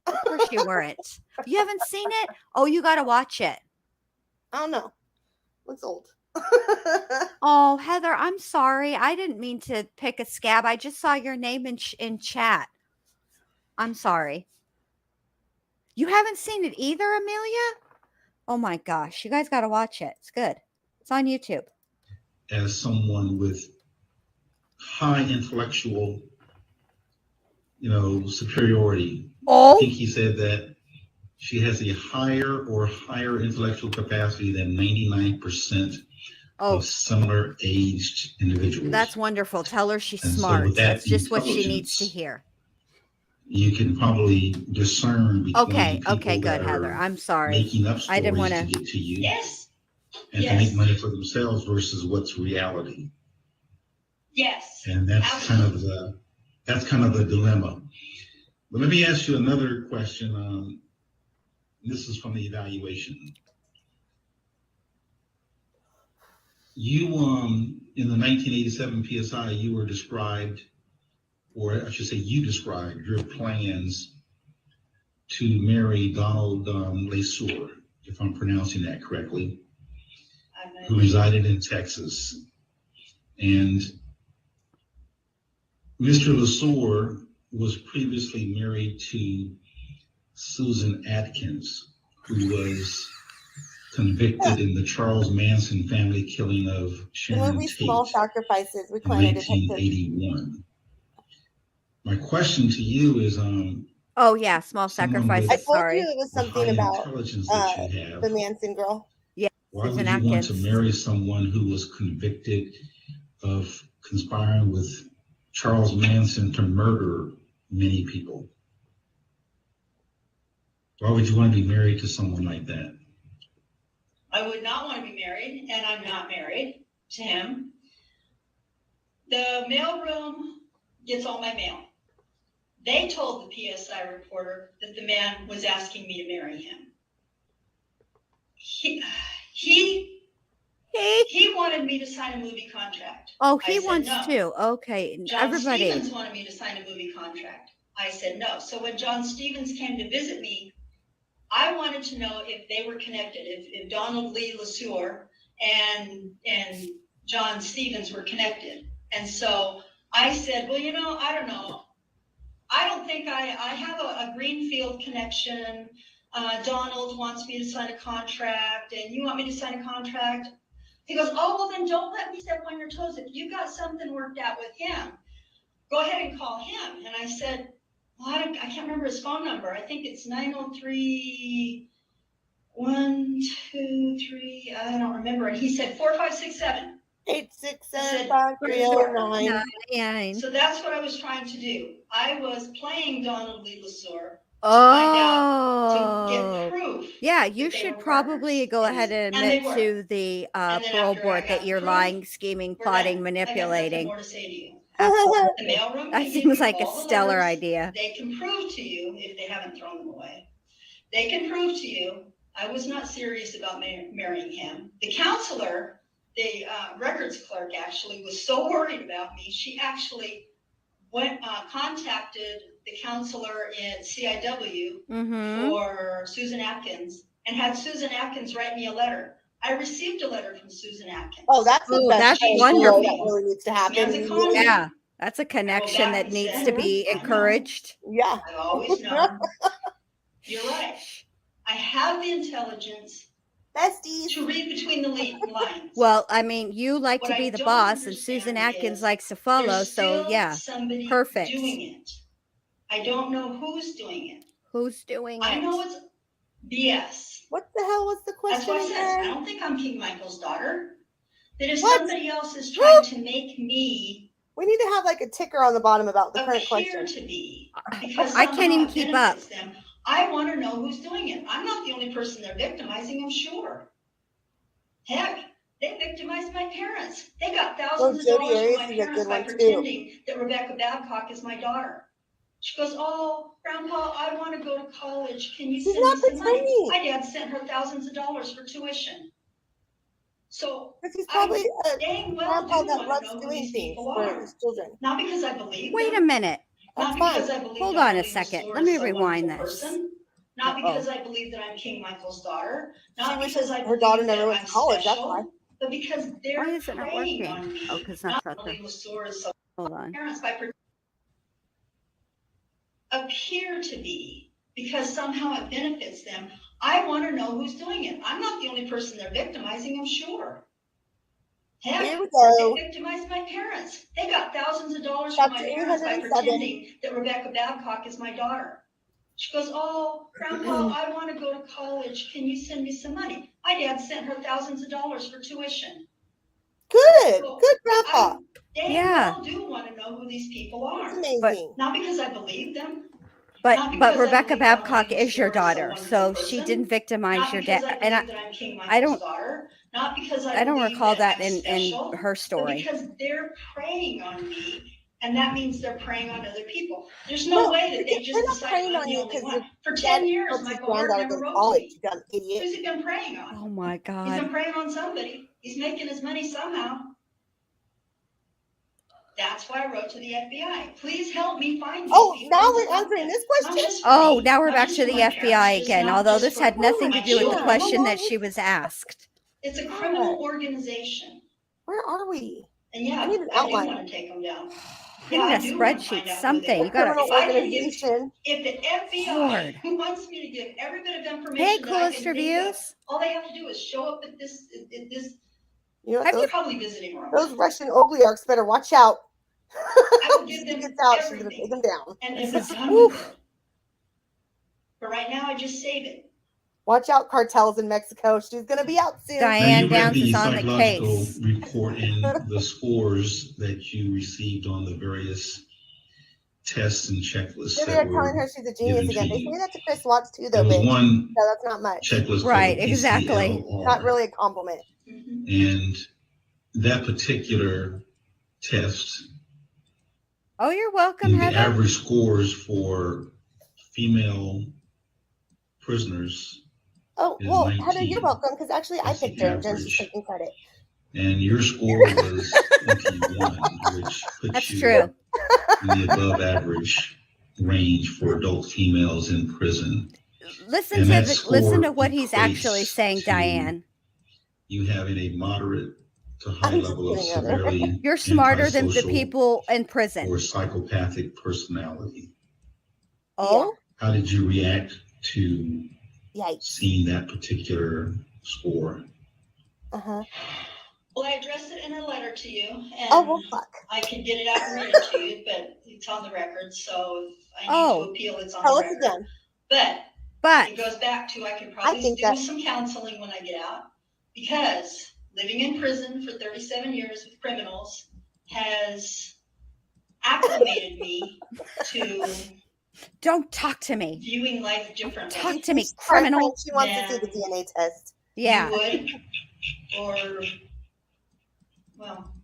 S1: Of course you weren't. You haven't seen it? Oh, you got to watch it.
S2: I don't know. Looks old.
S1: Oh, Heather, I'm sorry. I didn't mean to pick a scab. I just saw your name in chat. I'm sorry. You haven't seen it either, Amelia? Oh my gosh. You guys got to watch it. It's good. It's on YouTube.
S6: As someone with high intellectual, superiority.
S1: Oh.
S6: I think he said that she has a higher intellectual capacity than 99% of similar aged individuals.
S1: That's wonderful. Tell her she's
S6: And so
S1: smart.
S6: with that
S1: That's just what she needs
S6: intelligence,
S1: to hear.
S6: You can probably discern between people
S1: Okay, good,
S6: that
S1: Heather.
S6: are
S1: I'm sorry.
S6: making up
S1: I didn't
S6: stories
S1: wanna-
S6: to get to you
S4: yes,
S6: and to make money for themselves versus what's reality.
S4: yes.
S6: And that's kind of the dilemma. But let me ask you another question. This is from the evaluation. You, in the 1987 PSI, you were described, or I should say you described your plans to marry Donald LeSueur, if I'm pronouncing that correctly, who resided in Texas. And Mr. LeSueur was previously married to Susan Atkins, who was convicted in the Charles Manson family killing of
S2: The
S6: Sharon
S2: movie
S6: Tate
S2: Small Sacrifices,
S6: in
S2: Recliner Detective.
S6: 1981. My question to you is,
S1: Oh yeah, Small
S6: Someone
S1: Sacrifices.
S6: with-
S2: I told
S1: Sorry.
S2: you it was
S6: the
S2: something
S6: high
S2: about
S6: intelligence that you have,
S2: the Manson girl.
S6: why
S1: Susan
S6: would you want to
S1: Atkins.
S6: marry someone who was convicted of conspiring with Charles Manson to murder many people? Why would you want to be married to someone like that?
S4: I would not want to be married, and I'm not married to him. The mailroom gets all my mail. They told the PSI reporter that the man was asking me to marry him. He wanted me to sign a movie contract.
S1: Oh,
S4: I
S1: he
S4: said
S1: wants
S4: no.
S1: to. Okay.
S4: John
S1: Everybody.
S4: Stevens wanted me to sign a movie contract. I said no. So when John Stevens came to visit me, I wanted to know if they were connected, if Donald Lee LeSueur and John Stevens were connected. And so I said, well, I don't know. I don't think I have a Greenfield connection. Donald wants me to sign a contract, and you want me to sign a contract? He goes, oh, well, then don't let me step on your toes. If you got something worked out with him, go ahead and call him. And I said, well, I can't remember his phone number. I think it's 903 123. I don't remember. And he said 4567.
S2: 8675309.
S4: So that's what I was trying to do. I was playing Donald Lee LeSueur
S1: Oh.
S4: to get proof.
S1: Yeah, you
S4: that they
S1: should
S4: were
S1: probably
S4: partners.
S1: go ahead and
S4: And they
S1: admit
S4: were.
S1: to the
S4: And then
S1: parole
S4: after I
S1: board that
S4: got
S1: you're
S4: proof,
S1: lying, scheming,
S4: we're
S1: plotting,
S4: done. I got nothing
S1: manipulating.
S4: more to say to you.
S1: Absolutely.
S4: The mailroom
S1: That
S4: can give
S1: seems
S4: you
S1: like a
S4: all the
S1: stellar
S4: letters.
S1: idea.
S4: They can prove to you, if they haven't thrown them away, they can prove to you I was not serious about marrying him. The counselor, the records clerk actually was so worried about me, she actually contacted the counselor in CIW for Susan Atkins and had Susan Atkins write me a letter. I received a letter from Susan Atkins.
S2: Oh, that's the best
S1: that's
S2: thing
S1: wonderful.
S2: that really needs to happen.
S4: Man's a con man.
S1: Yeah, that's a connection that
S4: and
S1: needs
S4: said,
S1: to be
S4: I know.
S1: encouraged.
S2: Yeah.
S4: I've always known. You're right. I have the intelligence.
S2: Besties.
S4: to read between the lines.
S1: Well, I mean, you like
S4: What
S1: to
S4: I
S1: be the
S4: don't
S1: boss, and Susan
S4: understand
S1: Atkins
S4: is
S1: likes to follow.
S4: there's
S1: So
S4: still
S1: yeah,
S4: somebody
S1: perfect.
S4: doing it. I don't know who's doing it.
S1: Who's doing
S4: I
S1: it?
S4: know it's BS.
S2: What the hell was the
S4: That's
S2: question
S4: why I said, I
S2: again?
S4: don't think I'm King Michael's daughter. That if
S2: What?
S4: somebody else is trying to make me
S2: We need to have like a ticker on the bottom about the current
S4: appear
S2: question.
S4: to be, because
S1: I can't
S4: somehow
S1: even
S4: it
S1: keep up.
S4: benefits them, I want to know who's doing it. I'm not the only person they're victimizing, I'm sure. Heck, they victimized my parents. They got thousands of
S2: Jody
S4: dollars from
S2: Arias
S4: my
S2: is a
S4: parents
S2: good
S4: by
S2: one, too.
S4: pretending that Rebecca Babcock is my daughter. She goes, oh, Grandpa, I want to go to college. Can you
S2: She's
S4: send
S2: not
S4: me some money?
S2: pretending.
S4: My dad sent her thousands of dollars for tuition. So
S2: Because he's
S4: I
S2: probably a
S4: dang well
S2: grandpa
S4: do
S2: that
S4: want
S2: loves
S4: to know who
S2: doing
S4: these
S2: things
S4: people
S2: for
S4: are.
S2: his children.
S4: Not because I believe
S1: Wait a
S4: them.
S1: minute.
S2: That's
S4: Not
S2: fine.
S4: because I believe
S1: Hold
S4: that
S1: on a
S4: Holly
S1: second.
S4: Restore
S1: Let me
S4: is a
S1: rewind
S4: wonderful
S1: this.
S4: person. Not
S1: Uh-oh.
S4: because I believe that I'm King Michael's daughter.
S2: She
S4: Not
S2: wishes
S4: because I
S2: her
S4: believe
S2: daughter never
S4: that
S2: went
S4: I'm
S2: to college. That's why.
S4: special, but because
S1: Why
S4: they're
S1: is it not
S4: preying
S1: working?
S4: on me.
S1: Oh, because
S4: Not
S1: that's not the.
S4: Holly Restore is so
S1: Hold on.
S4: parents by appear to be, because somehow it benefits them. I want to know who's doing it. I'm not the only person they're victimizing, I'm sure. Heck,
S2: Here we go.
S4: they victimized my parents. They got thousands of dollars from my
S2: Chapter
S4: parents by
S2: 807.
S4: pretending that Rebecca Babcock is my daughter. She goes, oh, Grandpa, I want to go to college. Can you send me some money? My dad sent her thousands of dollars for tuition.
S2: Good.
S4: So
S2: Good grandpa.
S4: Dang
S1: Yeah.
S4: well do want to know who these people
S2: That's
S4: are.
S2: amazing.
S4: Not because I believe them.
S1: But
S4: Not because I
S1: Rebecca
S4: believe that
S1: Babcock
S4: Holly
S1: is your
S4: Restore is a
S1: daughter,
S4: wonderful
S1: so she
S4: person.
S1: didn't victimize
S4: Not
S1: your
S4: because
S1: dad.
S4: I
S1: And
S4: believe that I'm King
S1: I
S4: Michael's
S1: don't
S4: daughter. Not because
S1: I don't
S4: believe
S1: recall that
S4: I'm
S1: in
S4: special,
S1: her
S4: but
S1: story.
S4: because they're preying on me, and that means they're preying on other people. There's no way that they just
S2: they're not
S4: decide
S2: preying
S4: I'm
S2: on
S4: the
S2: you
S4: only
S2: because
S4: one.
S2: your
S4: For
S2: dad
S4: 10 years,
S2: helps his
S4: Michael Hart
S2: granddaughter
S4: never
S2: go to
S4: wrote to
S2: college,
S4: me.
S2: you dumb idiot.
S4: Who's he been preying on?
S1: Oh my
S4: He's
S1: God.
S4: been preying on somebody. He's making his money somehow. That's why I wrote to the FBI. Please help me find these
S2: Oh,
S4: people
S2: now
S4: and
S2: we're
S4: stop
S2: answering
S4: them.
S2: this
S4: Not
S2: question?
S4: just for
S1: Oh,
S4: me,
S1: now we're
S4: not
S1: back
S4: just
S1: to
S4: for
S1: the
S4: my parents,
S1: FBI
S4: just
S1: again,
S4: not
S1: although
S4: just
S1: this
S4: for
S1: had nothing
S4: my
S1: to do with the
S4: children.
S1: question
S2: How
S1: that
S2: long
S1: she was asked.
S4: It's a
S2: God.
S4: criminal organization.
S2: Where are we?
S4: And yeah,
S2: I need an
S4: I do
S2: outline.
S4: want to take them down.
S1: I
S4: Yeah,
S1: need
S4: I
S1: a
S4: do want to
S1: spreadsheet,
S4: find out who they
S1: something.
S4: are.
S1: You gotta.
S2: Criminal
S4: If I can give,
S2: organization.
S4: if the FBI
S1: Lord.
S4: wants me to give every bit of
S1: Hey,
S4: information that I
S1: coolest
S4: can think of,
S1: reviews.
S4: all they have to do is show up at this,
S2: You know what?
S1: Have you?
S4: probably visiting room.
S2: Those Russian oligarchs better watch out.
S4: I will give
S2: She
S4: them
S2: gets out, she's gonna
S4: everything.
S2: take them down.
S4: And
S1: This
S4: be
S1: is-
S4: done with
S1: oof.
S4: it. But right now, I just save it.
S2: Watch out, cartels in Mexico. She's gonna be out soon.
S1: Diane
S6: Now, you read
S1: Downs
S6: the
S1: is on the
S6: psychological
S1: case.
S6: report and the scores that you received on the various tests and checklists
S2: Here they
S6: that
S2: are telling
S6: were
S2: her she's a genius
S6: given to
S2: again. They say
S6: you.
S2: that to Chris Watts too,
S6: There
S2: though,
S6: was
S2: bitch.
S6: one
S2: So that's not much.
S6: checklist
S1: Right,
S6: called the
S1: exactly.
S2: Not
S6: PCLR,
S2: really a compliment.
S6: and that particular test,
S1: Oh, you're welcome,
S6: the
S1: Heather.
S6: average scores for female prisoners
S2: Oh,
S6: is
S2: well,
S6: 19.
S2: Heather, you're welcome, because actually I
S6: That's the
S2: picked her and Jen's just
S6: average.
S2: taking credit.
S6: And your score was 21, which puts
S1: That's
S6: you
S1: true.
S6: in the above average range for adult females in prison.
S1: Listen
S6: And
S1: to
S6: that
S1: listen to
S6: score
S1: what he's actually
S6: equates
S1: saying,
S6: to
S1: Diane.
S6: you having a moderate to high
S2: I'm just
S6: level of
S2: kidding, Heather.
S6: severely
S1: You're smarter than the
S6: antisocial
S1: people in
S6: or
S1: prison.
S6: psychopathic personality.
S1: Oh,
S6: How did you react to
S2: Yikes.
S6: seeing that particular score?
S2: Uh-huh.
S4: Well, I addressed it in a letter to you, and
S2: Oh, well, fuck.
S4: I can get it out and read it to you, but it's on the record, so if I need
S1: Oh.
S4: to appeal, it's on
S2: Tell
S4: the
S2: us
S4: record.
S2: again.
S4: But it goes back to I can
S2: I
S4: probably
S2: think
S4: do
S2: that-
S4: some counseling when I get out, because living in prison for 37 years with criminals has acclimated me to
S1: don't talk to me.
S4: viewing life differently.
S1: Talk to me,
S2: Sorry,
S1: criminal.
S2: Frank, she wants to see the DNA test.
S1: Yeah.
S4: You would, or, well,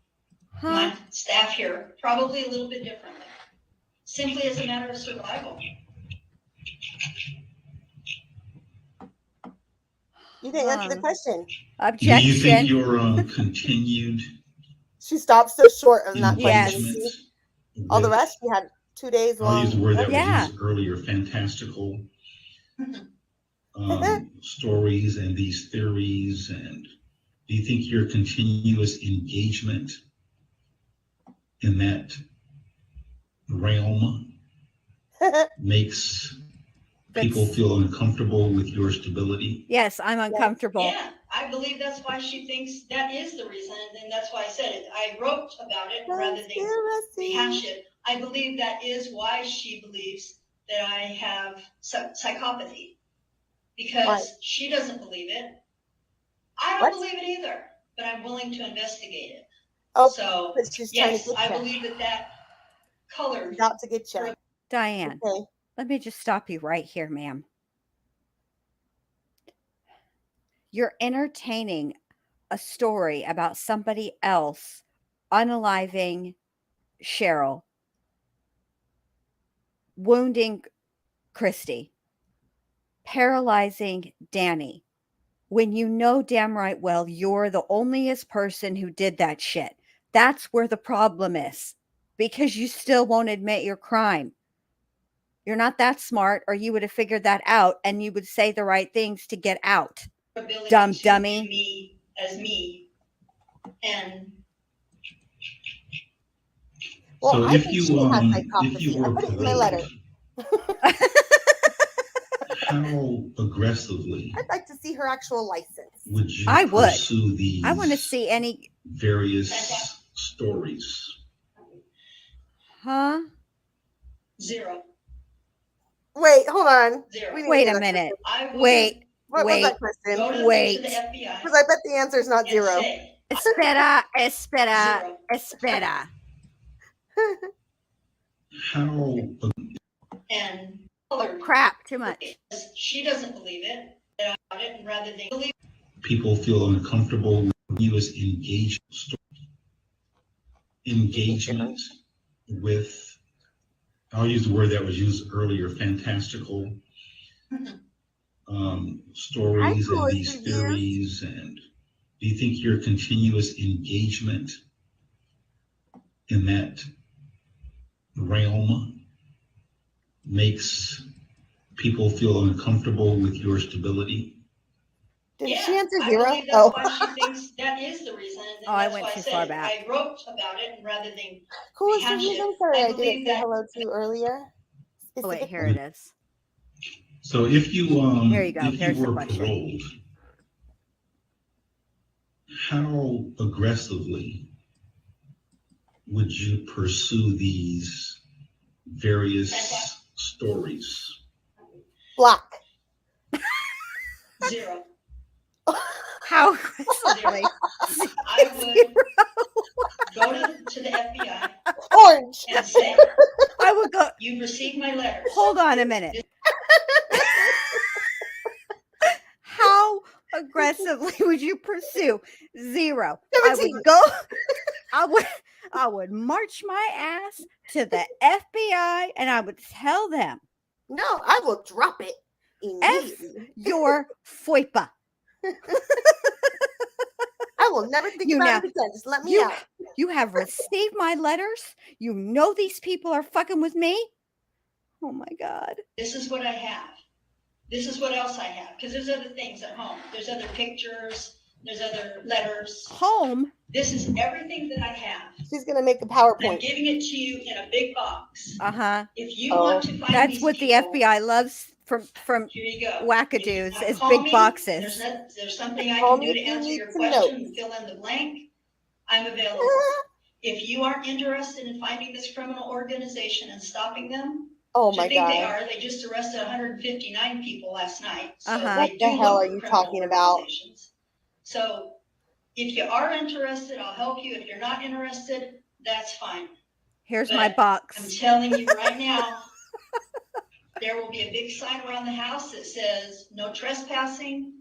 S1: Huh?
S4: my staff here, probably a little bit differently, simply as a matter of survival.
S2: You didn't answer the question.
S6: Do you think
S1: Objection.
S6: your continued
S2: She stopped so short on that
S1: Yes.
S2: question.
S6: engagement
S2: See? All the
S6: with
S2: rest, she had 2 days
S6: I'll use the
S2: long.
S6: word that
S1: Yeah.
S6: was used earlier, fantastical stories and these theories, and do you think your continuous engagement in that realm makes people feel uncomfortable with your stability?
S1: Yes, I'm uncomfortable.
S4: Yeah, I believe that's why she thinks that is the reason, and that's why I said it. I wrote about it rather than rehash it. I believe that is why she believes that I have psychopathy, because she doesn't believe it. I don't believe it either, but I'm willing to investigate it.
S2: Oh,
S4: so
S2: but she's
S4: yes,
S2: trying to get
S4: I
S2: you.
S4: believe that colored.
S2: She's out to get you.
S1: Diane,
S2: Okay.
S1: let me just stop you right here, ma'am. You're entertaining a story about somebody else unaliving Cheryl, wounding Christy, paralyzing Danny, when you know damn right well you're the onlyest person who did that shit. That's where the problem is, because you still won't admit your crime. You're not that smart, or you would have figured that out and you would say the right things to get out. Dumb dummy.
S4: Me as me, and
S2: Well,
S6: So
S2: I
S6: if
S2: think
S6: you
S2: she has
S6: if you
S2: psychopathy.
S6: were
S2: I put it in my letter.
S6: paroled, how aggressively
S2: I'd like to see her actual license.
S6: would you
S1: I would.
S6: pursue these
S1: I want to see any.
S6: various stories?
S1: Huh?
S4: 0.
S2: Wait, hold on.
S4: 0.
S2: We need
S1: Wait
S2: to
S1: a
S2: hear that
S1: minute.
S4: I would
S1: Wait.
S2: What was
S1: Wait.
S2: that question?
S4: go to,
S1: Wait.
S4: to the FBI
S2: Because I bet the answer is not
S4: and
S2: 0.
S4: say,
S1: Espera, espera,
S4: 0.
S1: espera.
S6: How
S4: And
S1: Oh, crap, too much.
S4: she doesn't believe it, and rather than believe
S6: people feel uncomfortable with continuous engagement with, I'll use the word that was used earlier, fantastical stories and these theories. And do you think your continuous engagement in that realm makes people feel uncomfortable with your stability?
S2: Did she answer
S4: I
S2: 0?
S4: believe that's why she thinks that is the reason. And
S1: I
S4: that's
S1: went
S4: why
S1: too
S4: said
S1: far
S4: it.
S1: back.
S4: I wrote about it rather than
S2: Who was the
S4: rehash
S2: reason?
S4: it.
S2: Sorry,
S4: I
S2: I didn't
S4: believe
S2: say
S4: that
S2: hello to earlier.
S1: Oh, wait, here it is.
S6: So if you
S1: Here you go.
S6: if
S1: Here's
S6: you
S1: the
S6: were
S1: question.
S6: paroled, how aggressively would you pursue these various stories?
S2: Black.
S4: 0.
S1: How aggressively?
S4: I would go to the FBI
S2: Orange.
S4: and say,
S1: I would go.
S4: you've received my letters.
S1: Hold on a minute. How aggressively would you pursue? 0. I
S2: 17.
S1: would go. I would march my ass to the FBI and I would tell them,
S2: No, I will drop it immediately.
S1: your FOIPA.
S2: I will never think about it again. Just let me out.
S1: You have received my letters. You know these people are fucking with me. Oh my God.
S4: This is what I have. This is what else I have. Because there's other things at home. There's other pictures. There's other letters.
S1: Home.
S4: This is everything that I have.
S2: She's going to make a
S4: I'm
S2: PowerPoint.
S4: giving it to you in a big box.
S1: Uh-huh.
S4: If you want to find
S1: That's
S4: these
S1: what
S4: people,
S1: the FBI loves from
S4: here you go.
S1: wackadoos is
S4: Call
S1: big
S4: me.
S1: boxes.
S4: There's something I
S2: Call
S4: can
S2: me
S4: do to
S2: if you
S4: answer
S2: need
S4: your
S2: some
S4: question
S2: notes.
S4: and fill in the blank. I'm available. If you are interested in finding this criminal organization and stopping them,
S2: Oh
S4: which I
S2: my
S4: think they
S2: God.
S4: are. They just arrested 159 people last night. So
S1: Uh-huh.
S4: they
S2: What
S4: do
S2: the hell
S4: look
S2: are
S4: for
S2: you
S4: criminal
S2: talking about?
S4: organizations. So if you are interested, I'll help you. If you're not interested, that's fine.
S1: Here's
S4: But
S1: my
S4: I'm
S1: box.
S4: telling you right now, there will be a big sign around the house that says no trespassing.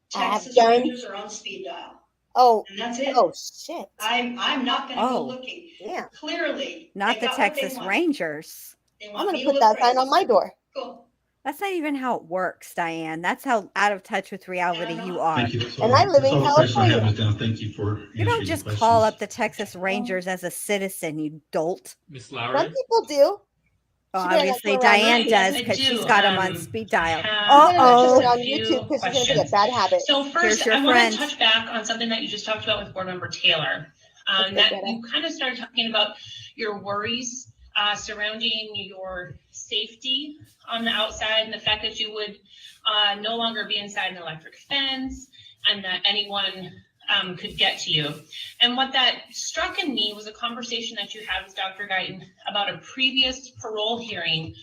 S4: Texas
S2: guns.
S4: Rangers are on speed dial.
S2: Oh,
S4: And that's it.
S2: oh shit.
S4: I'm not going to go
S1: Oh.
S4: looking.
S2: Yeah.
S4: Clearly,
S1: Not
S4: they
S1: the
S4: got what they
S1: Texas
S4: want.
S1: Rangers.
S4: They
S2: I'm
S4: want
S2: going
S4: me
S2: to put
S4: look
S2: that sign
S4: crazy.
S2: on my door.
S4: Cool.
S1: That's not even how it works, Diane. That's how out of touch with reality you are.
S6: Thank you. That's all,
S2: And I live
S6: that's
S2: in
S6: all the questions I have,
S2: California.
S6: Ms. Down. Thank you for
S1: You don't
S6: answering
S1: just
S6: the
S1: call
S6: questions.
S1: up the Texas Rangers as a citizen, you dolt.
S3: Miss
S2: Some
S3: Lowry?
S2: people do.
S1: Well,
S2: She better not
S1: obviously
S2: come around
S1: Diane
S2: YouTube.
S1: does
S5: I
S1: because
S5: do,
S1: she's got him on speed dial.
S5: have
S2: She better not come
S1: Uh-oh.
S2: around
S5: a few
S2: YouTube because she's going to
S5: questions.
S2: get bad habits.
S5: So
S1: Here's
S5: first,
S1: your
S5: I want
S1: friend.
S5: to touch back on something that you just talked about with board member Taylor.
S2: Okay,
S5: That
S2: better.
S5: you kind of started talking about your worries surrounding your safety on the outside and the fact that you would no longer be inside an electric fence and that anyone could get to you. And what that struck in me was a conversation that you had with Dr. Guyton about a previous parole hearing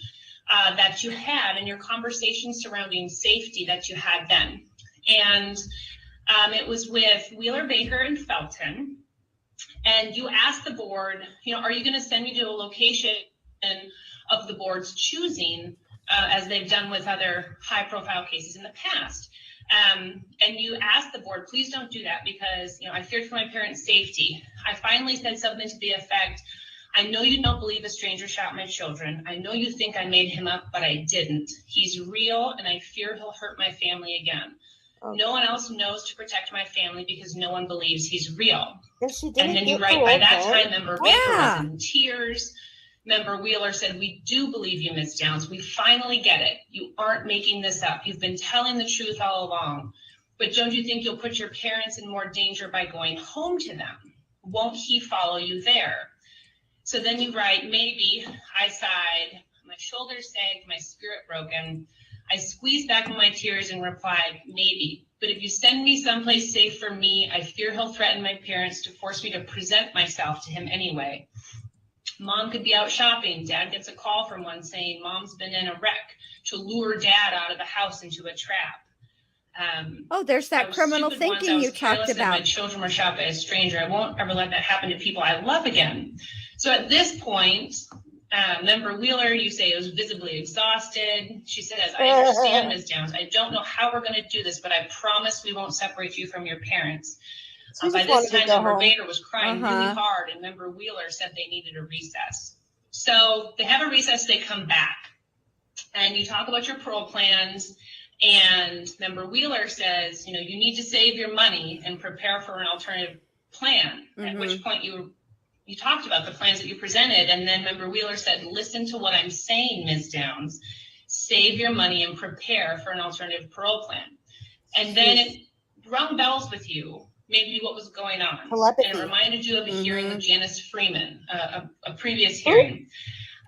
S5: that you had, and your conversation surrounding safety that you had then. And it was with Wheeler, Baker, and Felton. And you asked the board, are you going to send me to a location of the board's choosing, as they've done with other high-profile cases in the past? And you asked the board, please don't do that, because I feared for my parents' safety. I finally said something to the effect, I know you don't believe a stranger shot my children. I know you think I made him up, but I didn't. He's real, and I fear he'll hurt my family again. Okay. No one else knows to protect my family because no one believes he's real. And then you write, by that time, Member Baker was in tears. Member Wheeler said, we do believe you, Ms. Downs. We finally get it. You aren't making this up. You've been telling the truth all along. But don't you think you'll put your parents in more danger by going home to them? Won't he follow you there? So then you write, maybe. I sighed. My shoulders sagged, my spirit broken. I squeezed back my tears and replied, maybe. But if you send me someplace safe for me, I fear he'll threaten my parents to force me to present myself to him anyway. Mom could be out shopping. Dad gets a call from one saying Mom's been in a wreck to lure Dad out of the house into a trap.
S1: There's that criminal thinking you talked about.
S5: My children were shot by a stranger. I won't ever let that happen to people I love again. So at this point, Member Wheeler, you say, was visibly exhausted. She says, I understand, Ms. Downs. I don't know how we're going to do this, but I promise we won't separate you from your parents. By this time, Member Baker was crying really hard, and Member Wheeler said they needed a recess. So they have a recess, they come back, and you talk about your parole plans, and Member Wheeler says, you need to save your money and prepare for an alternative plan, at which point you talked about the plans that you presented, and then Member Wheeler said, listen to what I'm saying, Ms. Downs. Save your money and prepare for an alternative parole plan. And then it rung bells with you, maybe what was going on. Telepathy. And it reminded you of a hearing with Janice Freeman, a previous hearing.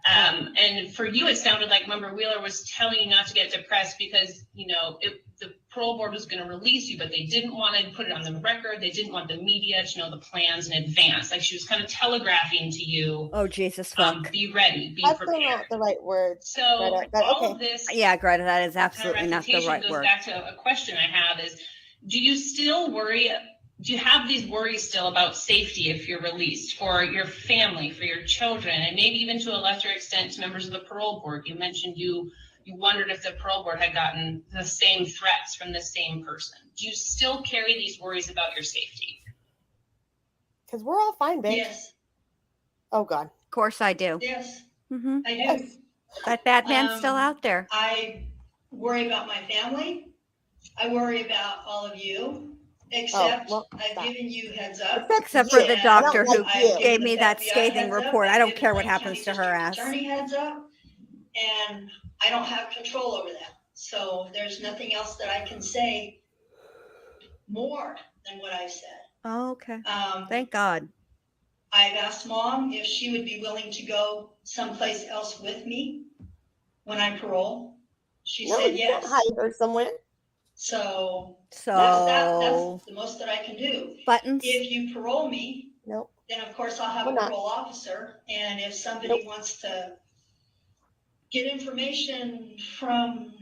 S5: And for you, it sounded like Member Wheeler was telling you not to get depressed because, the parole board was going to release you, but they didn't want to put it on the record. They didn't want the media to know the plans in advance. Like she was kind of telegraphing to you.
S1: Oh, Jesus, fuck.
S5: Be ready, be
S2: That's
S5: prepared.
S2: That's not the right word.
S5: So
S2: Greta,
S5: all of this.
S1: Yeah, Greta, that is absolutely not the right
S5: goes
S1: word.
S5: Back to a question I have is, do you have these worries still about safety if you're released, for your family, for your children, and maybe even to a lesser extent to members of the parole board? You mentioned you wondered if the parole board had gotten the same threats from the same person. Do you still carry these worries about your safety?
S2: Because we're all fine, babe.
S4: Yes.
S2: Oh, God.
S1: Of course I do.
S4: Yes,
S1: Mm-hmm.
S4: I do.
S1: That bad man's still out there.
S4: I worry about my family. I worry about all of you, except I've given you heads up.
S1: Except for the doctor who
S4: I've
S1: gave
S4: given
S1: me
S4: the
S1: that
S4: FBI
S1: scathing
S4: heads up.
S1: report. I
S4: I've
S1: don't
S4: given
S1: care what
S4: Lake
S1: happens
S4: County
S1: to her
S4: District
S1: ass.
S4: Attorney heads up, and I don't have control over that. So there's nothing else that I can say more than what I've said.
S1: Oh, okay. Thank God.
S4: I've asked Mom if she would be willing to go someplace else with me when I parole. She said yes.
S2: Hide her somewhere.
S4: So that's the most that I can do.
S1: Buttons.
S4: If you parole me,
S2: Nope.
S4: then of course I'll have a parole officer. And if somebody wants to get information from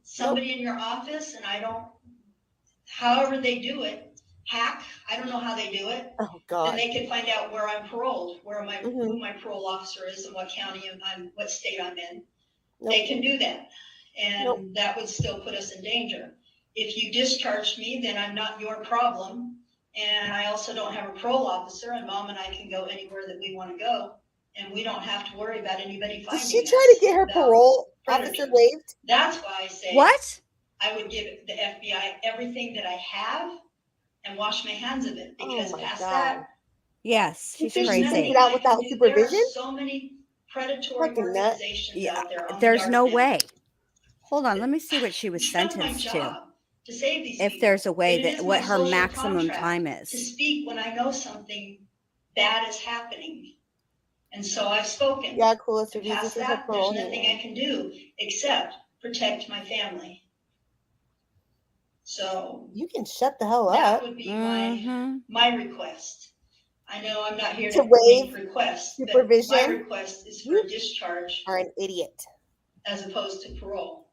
S4: somebody in your office, and however they do it, hack, I don't know how they do it.
S2: Oh, God.
S4: Then they can find out where I'm paroled, who my parole officer is, and what county what state I'm in. They can do that. And that would still put us in danger. If you discharge me, then I'm not your problem. And I also don't have a parole officer, and Mom and I can go anywhere that we want to go. And we don't have to worry about anybody finding us.
S2: Did she try to get her parole officer waived?
S4: That's why I say
S1: what?
S4: I would give the FBI everything that I have and wash my hands of it. Because past that,
S1: yes, she's
S2: crazy. It out without supervision?
S4: There are so many predatory organizations out there.
S1: There's no way. Hold on, let me see what she was sentenced to.
S4: Save these
S1: if
S4: people.
S1: there's a way that what her
S4: social
S1: maximum
S4: contract
S1: time is.
S4: To speak when I know something bad is happening. And so I've spoken.
S2: Yeah, cool. So
S4: past that, there's nothing I can do except protect my family. So
S2: You can shut the hell
S4: that
S2: up.
S4: would be
S1: Mhm.
S4: my request. I know I'm not here
S2: To
S4: to
S2: waive
S4: make requests, but my
S2: supervision?
S4: request is for a discharge
S2: Are an idiot.
S4: as opposed to parole.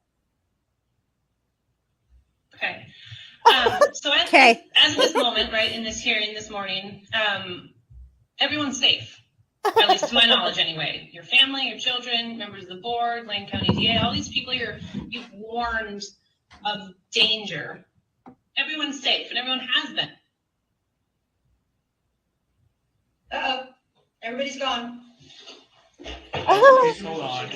S5: Okay. So
S1: Okay.
S5: as of this moment, right, in this hearing this morning, everyone's safe. At least to my knowledge anyway. Your family, your children, members of the board, Lane County DA, all these people you've warned of danger. Everyone's safe, and everyone has been.
S4: Uh-oh, everybody's gone.
S3: Please hold on.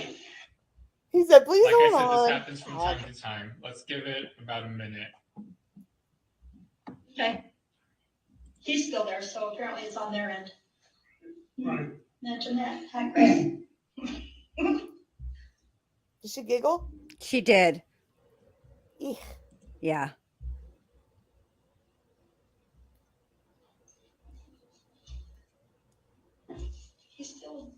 S2: He said, please
S3: Like I
S2: hold
S3: said,
S2: on.
S3: this happens from time to time. Let's give it about a minute.
S4: Okay. He's still there, so apparently it's on their end.
S3: Right.
S4: Imagine that. Hi, Chris.
S2: Did she giggle?
S1: She did.
S2: Eek.
S1: Yeah.
S4: He's still.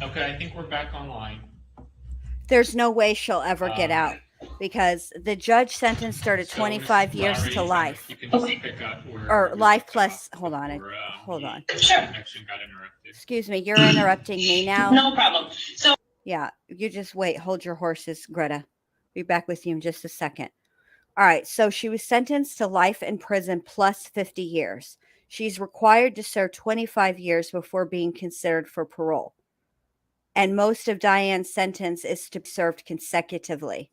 S3: Okay, I think we're back online.
S1: There's no way she'll ever get out because the judge sentenced her to
S3: So,
S1: 25
S3: Mrs.
S1: years
S3: Lowry,
S1: to life.
S3: You can just pick up where
S1: Or
S3: we
S1: life
S3: left
S1: plus,
S3: off
S1: hold on,
S3: before,
S1: hold on.
S3: the
S5: Sure.
S3: connection got interrupted.
S1: Excuse me, you're interrupting me now.
S5: No problem. So
S1: Yeah, you just wait. Hold your horses, Greta. Be back with you in just a second. All right, so she was sentenced to life in prison plus 50 years. She's required to serve 25 years before being considered for parole. And most of Diane's sentence is to be served consecutively.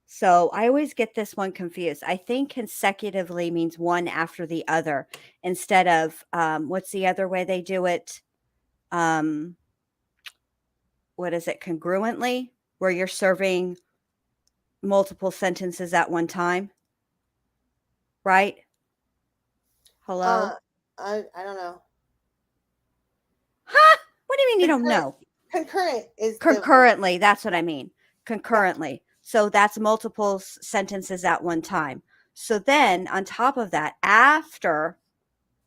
S1: So I always get this one confused. I think consecutively means one after the other instead of what's the other way they do it? What is it? Congruently, where you're serving multiple sentences at one time, right? Hello?
S2: I don't know.
S1: Huh? What do you mean you don't know?
S2: Concurrent is
S1: Concurrently, that's what I mean. Concurrently. So that's multiple sentences at one time. So then on top of that, after,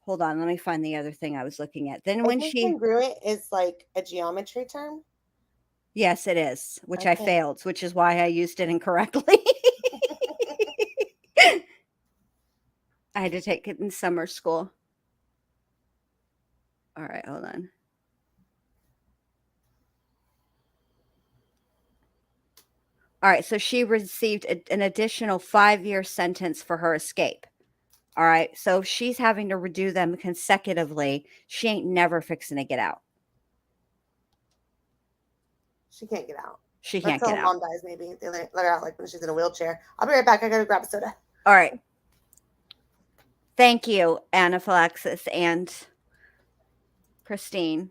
S1: hold on, let me find the other thing I was looking at. Then
S2: I
S1: when
S2: think
S1: she,
S2: congruent is like a geometry term.
S1: yes, it is, which I
S2: Okay.
S1: failed, which is why I used it incorrectly. I had to take it in summer school. All right, hold on. All right, so she received an additional 5-year sentence for her escape. All right, so if she's having to redo them consecutively, she ain't never fixing to get out.
S2: She can't get out.
S1: She
S2: That's
S1: can't
S2: till
S1: get
S2: her
S1: out.
S2: mom dies, maybe. They let her out like when she's in a wheelchair. I'll be right back. I gotta grab a soda.
S1: All right. Thank you, Anaphylaxis and Christine.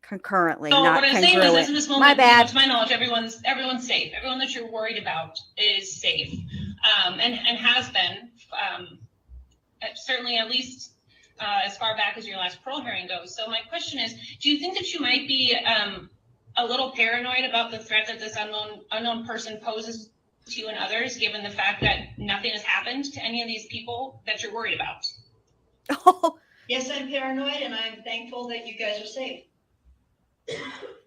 S1: Concurrently,
S5: So
S1: not
S5: what I'm saying was,
S1: congruent.
S5: as of this
S1: My
S5: moment,
S1: bad.
S5: to my knowledge, everyone's safe. Everyone that you're worried about is safe, and has been, certainly at least as far back as your last parole hearing goes. So my question is, do you think that you might be a little paranoid about the threat that this unknown person poses to you and others, given the fact that nothing has happened to any of these people that you're worried about?
S1: Oh,
S4: Yes, I'm paranoid, and I'm thankful that you guys are safe.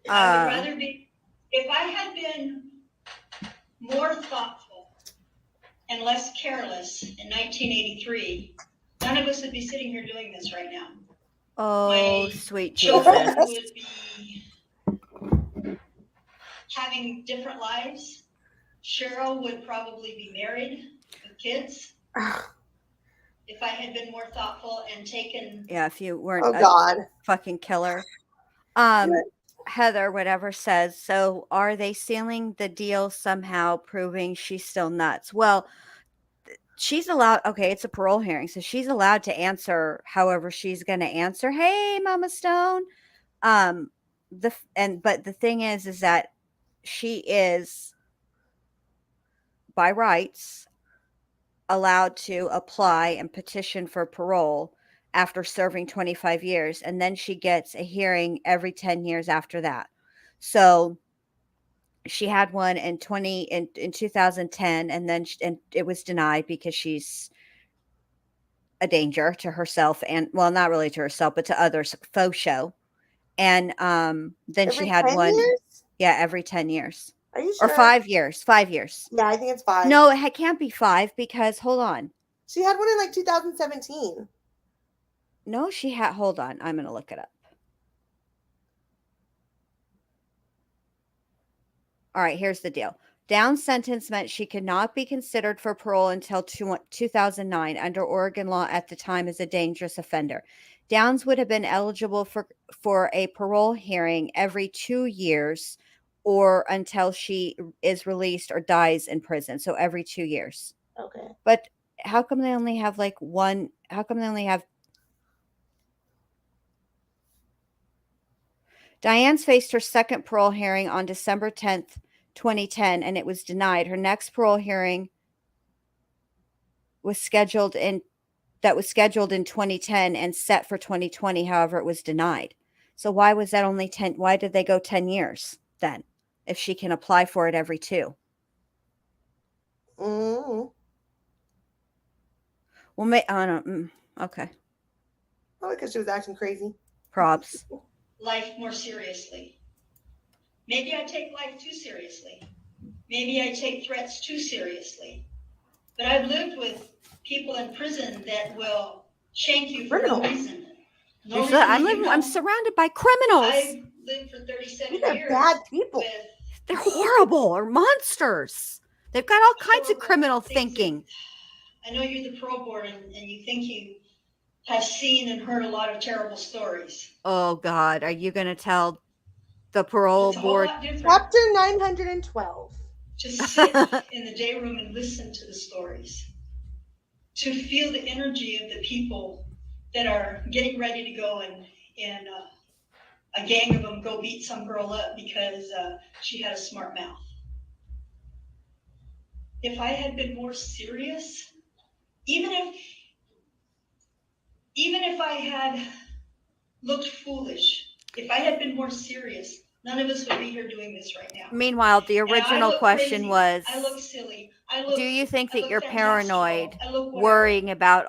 S4: I would rather be, if I had been more thoughtful and less careless in 1983, none of us would be sitting here doing this right now.
S1: oh,
S4: My
S1: sweet
S4: children
S1: Jesus.
S4: would be having different lives. Cheryl would probably be married with kids. If I had been more thoughtful and taken.
S1: Yeah, if you weren't
S2: Oh
S1: a
S2: God.
S1: fucking killer. Heather, whatever says, so are they sealing the deal somehow, proving she's still nuts? Well, she's allowed, okay, it's a parole hearing, so she's allowed to answer however she's going to answer. Hey, Mama Stone. But the thing is that she is by rights allowed to apply and petition for parole after serving 25 years, and then she gets a hearing every 10 years after that. So she had one in 2010, and then and it was denied because she's a danger to herself and, well, not really to herself, but to others, faux show. And then she
S2: Every
S1: had
S2: 10
S1: one.
S2: years?
S1: Yeah, every 10 years.
S2: Are you
S1: Or
S2: sure?
S1: 5 years. 5 years.
S2: Yeah, I think it's 5.
S1: No, it can't be 5 because hold on.
S2: She had one in like 2017.
S1: No, she had. Hold on. I'm going to look it up. All right, here's the deal. Downs' sentence meant she could not be considered for parole until 2009 under Oregon law at the time as a dangerous offender. Downs would have been eligible for a parole hearing every 2 years or until she is released or dies in prison. So every 2 years.
S2: Okay.
S1: But how come they only have like one? How come they only have? Diane's faced her second parole hearing on December 10th, 2010, and it was denied. Her next parole hearing was scheduled in 2010 and set for 2020. However, it was denied. So why was that only 10? Why did they go 10 years then if she can apply for it every 2?
S2: Mm-hmm.
S1: Well, I don't. Okay.
S2: Probably because she was acting crazy.
S1: Props.
S4: Life more seriously. Maybe I take life too seriously. Maybe I take threats too seriously. But I've lived with people in prison that will shank you for no reason. No reason that you know.
S1: I'm surrounded by criminals.
S4: I lived for 37
S2: These are
S4: years.
S2: bad people.
S1: They're horrible or monsters. They've got all kinds of criminal thinking.
S4: I know you're the parole board and you think you have seen and heard a lot of terrible stories.
S1: Oh God, are you going to tell the parole
S4: It's a whole
S1: board?
S4: lot different.
S2: Chapter 912.
S4: Just sit in the day room and listen to the stories. To feel the energy of the people that are getting ready to go and a gang of them go beat some girl up because she had a smart mouth. If I had been more serious, even if I had looked foolish, if I had been more serious, none of us would be here doing this right now.
S1: Meanwhile, the original question
S4: crazy.
S1: was,
S4: I look silly.
S1: do you think that you're
S4: fantastical.
S1: paranoid,
S4: I look
S1: worrying about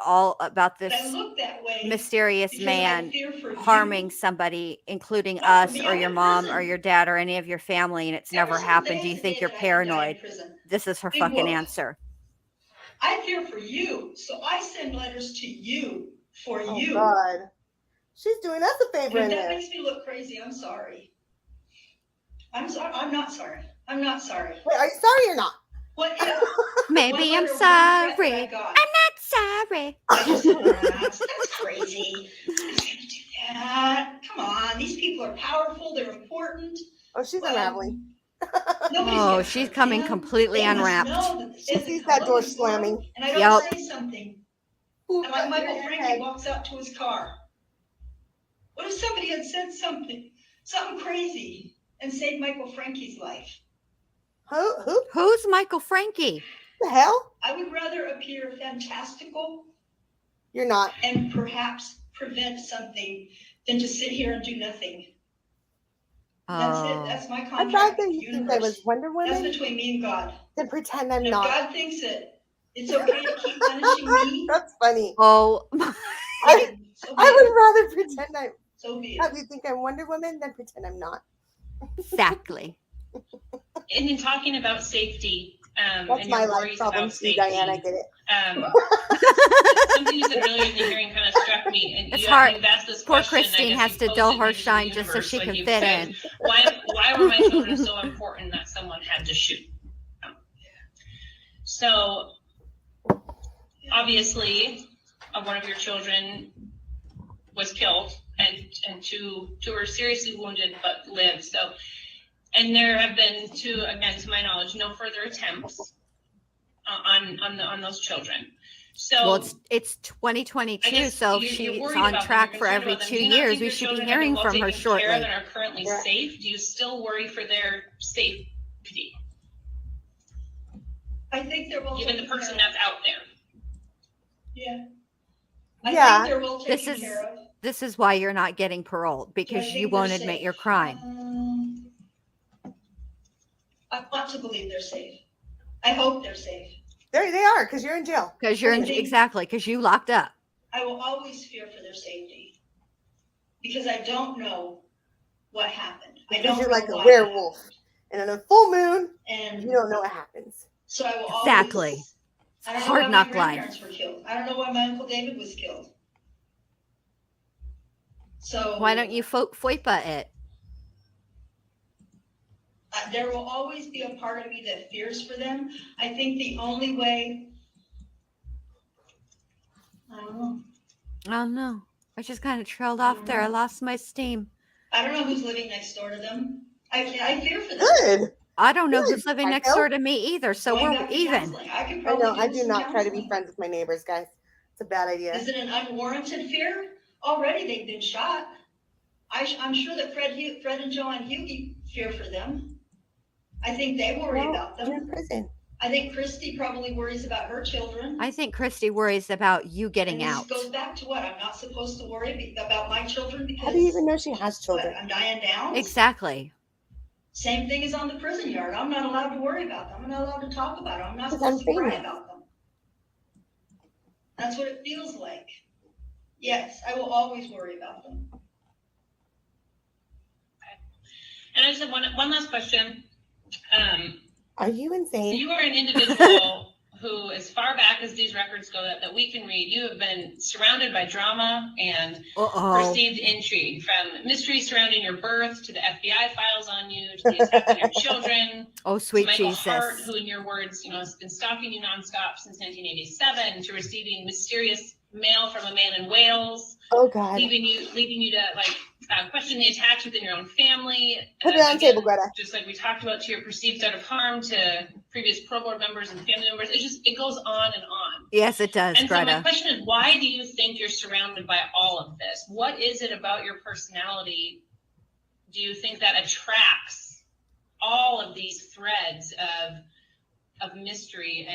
S1: this
S4: I look that way
S1: mysterious
S4: because
S1: man
S4: I fear for
S1: harming
S4: you.
S1: somebody, including
S4: Not
S1: us
S4: for me.
S1: or
S4: I'm
S1: your
S4: in
S1: mom or
S4: prison.
S1: your dad or any of your family, and it's
S4: Ever
S1: never
S4: since
S1: happened? Do
S4: day
S1: you
S4: is
S1: think
S4: the
S1: you're
S4: day that I could die in
S1: paranoid?
S4: prison.
S1: This is her
S4: Big
S1: fucking
S4: whoop.
S1: answer.
S4: I fear for you, so I send letters to you for
S2: Oh,
S4: you.
S2: God. She's doing us a favor
S4: And
S2: in
S4: if that
S2: there.
S4: makes me look crazy, I'm sorry. I'm sorry. I'm not sorry. I'm not sorry.
S2: Wait, are you sorry or not?
S4: What if?
S1: Maybe
S4: one
S1: I'm
S4: letter, one threat that
S1: sorry.
S4: I got?
S1: I'm not sorry.
S4: I just thought, that's crazy. Who's gonna do that? Come on, these people are powerful. They're important.
S2: Oh, she's unraveling.
S4: Nobody's
S1: Oh,
S4: gonna
S1: she's
S4: hurt
S1: coming
S4: them.
S1: completely
S4: They must
S1: unwrapped.
S4: know that the
S2: She sees
S4: physical
S2: that door
S4: is low,
S2: slamming.
S4: and I don't
S1: Yep.
S4: say something.
S2: Ooh,
S4: And like Michael
S2: your
S4: Frankie
S2: head.
S4: walks out to his car. What if somebody had said something crazy and saved Michael Frankie's life?
S2: Who?
S1: Who's Michael Frankie?
S2: The hell?
S4: I would rather appear fantastical
S2: You're not.
S4: and perhaps prevent something than to sit here and do nothing. That's it.
S1: Oh,
S4: That's my
S2: I'd
S4: contract
S2: rather
S4: with the
S2: you think I was
S4: universe.
S2: Wonder
S4: That's
S2: Woman
S4: between me and God.
S2: than pretend I'm
S4: If
S2: not.
S4: God thinks it's okay to keep punishing me,
S2: That's funny.
S1: oh,
S2: I
S4: so be
S2: would
S4: it.
S2: rather pretend I
S4: So be it.
S2: have you think I'm Wonder Woman than pretend I'm not.
S1: exactly.
S5: And in talking about safety,
S2: That's
S5: and
S2: my
S5: your
S2: life
S5: worries
S2: problem
S5: about
S2: too,
S5: safety,
S2: Diane. I get it.
S5: something you said earlier in the hearing kind of struck me, and
S1: It's
S5: you've
S1: hard.
S5: asked this
S1: Poor
S5: question.
S1: Christine
S5: I guess
S1: has
S5: you've
S1: to
S5: posed
S1: dull
S5: it
S1: her
S5: maybe to the
S1: shine just so
S5: universe,
S1: she
S5: like
S1: can
S5: you've
S1: fit
S5: said,
S1: in.
S5: Why were my children so important that someone had to shoot? So obviously, one of your children was killed, and two were seriously wounded but lived. So, and there have been again, to my knowledge, no further attempts on those children. So,
S1: Well, it's 2022, so if she's on track for every 2 years, we should be hearing from her shortly.
S5: And are currently safe. Do you still worry for their safety,
S4: I think they're well
S5: given the
S4: taken
S5: person
S4: care of.
S5: that's out there?
S4: Yeah.
S2: Yeah.
S4: I think they're well taken care of.
S1: This is why you're not getting paroled,
S4: Do I
S1: because
S4: think
S1: you
S4: they're
S1: won't admit
S4: safe?
S1: your crime.
S4: I want to believe they're safe. I hope they're safe.
S2: There they are, because you're in jail.
S1: Because you're
S4: I think-
S1: exactly, because you locked up.
S4: I will always fear for their safety because I don't know what happened. I
S2: Because
S4: don't
S2: you're
S4: know
S2: like a
S4: why it
S2: werewolf.
S4: happened.
S2: And on a full moon,
S4: And
S2: you don't know what happens.
S4: so I will
S1: Exactly.
S4: always, I don't know
S1: Hard
S4: why my
S1: knock life.
S4: grandparents were killed. I don't know why my Uncle David was killed. So
S1: Why don't you FOIPA it?
S4: there will always be a part of me that fears for them. I think the only way, I don't know.
S1: Oh no, I just kind of trailed off there. I lost my steam.
S4: I don't know who's living next door to them. I fear for them.
S2: Good.
S1: I don't know
S2: Good,
S1: who's living next
S2: Psycho.
S1: door to me either, so
S4: Going
S1: we're
S4: back to
S1: even.
S4: counseling. I could
S2: I
S4: probably
S2: know, I
S4: with
S2: do
S4: some
S2: not try to be
S4: counseling.
S2: friends with my neighbors, guys. It's a bad idea.
S4: Is it an unwarranted fear? Already they've been shot. I'm sure that Fred and Joanne Hughie fear for them. I think they worry about
S2: They're in
S4: them.
S2: prison.
S4: I think Christy probably worries about her children.
S1: I think Christy worries about you getting
S4: and this
S1: out.
S4: goes back to what? I'm not supposed to worry about my children because
S2: How do you even know she has
S4: what,
S2: children?
S4: I'm Diane Downs?
S1: Exactly.
S4: Same thing as on the prison yard. I'm not allowed to worry about them. I'm not allowed to talk about them. I'm not
S2: Because I'm
S4: supposed to cry
S2: famous.
S4: about them. That's what it feels like. Yes, I will always worry about them.
S5: And I just have one last question.
S2: Are you insane?
S5: You are an individual who, as far back as these records go that we can read, you have been surrounded by drama and perceived intrigue, from mystery surrounding your birth to the FBI files on you to the attack on your children.
S1: Oh, sweet
S5: to Michael
S1: Jesus.
S5: Hart, who, in your words, has been stalking you nonstop since 1987, to receiving mysterious mail from a man in Wales,
S2: Oh, God.
S5: leading you to question the attacks within your own family.
S2: Put it on the table, Greta.
S5: Just like we talked about, to your perceived threat of harm to previous pro board members and family members. It goes on and on.
S1: Yes, it does,
S5: And so my
S1: Greta.
S5: question is, why do you think you're surrounded by all of this? What is it about your personality, do you think, that attracts all of these threads of mystery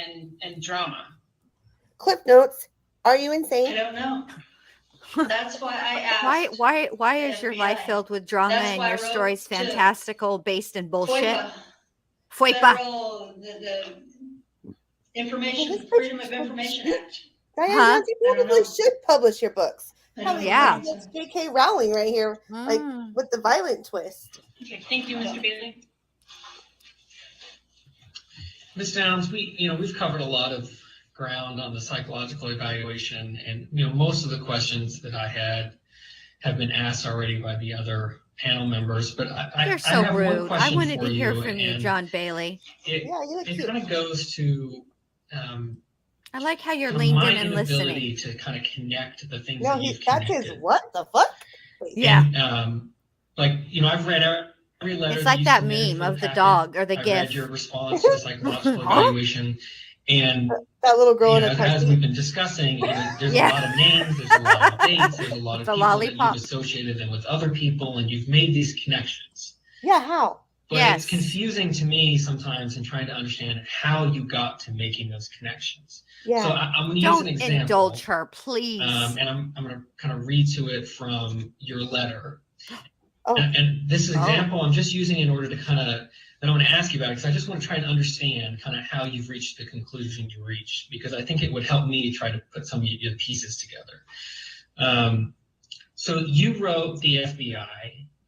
S5: and drama?
S2: Clip notes. Are you
S4: I
S2: insane?
S4: don't know. That's why I asked.
S1: Why is your
S4: FBI.
S1: life filled with drama
S4: That's
S1: and
S4: why I
S1: your
S4: wrote
S1: stories
S4: to
S1: fantastical, based in bullshit?
S4: FOIPA,
S1: FOIPA.
S4: Federal, the Information,
S2: Well, this
S4: Freedom of
S2: person-
S4: Information Act.
S2: Diane
S1: Huh?
S2: Downs, you
S4: I don't
S2: probably
S4: know.
S2: should publish your books.
S4: I
S2: How
S4: don't
S2: many
S4: know.
S1: Yeah.
S2: That's J.K. Rowling right here, like
S1: Mm.
S2: with the violent twist.
S5: Okay, thank you, Mr. Bailey.
S3: Ms. Downs, we've covered a lot of ground on the psychological evaluation, and most of the questions that I had have been asked already by the other panel members. But I
S1: You're
S3: I
S1: so
S3: have one
S1: rude. I
S3: question
S1: wanted
S3: for
S1: to hear
S3: you,
S1: from you,
S3: and
S1: John Bailey.
S3: It,
S2: Yeah, you look
S3: it
S2: cute.
S3: kind of goes to
S1: I like how you're
S3: kind of
S1: leaned
S3: my
S1: in and
S3: inability
S1: listening.
S3: to kind of connect the things
S2: No,
S3: that you've
S2: that's
S3: connected.
S2: his what the fuck? Wait.
S1: Yeah.
S3: And, I've read every letter.
S1: It's
S3: that
S1: like
S3: you
S1: that
S3: submitted
S1: meme
S3: for
S1: of the
S3: packet.
S1: dog or the
S3: I
S1: gif.
S3: read your response to the psychological evaluation, and
S2: That little girl in a
S3: as
S2: car
S3: we've
S2: seat.
S3: been discussing, there's
S1: Yeah.
S3: a lot of names, there's a lot of dates, there's a lot of
S1: The
S3: people
S1: lollipop.
S3: that you've associated them with other people, and you've made these connections.
S2: Yeah, how?
S3: But
S1: Yes.
S3: it's confusing to me sometimes in trying to understand how you got to making those connections.
S2: Yeah.
S3: So I'm going to use an
S1: Don't
S3: example.
S1: indulge her, please.
S3: And I'm going to kind of read to it from your letter.
S2: Oh.
S3: And this example I'm just using in order to kind of, I want to ask you about it because I just want to try and understand kind of how you've reached the conclusion you reached, because I think it would help me try to put some of your pieces together. So you wrote the FBI,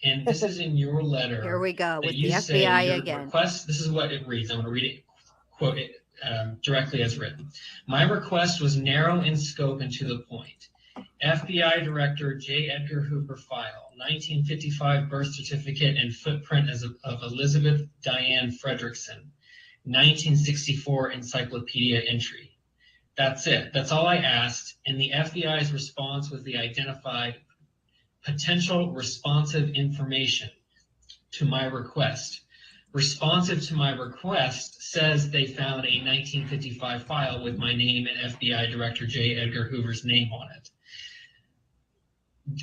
S3: and this is in your letter.
S1: Here we go
S3: that
S1: with
S3: you
S1: the
S3: say
S1: FBI
S3: your
S1: again.
S3: Request, this is what it reads. I'm going to read it, quote it directly as written. My request was narrow in scope and to the point. FBI Director J. Edgar Hoover file, 1955 birth certificate and footprint of Elizabeth Diane Fredrickson, 1964 encyclopedia entry. That's it. That's all I asked. And the FBI's response was the identified potential responsive information to my request. Responsive to my request says they found a 1955 file with my name and FBI Director J. Edgar Hoover's name on it.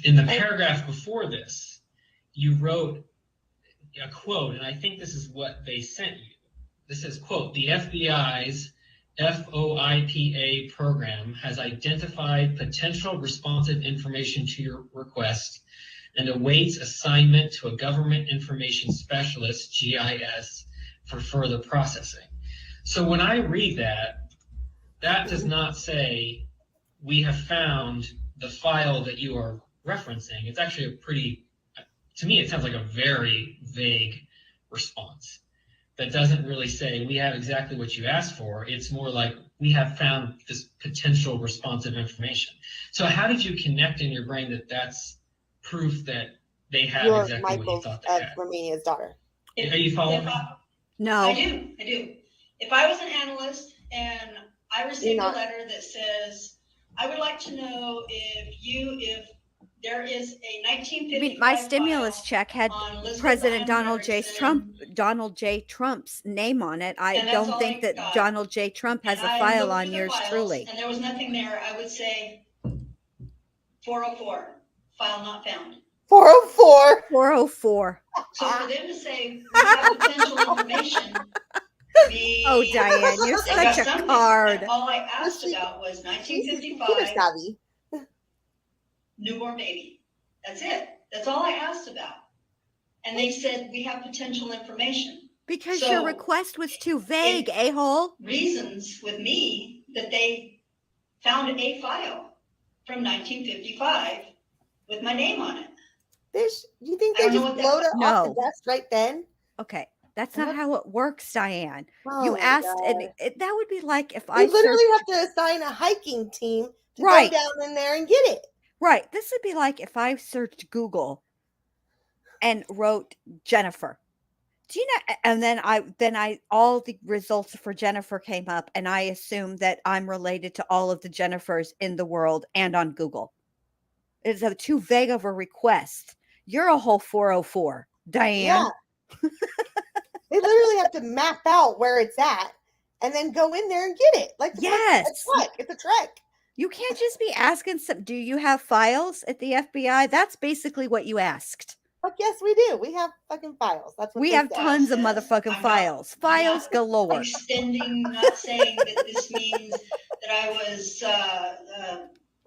S3: In the paragraph before this, you wrote a quote, and I think this is what they sent you. This says, quote, the FBI's FOIPA program has identified potential responsive information to your request and awaits assignment to a government information specialist, GIS, for further processing. So when I read that, that does not say we have found the file that you are referencing. It's actually a pretty
S7: to me, it sounds like a very vague response that doesn't really say we have exactly what you asked for. It's more like we have found this potential responsive information. So how did you connect in your brain that that's proof that they have
S2: You're
S7: exactly what you
S2: Michael's
S7: thought they had?
S2: Romania's daughter.
S7: Are you following me?
S1: No.
S4: I do. If I was an analyst and I received a letter that says, I would like to know if there is a 1955
S1: I mean, my stimulus check had President Donald J. Trump's name on it. I don't think that Donald J. Trump has a file on yours truly.
S4: And there was nothing there. I would say 404, file not found.
S2: 404.
S1: 404.
S4: So for them to say we have potential information,
S1: oh, Diane, you're such a card.
S4: And all I asked about was 1955 newborn baby. That's it. That's all I asked about. And they said we have potential information.
S1: Because your request was too vague, a-hole.
S4: Reasons with me that they found a file from 1955 with my name on it.
S2: You think they just blowed it off the desk right then?
S1: Okay. That's not how it works, Diane. You asked, and that would be like if
S2: I literally have to assign a hiking team to go down in there and get it.
S1: Right. This would be like if I searched Google and wrote Jennifer. Do you know? And then I all the results for Jennifer came up, and I assumed that I'm related to all of the Jennifers in the world and on Google. It's too vague of a request. You're a whole 404, Diane.
S2: Yeah. They literally have to map out where it's at and then go in there and get it. Like,
S1: yes,
S2: it's a trek.
S1: You can't just be asking do you have files at the FBI? That's basically what you asked.
S2: But yes, we do. We have fucking files. That's what
S1: we have tons of motherfucking files. Files galore.
S4: Extending, not saying that this means that I was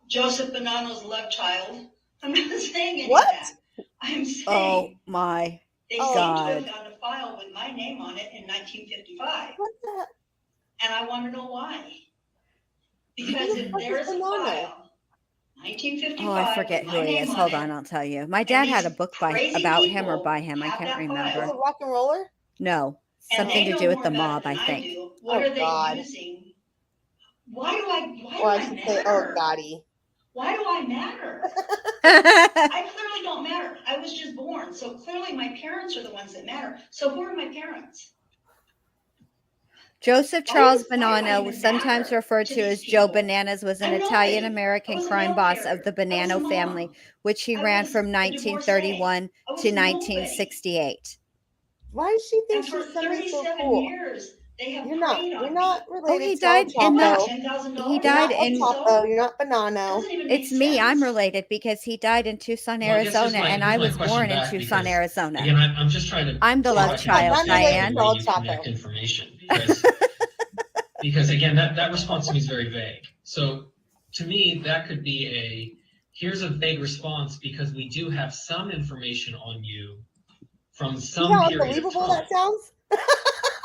S4: Joseph Bonanno's love child. I'm not saying any of that. I'm saying.
S1: Oh my
S4: They seem to have found a file with my name on it in 1955.
S2: What the?
S4: And I want to know why. Because if there is a file, 1955.
S1: Oh, I forget who he is. Hold on, I'll tell you. My dad had a book about him or by him. I can't remember.
S2: Was it Rock and Roller?
S1: No, something to do with the mob, I think.
S4: What are they using? Why do I matter?
S2: Oh, Gotti.
S4: Why do I matter? I clearly don't matter. I was just born. So clearly my parents are the ones that matter. So who are my parents?
S1: Joseph Charles Bonanno, sometimes referred to as Joe Bananas, was an Italian-American crime boss of the Bonanno family, which he ran from 1931 to 1968.
S2: Why does she think
S4: she's
S2: somebody so
S4: 37
S2: cool?
S4: years, they have
S2: You're not related.
S1: Oh, he died in
S2: You're not Bonanno.
S1: It's me. I'm related because he died in Tucson, Arizona, and I was born in Tucson, Arizona.
S7: Again, I'm just trying to.
S1: I'm the love child, Diane.
S7: Information because again, that response to me is very vague. So to me, that could be here's a vague response because we do have some information on you from some period of time.
S2: That sounds.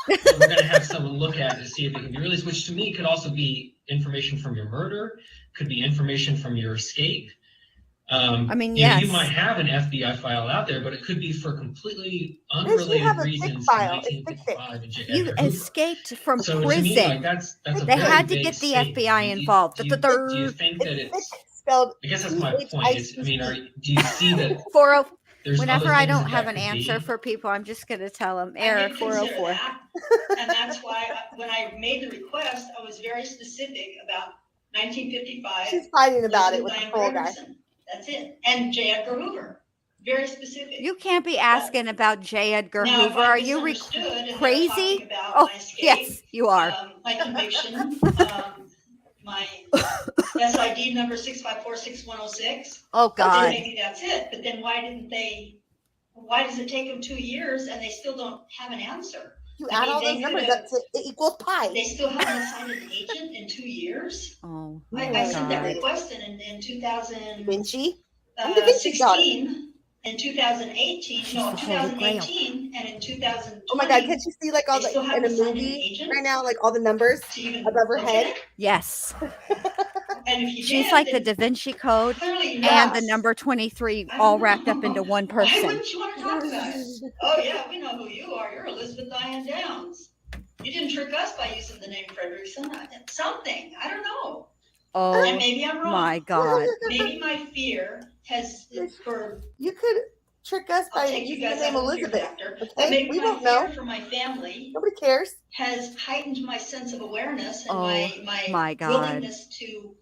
S7: We're going to have someone look at it to see if it can be released, which to me could also be information from your murder, could be information from your escape.
S1: I mean, yes.
S7: You might have an FBI file out there, but it could be for completely unrelated reasons.
S1: You escaped from prison.
S7: Me, that's
S1: they had to get the FBI involved.
S7: Do you think that it's spelled? I guess that's my point. Do you see that?
S1: Whenever I don't have an answer for people, I'm just going to tell them error 404.
S4: And that's why when I made the request, I was very specific about 1955.
S2: She's fighting about it with the parole guy.
S4: That's it. And J. Edgar Hoover. Very specific.
S1: You can't be asking about J. Edgar Hoover. Are you crazy? Oh, yes, you are.
S4: My conviction, my SID number 6546106.
S1: Oh, God.
S4: Maybe that's it. But then why does it take them 2 years and they still don't have an answer?
S2: You add all those numbers up to it equals pi.
S4: They still haven't assigned an agent in 2 years.
S1: Oh,
S4: I sent that request in 2016. In 2018, no, 2018, and in 2020.
S2: Oh my God! Can't you see like all the in a movie right now, like all the numbers above her head?
S1: Yes.
S4: And And if you
S1: She's
S4: did,
S1: like the
S4: then
S1: Da Vinci Code
S4: clearly you
S1: and the
S4: lost.
S1: number 23
S4: I
S1: all
S4: don't
S1: wrapped up into
S4: know.
S1: one
S4: Why
S1: person.
S4: wouldn't you want to talk about it? Oh yeah, we know who you are. You're Elizabeth Diane Downs. You didn't trick us by using the name Frederickson. Something. I don't know. And
S1: Oh
S4: maybe I'm wrong.
S1: my God.
S4: Maybe my fear has for.
S2: You could trick us by
S4: I'll take you
S2: using the
S4: guys
S2: name
S4: out of the fear
S2: Elizabeth.
S4: factor.
S2: Okay,
S4: But maybe
S2: we
S4: my
S2: won't
S4: fear
S2: know.
S4: for my family
S2: Nobody cares.
S4: has heightened my sense of awareness and
S1: Oh
S4: my
S1: my God.
S4: willingness to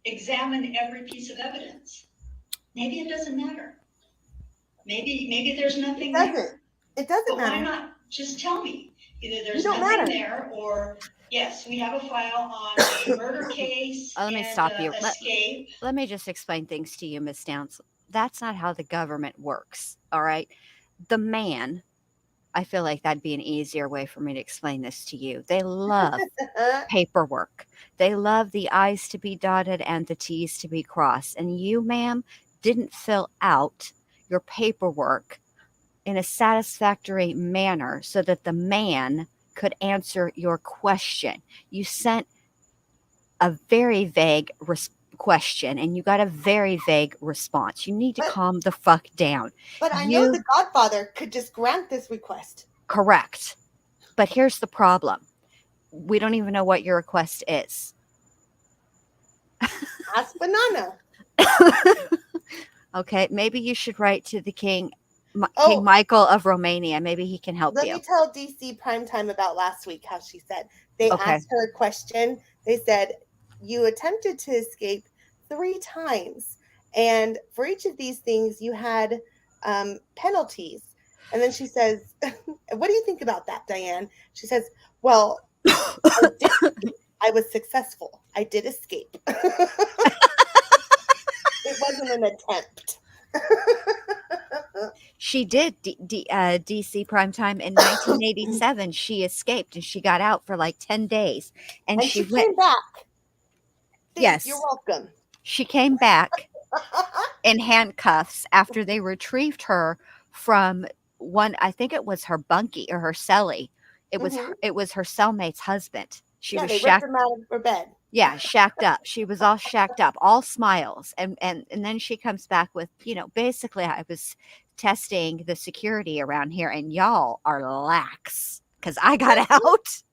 S4: examine every piece of evidence. Maybe it doesn't matter. Maybe there's nothing there.
S2: It doesn't
S4: But
S2: matter.
S4: why not just tell me? Either there's
S2: You don't
S4: nothing
S2: matter.
S4: there, or yes, we have a file on a murder case
S1: Let me
S4: and
S1: stop you.
S4: escape.
S1: Let me just explain things to you, Miss Downs. That's not how the government works. All right. The man, I feel like that'd be an easier way for me to explain this to you. They love paperwork. They love the I's to be dotted and the T's to be crossed. And you, ma'am, didn't fill out your paperwork in a satisfactory manner so that the man could answer your question. You sent a very vague question and you got a very vague response. You need to calm the fuck down.
S2: But I know the Godfather could just grant this request.
S1: Correct. But here's the problem. We don't even know what your request is.
S2: Ask Banana.
S1: Okay, maybe you should write to the King
S2: Oh.
S1: King Michael of Romania. Maybe he can help
S2: Let
S1: you.
S2: me tell DC Primetime about last week how she said. They
S1: Okay.
S2: asked her a question. They said, you attempted to escape 3 times. And for each of these things, you had penalties. And then she says, what do you think about that, Diane? She says, well, I was successful. I did escape. It wasn't an attempt.
S1: She did DC Primetime in 1987. She escaped and she got out for like 10 days. And she
S2: came back.
S1: Yes.
S2: You're welcome.
S1: She came back in handcuffs after they retrieved her from one, I think it was her bunkie or her cellie. It was it was her cellmate's husband. She was
S2: they ripped him out of her bed.
S1: Yeah, shacked up. She was all shacked up, all smiles. And then she comes back with, basically I was testing the security around here and y'all are lax because I got out.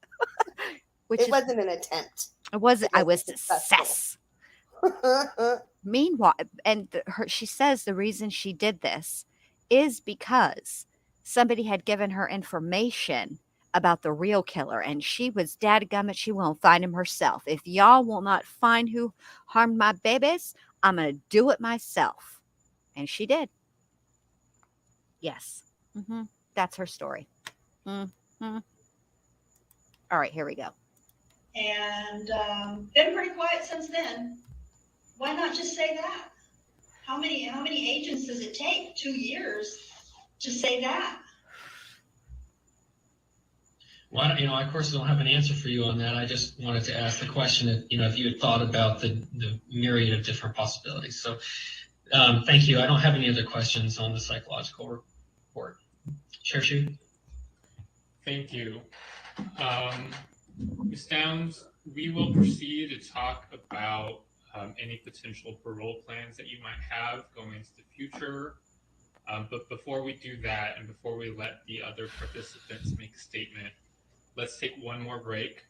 S2: It wasn't an attempt.
S1: It wasn't. I was success. Meanwhile, and she says the reason she did this is because somebody had given her information about the real killer, and she was dadgummit, she won't find him herself. If y'all will not find who harmed my babies, I'm going to do it myself. And she did. Yes. That's her story. All right, here we go.
S4: And been pretty quiet since then. Why not just say that? How many agents does it take? 2 years to say that?
S7: Well, I of course don't have an answer for you on that. I just wanted to ask the question that, if you had thought about the myriad of different possibilities. So thank you. I don't have any other questions on the psychological report. Chair Shu?
S3: Thank you. Ms. Downs, we will proceed to talk about any potential parole plans that you might have going into the future. But before we do that, and before we let the other participants make a statement, let's take one more break.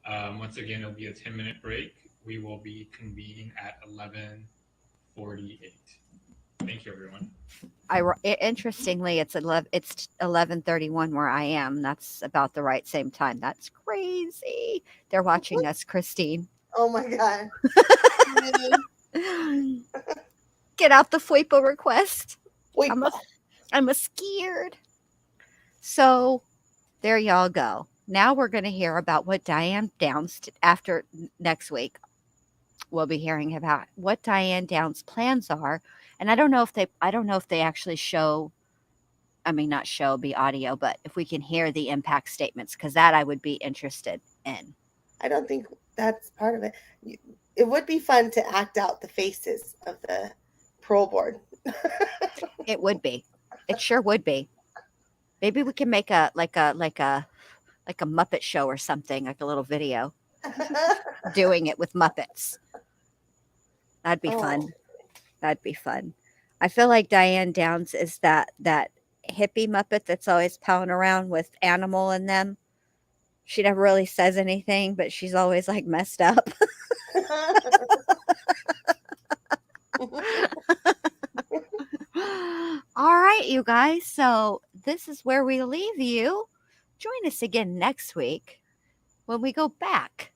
S3: Once again, it'll be a 10-minute break. We will be convening at 11:48. Thank you, everyone.
S1: Interestingly, it's 11:31 where I am. That's about the right same time. That's crazy. They're watching us, Christine.
S2: Oh my God.
S1: Get out the FOIPA request.
S2: FOIPA.
S1: I'm scared. So there y'all go. Now we're going to hear about what Diane Downs after next week. We'll be hearing about what Diane Downs' plans are. And I don't know if they actually show, not show, be audio, but if we can hear the impact statements, because that I would be interested in.
S2: I don't think that's part of it. It would be fun to act out the faces of the parole board.
S1: It would be. It sure would be. Maybe we can make a Muppet show or something, like a little video doing it with Muppets. That'd be
S2: Oh.
S1: fun. That'd be fun. I feel like Diane Downs is that hippie Muppet that's always palling around with animal in them. She never really says anything, but she's always like messed up. All right, you guys. So this is where we leave you. Join us again next week when we go back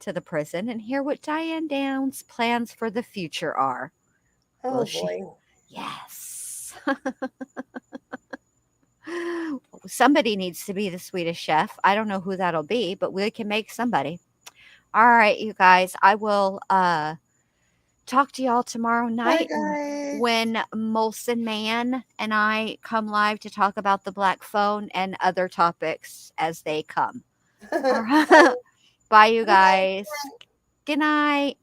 S1: to the prison and hear what Diane Downs' plans for the future are.
S2: Oh
S1: Will she-
S2: boy.
S1: Yes. Somebody needs to be the Swedish chef. I don't know who that'll be, but we can make somebody. All right, you guys. I will talk to y'all tomorrow night
S2: guys.
S1: when Molson Man and I come live to talk about the black phone and other topics as they come. All right. Bye, you guys. Good night.